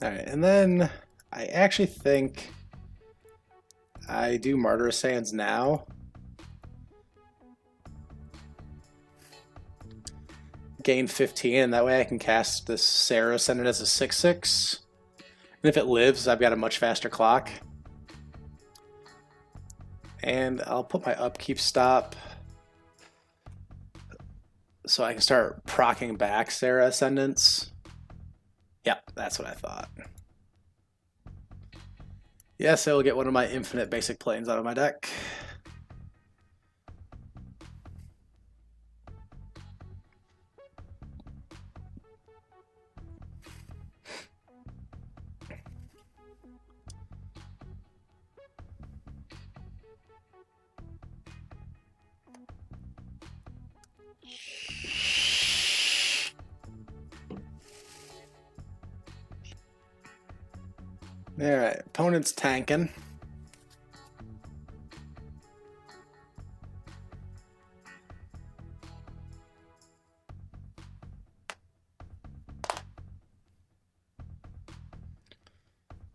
Alright, and then I actually think I do Martyr of Sands now. Gain 15, and that way I can cast this Sarah, send it as a 6/6. And if it lives, I've got a much faster clock. And I'll put my upkeep stop so I can start proccing back Sarah Ascendants. Yep, that's what I thought. Yes, I will get one of my infinite basic planes out of my deck. Alright, opponent's tanking.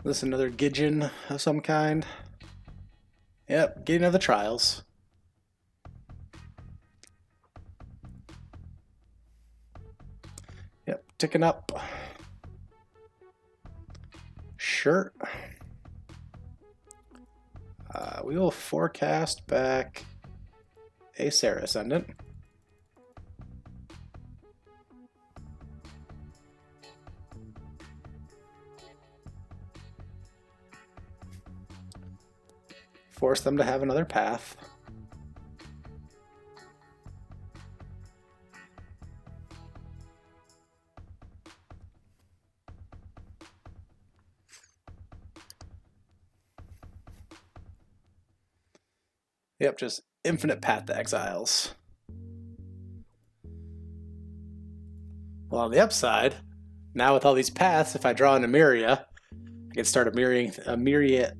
This another Gideon of some kind. Yep, Gideon of the Trials. Yep, ticking up. Sure. We will forecast back a Sarah Ascendant. Force them to have another path. Yep, just infinite path to exiles. Well, on the upside, now with all these paths, if I draw an Emiria, I can start Emiria-ing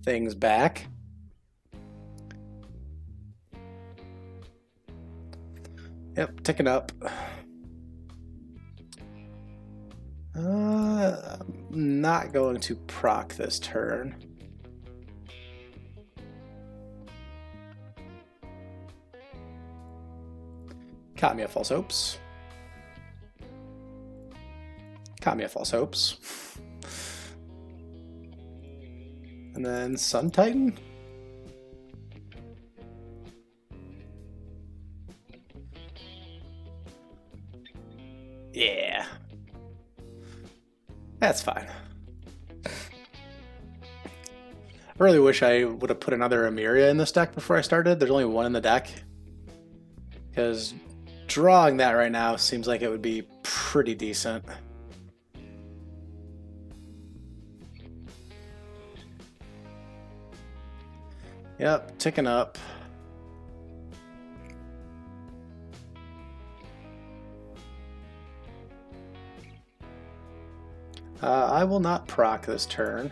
things back. Yep, ticking up. I'm not going to proc this turn. Kamiya False Hopes. Kamiya False Hopes. And then Sun Titan. Yeah. That's fine. I really wish I would have put another Emiria in this deck before I started. There's only one in the deck. Because drawing that right now seems like it would be pretty decent. Yep, ticking up. I will not proc this turn.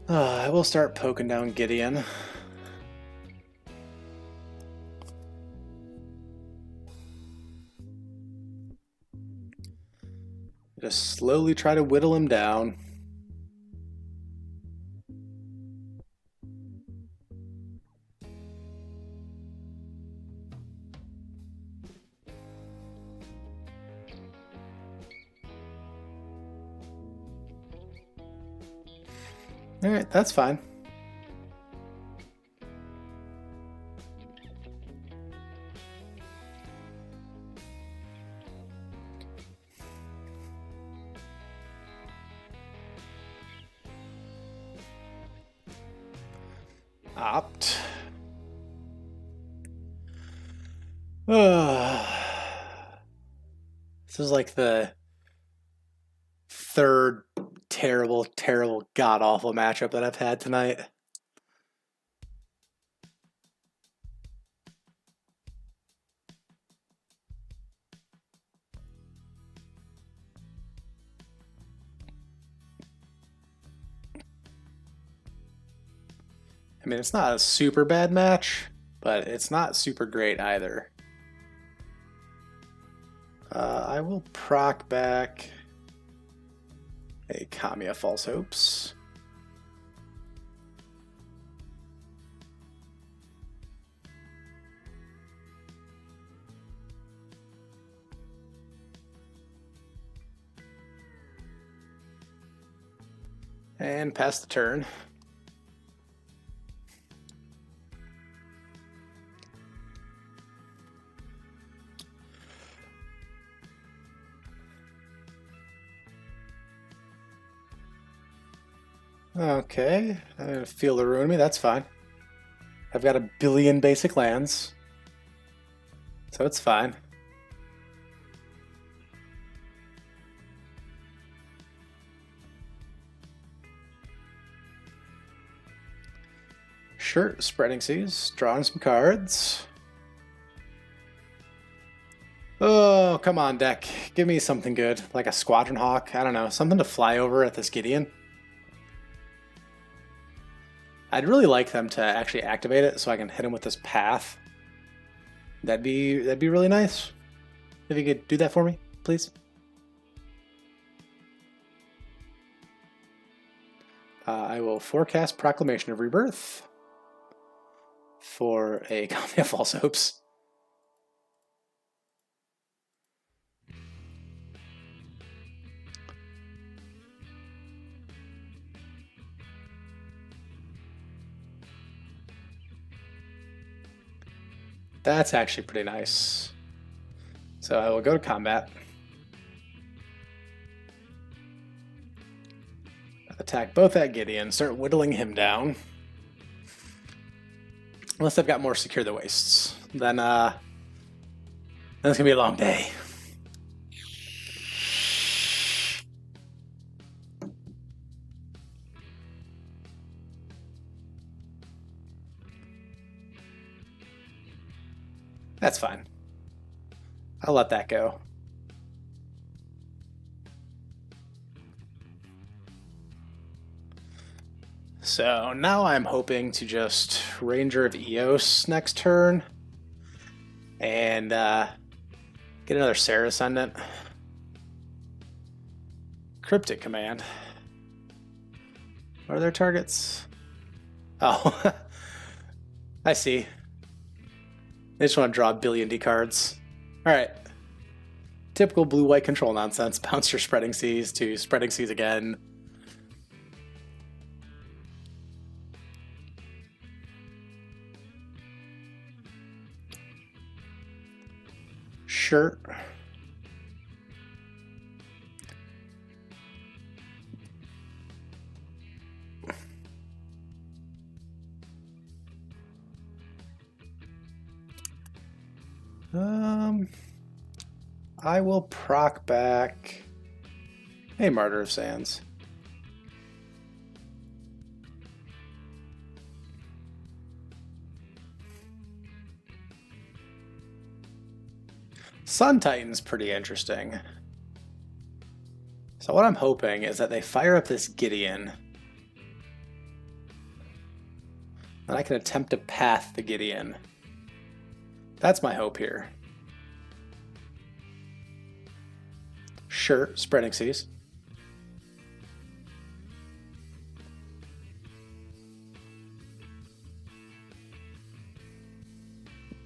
I will start poking down Gideon. Just slowly try to whittle him down. All right, that's fine. Opt. This is like the third terrible, god-awful matchup that I've had tonight. I mean, it's not a super bad match, but it's not super great either. I will proc back a Kamiya False Hopes. And pass the turn. Okay, I'm gonna feel the ruin me, that's fine. I've got a billion basic lands, so it's fine. Sure, Spreading Seas, drawing some cards. Oh, come on, deck. Give me something good, like a Squadron Hawk, I don't know, something to fly over at this Gideon. I'd really like them to actually activate it so I can hit him with this path. That'd be really nice. If you could do that for me, please. I will forecast Proclamation of Rebirth for a Kamiya False Hopes. That's actually pretty nice. So I will go to combat. Attack both at Gideon, start whittling him down. Unless I've got more Secure the Wastes. Then it's gonna be a long day. That's fine. I'll let that go. So now I'm hoping to just Ranger of Eos next turn and get another Sarah Ascendant. Cryptic Command. What are their targets? Oh, I see. They just want to draw a billion D cards. Alright. Typical blue-white control nonsense. Bounce your Spreading Seas to Spreading Seas again. Sure. I will proc back a Martyr of Sands. Sun Titan's pretty interesting. So what I'm hoping is that they fire up this Gideon. And I can attempt to path the Gideon. That's my hope here. Sure, spreading seas.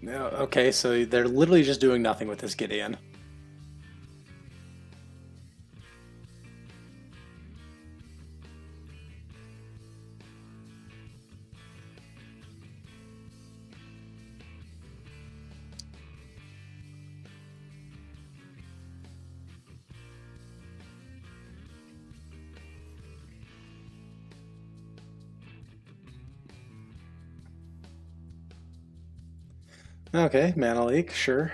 No, okay, so they're literally just doing nothing with this Gideon. Okay, mana leak, sure.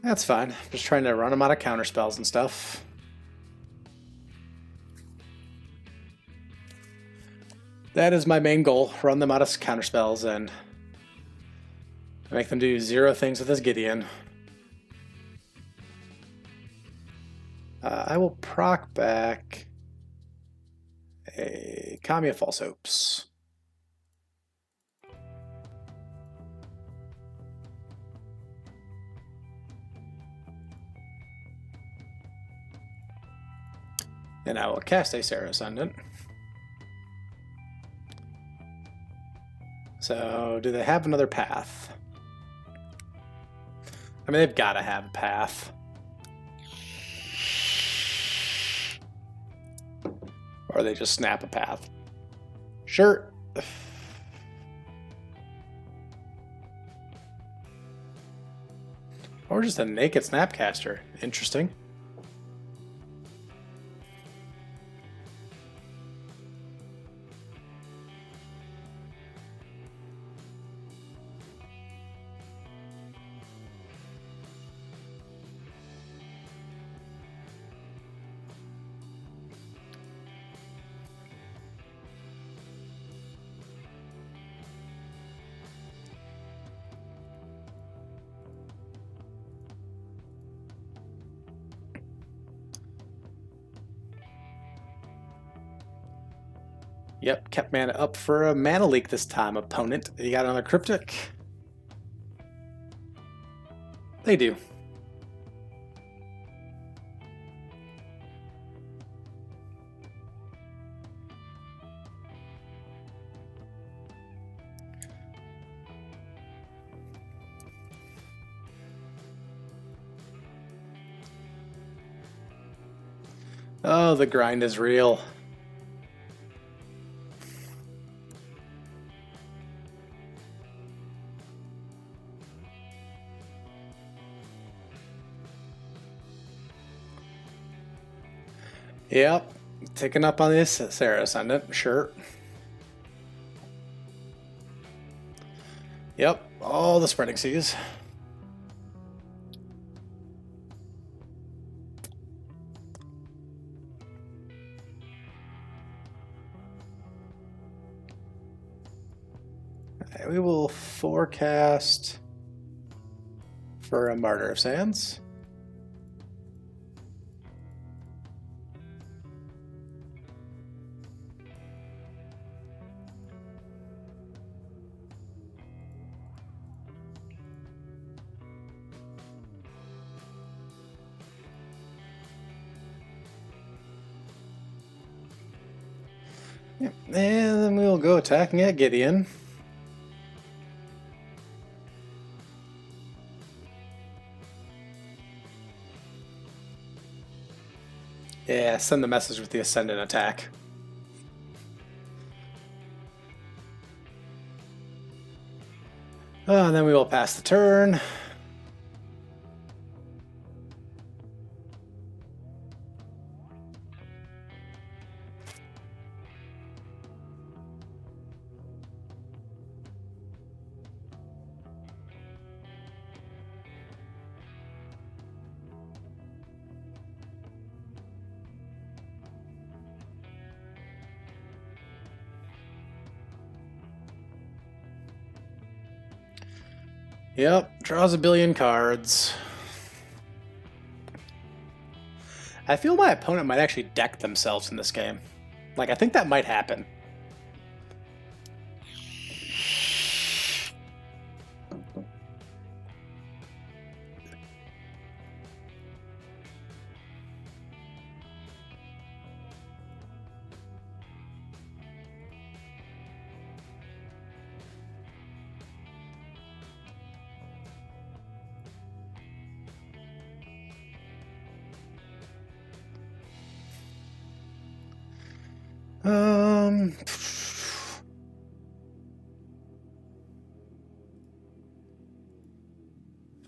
That's fine. Just trying to run them out of counter spells and stuff. That is my main goal. Run them out of counter spells and make them do 0 things with this Gideon. I will proc back a Kamiya False Hopes. And I will cast a Sarah Ascendant. So, do they have another path? I mean, they've got to have a path. Or they just snap a path. Sure. Or just a naked Snapcaster. Interesting. Yep, kept mana up for a mana leak this time, opponent. You got another Cryptic? They do. Oh, the grind is real. Yep, ticking up on this Sarah Ascendant, sure. Yep, all the spreading seas. Okay, we will forecast for a Martyr of Sands. Yep. And then we'll go attacking at Gideon. Yeah, send the message with the Ascendant attack. And then we will pass the turn. Yep, draws a billion cards. I feel my opponent might actually deck themselves in this game. Like, I think that might happen.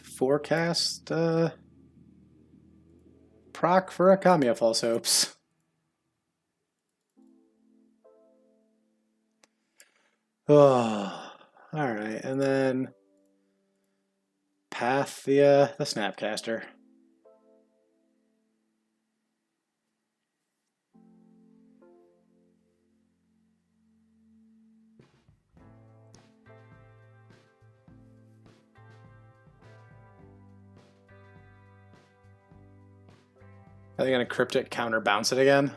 Forecast proc for a Kamiya False Hopes. Oh, all right, and then path the Snapcaster. Are they gonna cryptic counter bounce it again?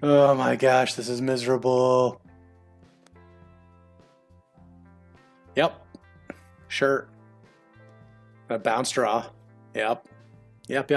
Oh my gosh, this is miserable. Yep. Sure. A bounce draw. Yep. Yep.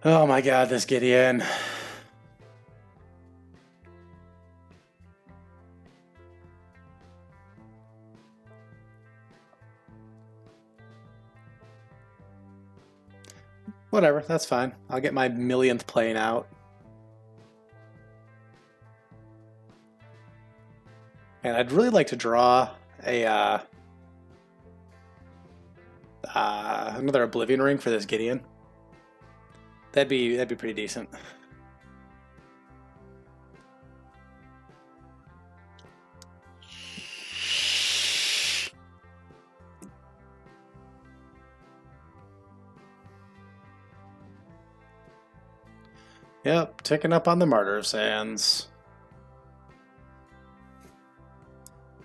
Oh my god, this Gideon. Whatever, that's fine. I'll get my millionth plane out. And I'd really like to draw a another Oblivion Ring for this Gideon. That'd be pretty decent. Yep, ticking up on the Martyr Sands.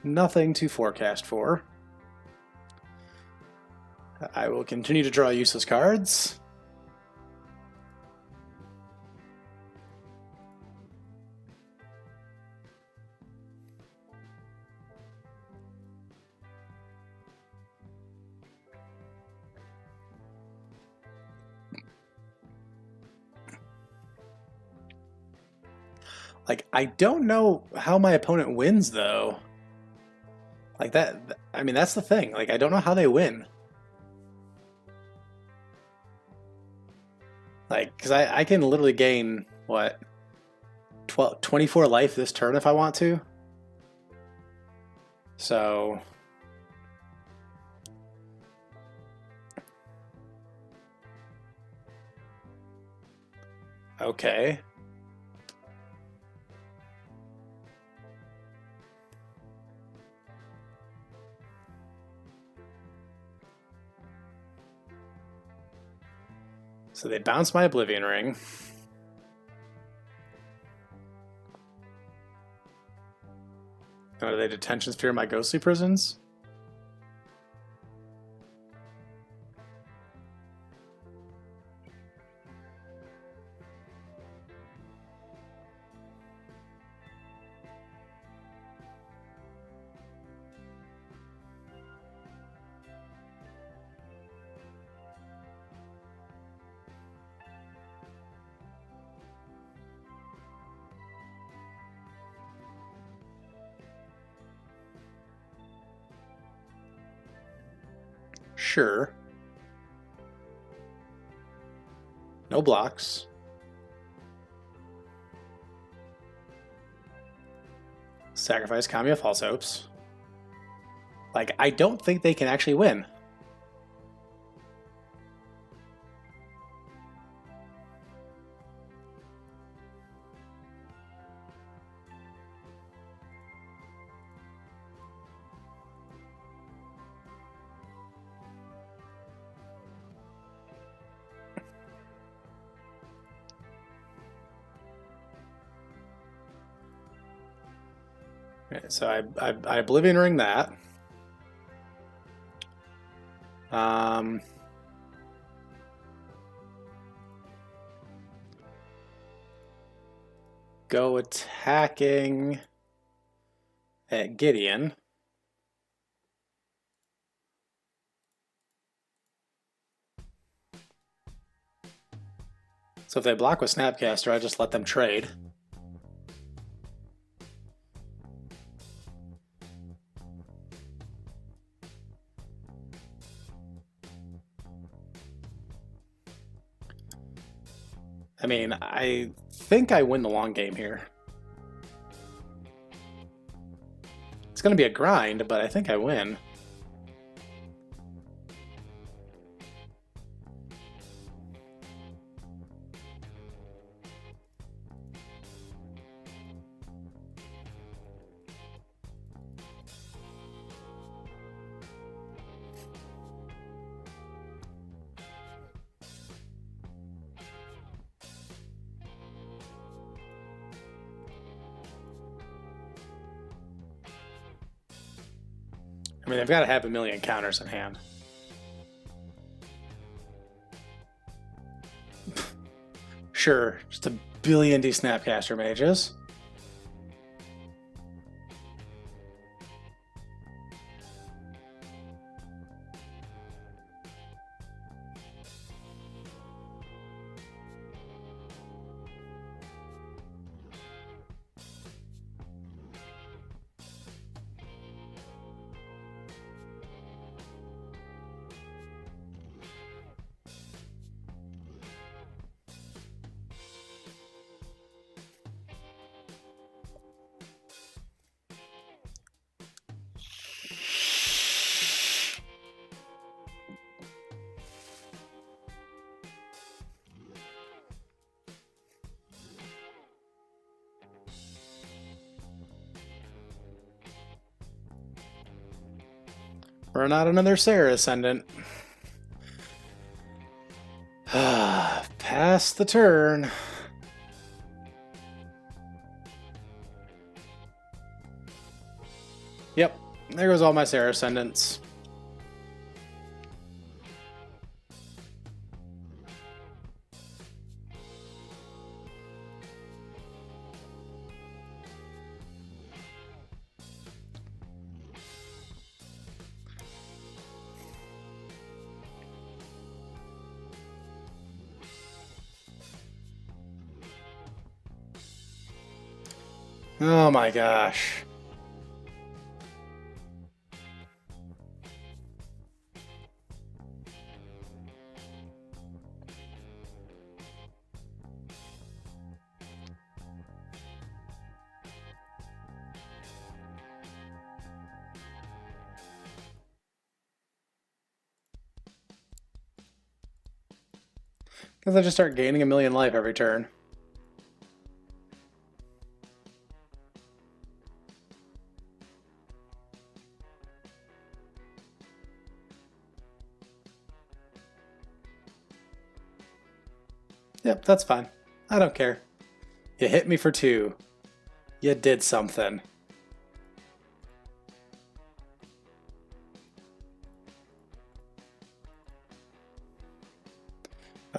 Nothing to forecast for. I will continue to draw useless cards. Like, I don't know how my opponent wins, though. Like, that, I mean, that's the thing. Like, I don't know how they win. Like, because I can literally gain, what, 24 life this turn if I want to? So... Okay. So they bounce my Oblivion Ring. Are they Detention Sphere my Ghostly Prisons? Sure. No blocks. Sacrifice Kamiya False Hopes. Like, I don't think they can actually win. Okay, so I Oblivion Ring that. Go attacking at Gideon. So if they block with Snapcaster, I just let them trade. I mean, I think I win the long game here. It's going to be a grind, but I think I win. I mean, they've got to have a million counters in hand. Sure, just a billion D-Snapcaster mages. We're not another Sarah Ascendant. Pass the turn. Yep, there goes all my Sarah Ascendants. Oh my gosh. Because I just start gaining a million life every turn. Yep, that's fine. I don't care. You hit me for 2. You did something.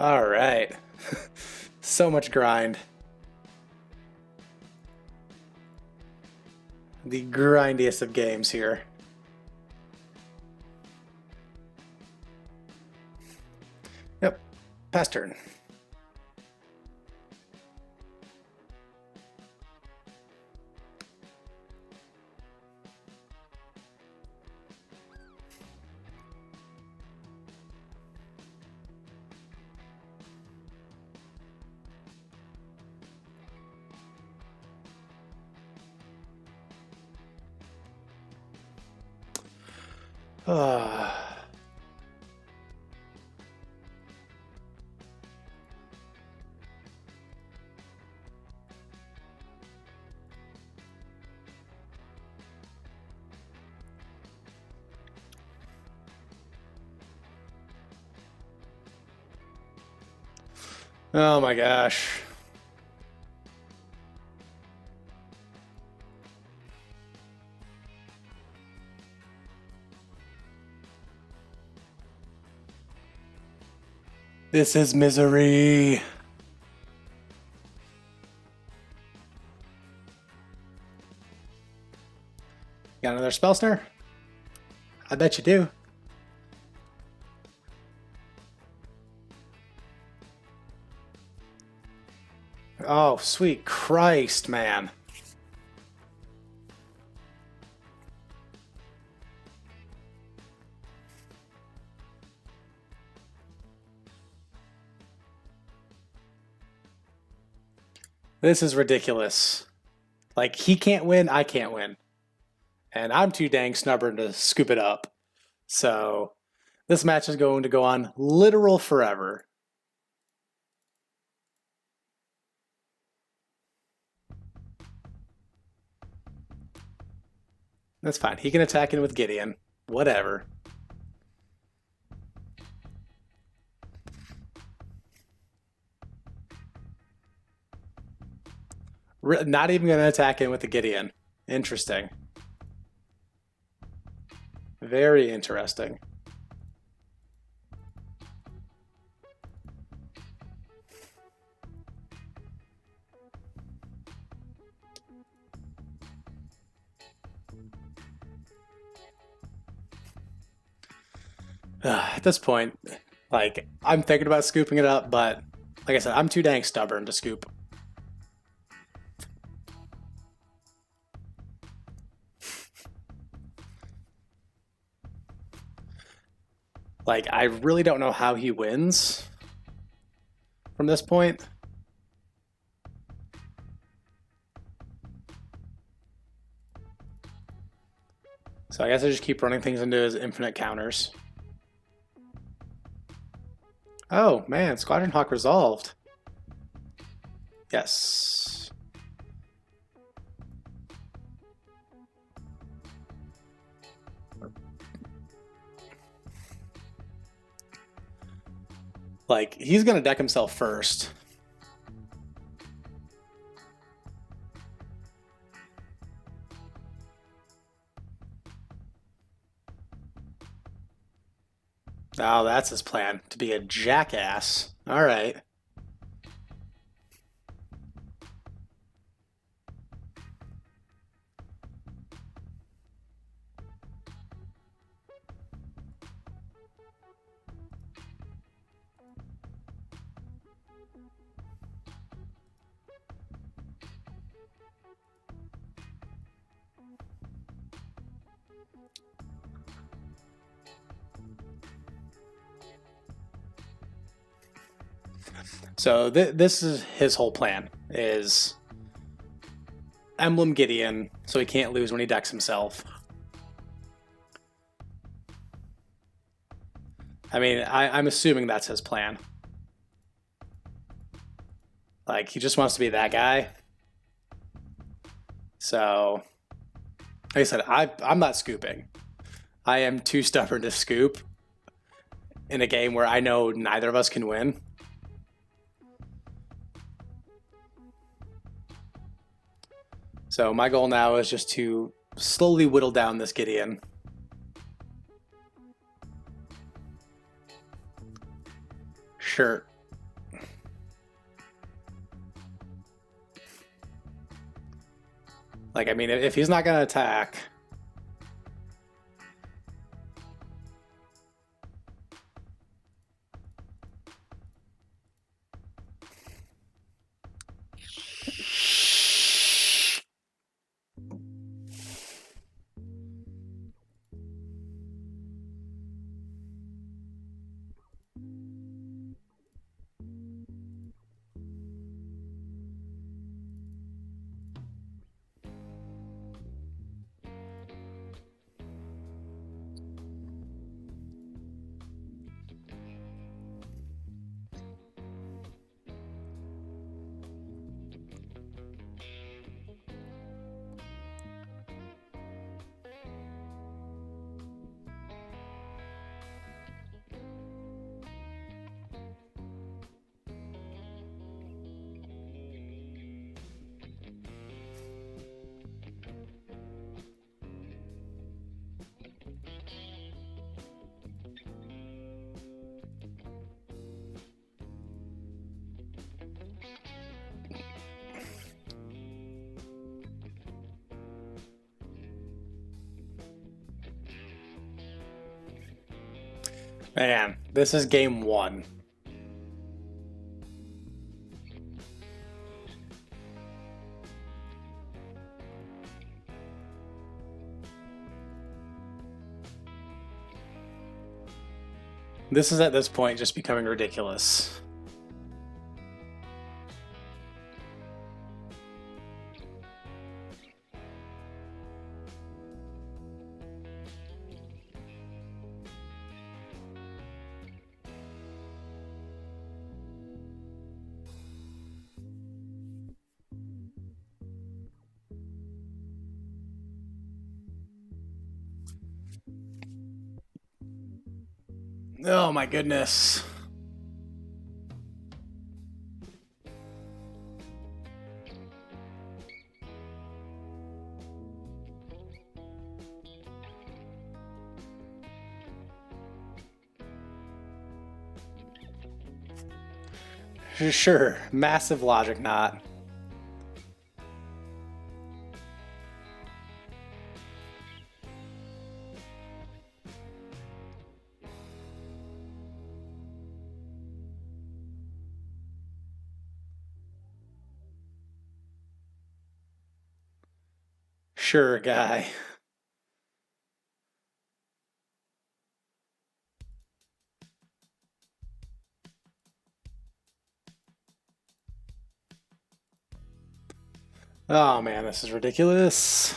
All right. So much grind. The grindiest of games here. Yep, pass turn. Oh my gosh. This is misery. Got another spell snare? I bet you do. Oh, sweet Christ, man. This is ridiculous. Like, he can't win, I can't win. And I'm too dang stubborn to scoop it up. So, this match is going to go on literal forever. That's fine. He can attack in with Gideon. Whatever. Not even going to attack in with the Gideon. Interesting. Very interesting. At this point, like, I'm thinking about scooping it up, but like I said, I'm too dang stubborn to scoop. Like, I really don't know how he wins from this point. So I guess I just keep running things into his infinite counters. Oh, man, Squadron Hawk resolved. Yes. Like, he's going to deck himself first. Oh, that's his plan, to be a jackass. All right. So this is his whole plan, is Emblem Gideon, so he can't lose when he decks himself. I mean, I'm assuming that's his plan. Like, he just wants to be that guy. So, like I said, I'm not scooping. I am too stubborn to scoop in a game where I know neither of us can win. So my goal now is just to slowly whittle down this Gideon. Sure. Like, I mean, if he's not going to attack... Man, this is game one. This is at this point just becoming ridiculous. Oh my goodness. Sure, massive logic knot. Sure, guy. Oh man, this is ridiculous.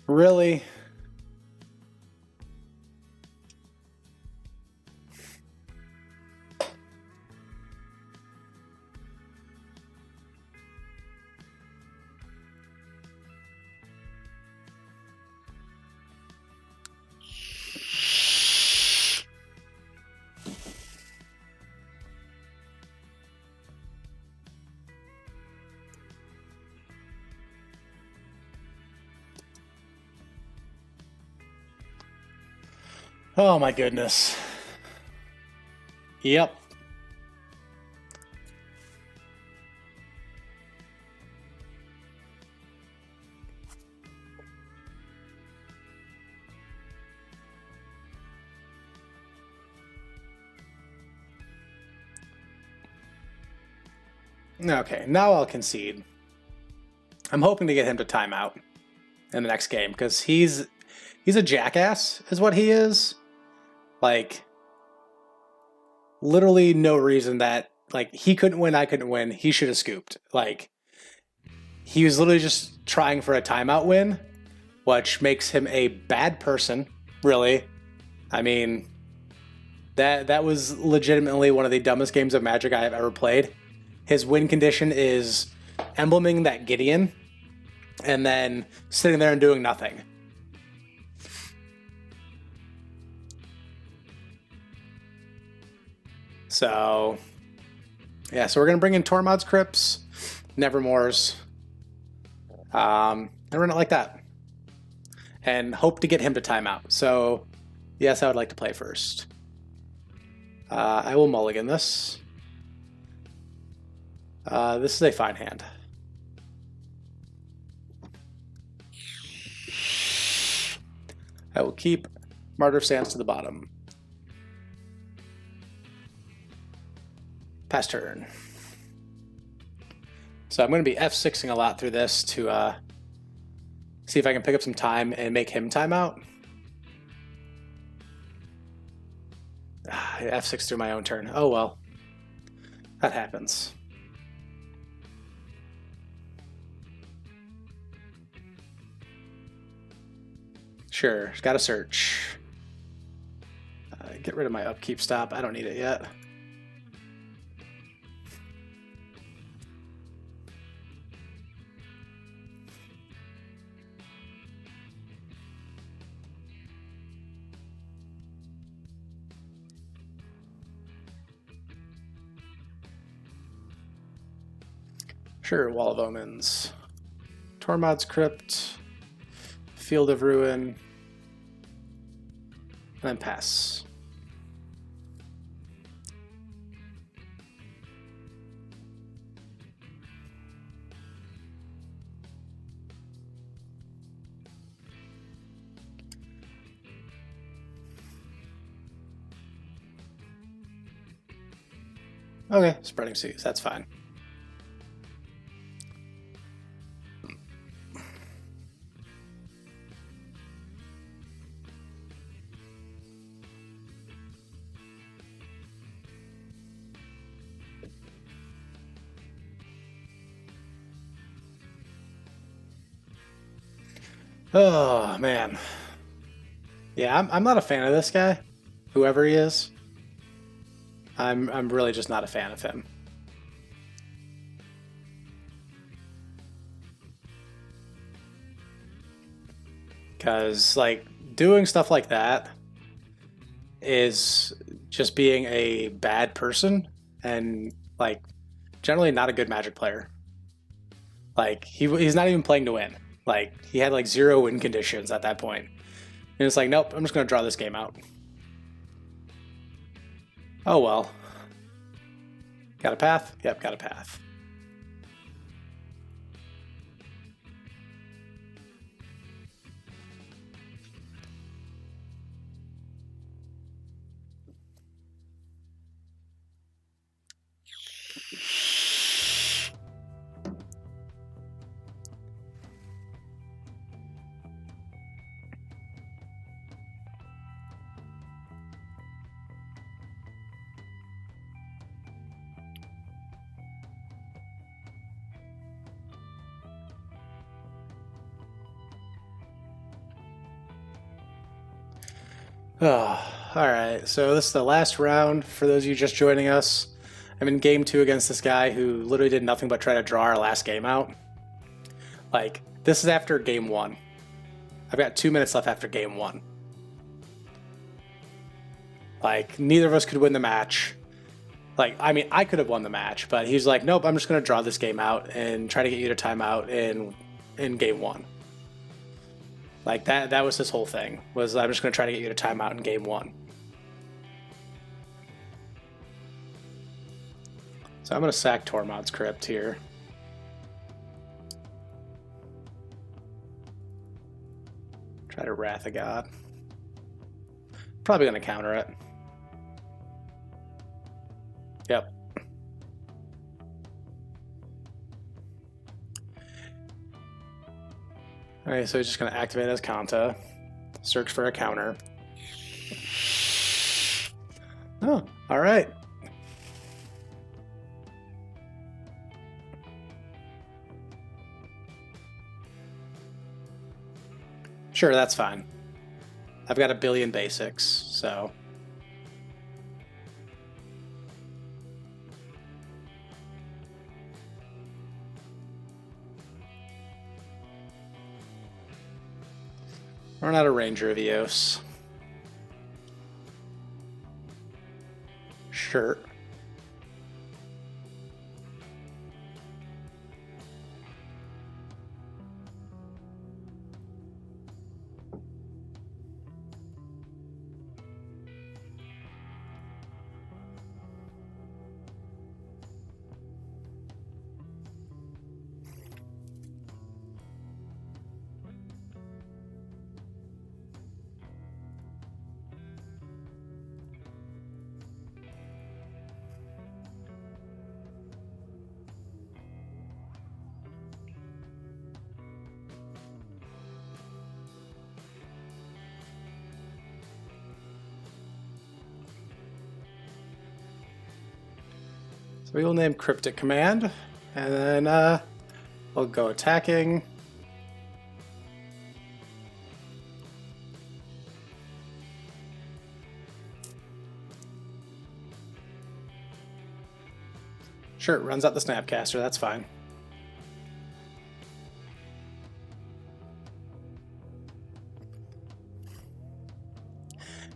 Really? Oh my goodness. Yep. Okay, now I'll concede. I'm hoping to get him to timeout in the next game because he's a jackass, is what he is. Like, literally no reason that like he couldn't win, I couldn't win. He should have scooped. Like, he was literally just trying for a timeout win, which makes him a bad person. Really, I mean, that was legitimately one of the dumbest games of Magic I have ever played. His win condition is embleming that Gideon and then sitting there and doing nothing. So, yeah, so we're going to bring in Tormod's Crypts, Nevermore's, and run it like that. And hope to get him to timeout. So, yes, I would like to play first. I will mulligan this. This is a fine hand. I will keep Martyr Sands to the bottom. Pass turn. So I'm going to be F6ing a lot through this to see if I can pick up some time and make him time out. F6 through my own turn. Oh well. That happens. Sure, got to search. Get rid of my upkeep stop. I don't need it yet. Sure, Wall of Omens. Tormod's Crypt. Field of Ruin. And then pass. Okay, spreading seas, that's fine. Oh man, yeah, I'm not a fan of this guy, whoever he is. I'm really just not a fan of him. Because like doing stuff like that is just being a bad person and like generally not a good Magic player. Like he's not even playing to win. Like he had like 0 win conditions at that point. And it's like, nope, I'm just gonna draw this game out. Oh well. Got a path? Yep, got a path. Oh, all right. So this is the last round for those of you just joining us. I'm in game 2 against this guy who literally did nothing but try to draw our last game out. Like, this is after game 1. I've got 2 minutes left after game 1. Like, neither of us could win the match. Like, I mean, I could have won the match, but he's like, nope, I'm just going to draw this game out and try to get you to time out in game 1. Like, that was his whole thing, was I'm just going to try to get you to time out in game 1. So I'm going to sack Tormod's Crypt here. Try to Wrath of God. Probably going to counter it. Yep. Alright, so he's just going to activate his Kanta. Search for a counter. Oh, alright. Sure, that's fine. I've got a billion basics, so... We're not a Ranger of Eos. Sure. So we will name Cryptic Command, and then we'll go attacking. Sure, it runs out the Snapcaster, that's fine.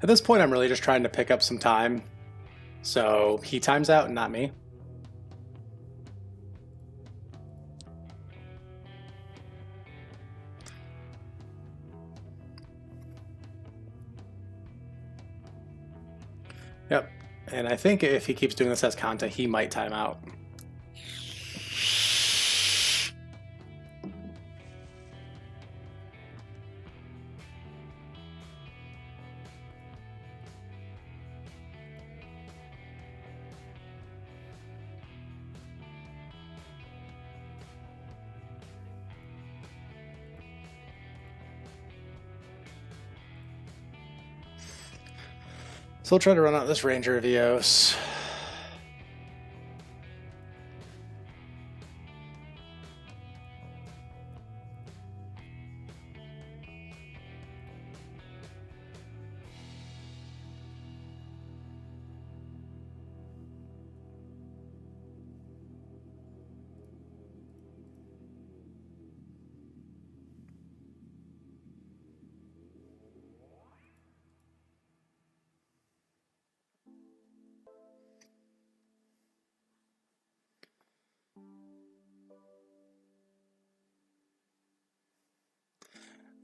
At this point, I'm really just trying to pick up some time, so he times out and not me. Yep, and I think if he keeps doing this as Kanta, he might time out. So we'll try to run out this Ranger of Eos.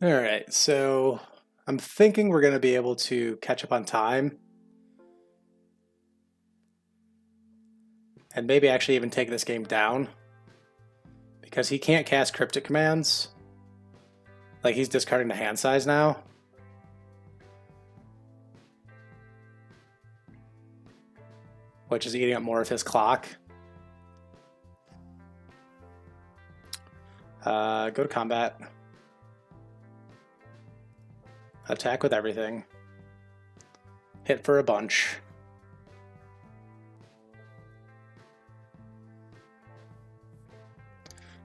All right, so I'm thinking we're going to be able to catch up on time and maybe actually even take this game down because he can't cast cryptic commands. Like, he's discarding the hand size now. Which is eating up more of his clock. Go to combat. Attack with everything. Hit for a bunch.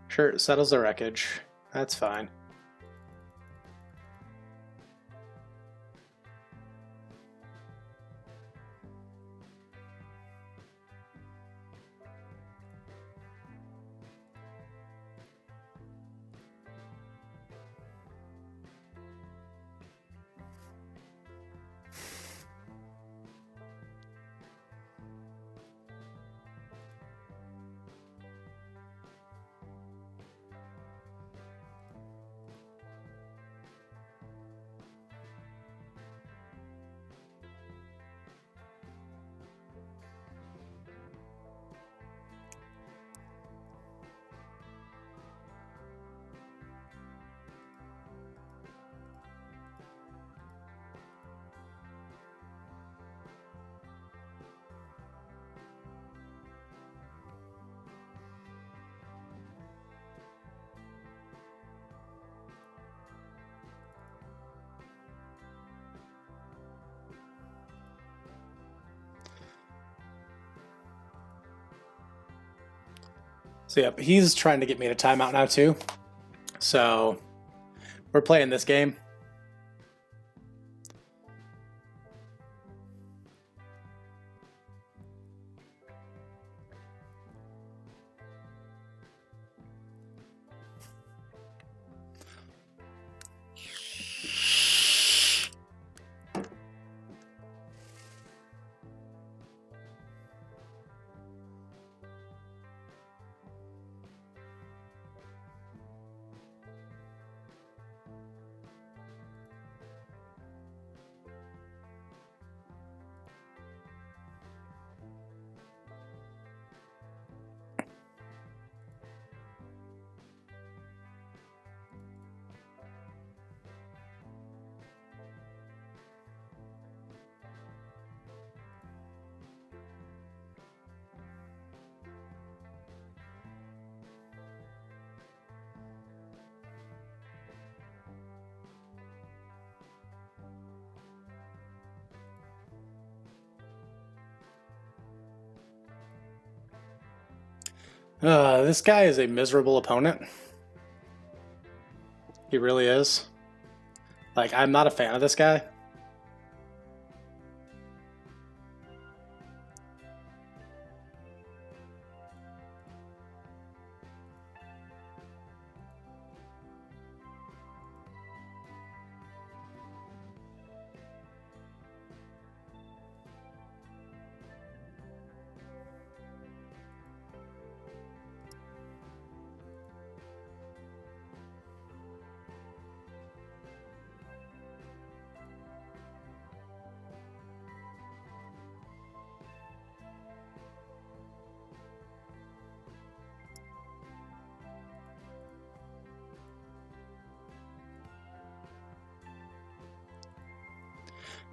Sure, it settles the wreckage. That's fine. So yeah, he's trying to get me to timeout now too. So we're playing this game. This guy is a miserable opponent. He really is. Like, I'm not a fan of this guy.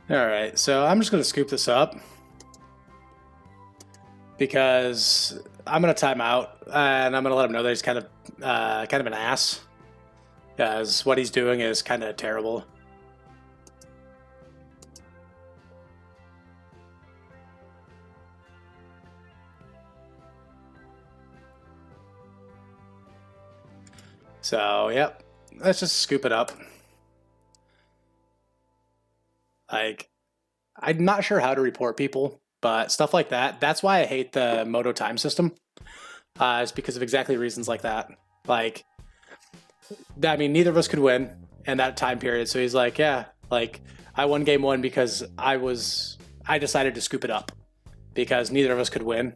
Alright, so I'm just going to scoop this up because I'm going to time out and I'm going to let him know that he's kind of an ass, because what he's doing is kind of terrible. So, yep. Let's just scoop it up. Like, I'm not sure how to report people, but stuff like that. That's why I hate the Moto time system. It's because of exactly reasons like that. Like, I mean, neither of us could win in that time period. So he's like, yeah, like I won game 1 because I decided to scoop it up because neither of us could win.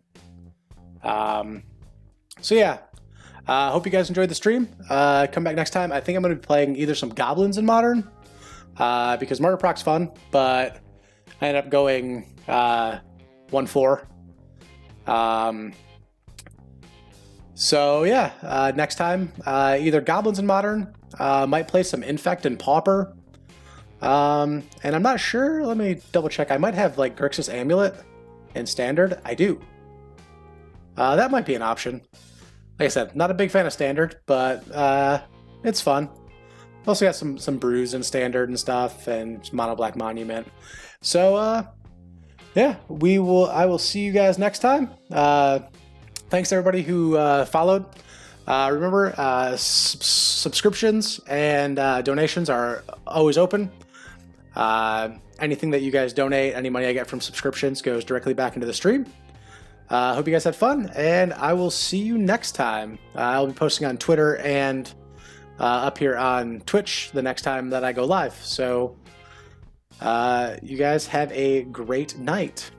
So yeah, hope you guys enjoyed the stream. Come back next time. I think I'm going to be playing either some goblins in modern because Martyr Proc's fun, but I ended up going 1-4. So yeah, next time, either goblins in modern, might play some infect and pauper. And I'm not sure, let me double check. I might have like Grixis amulet in standard. I do. That might be an option. Like I said, not a big fan of standard, but it's fun. Also got some brews in standard and stuff, and mono black monument. So yeah, I will see you guys next time. Thanks to everybody who followed. Remember, subscriptions and donations are always open. Anything that you guys donate, any money I get from subscriptions goes directly back into the stream. Hope you guys had fun, and I will see you next time. I'll be posting on Twitter and up here on Twitch the next time that I go live. So you guys have a great night.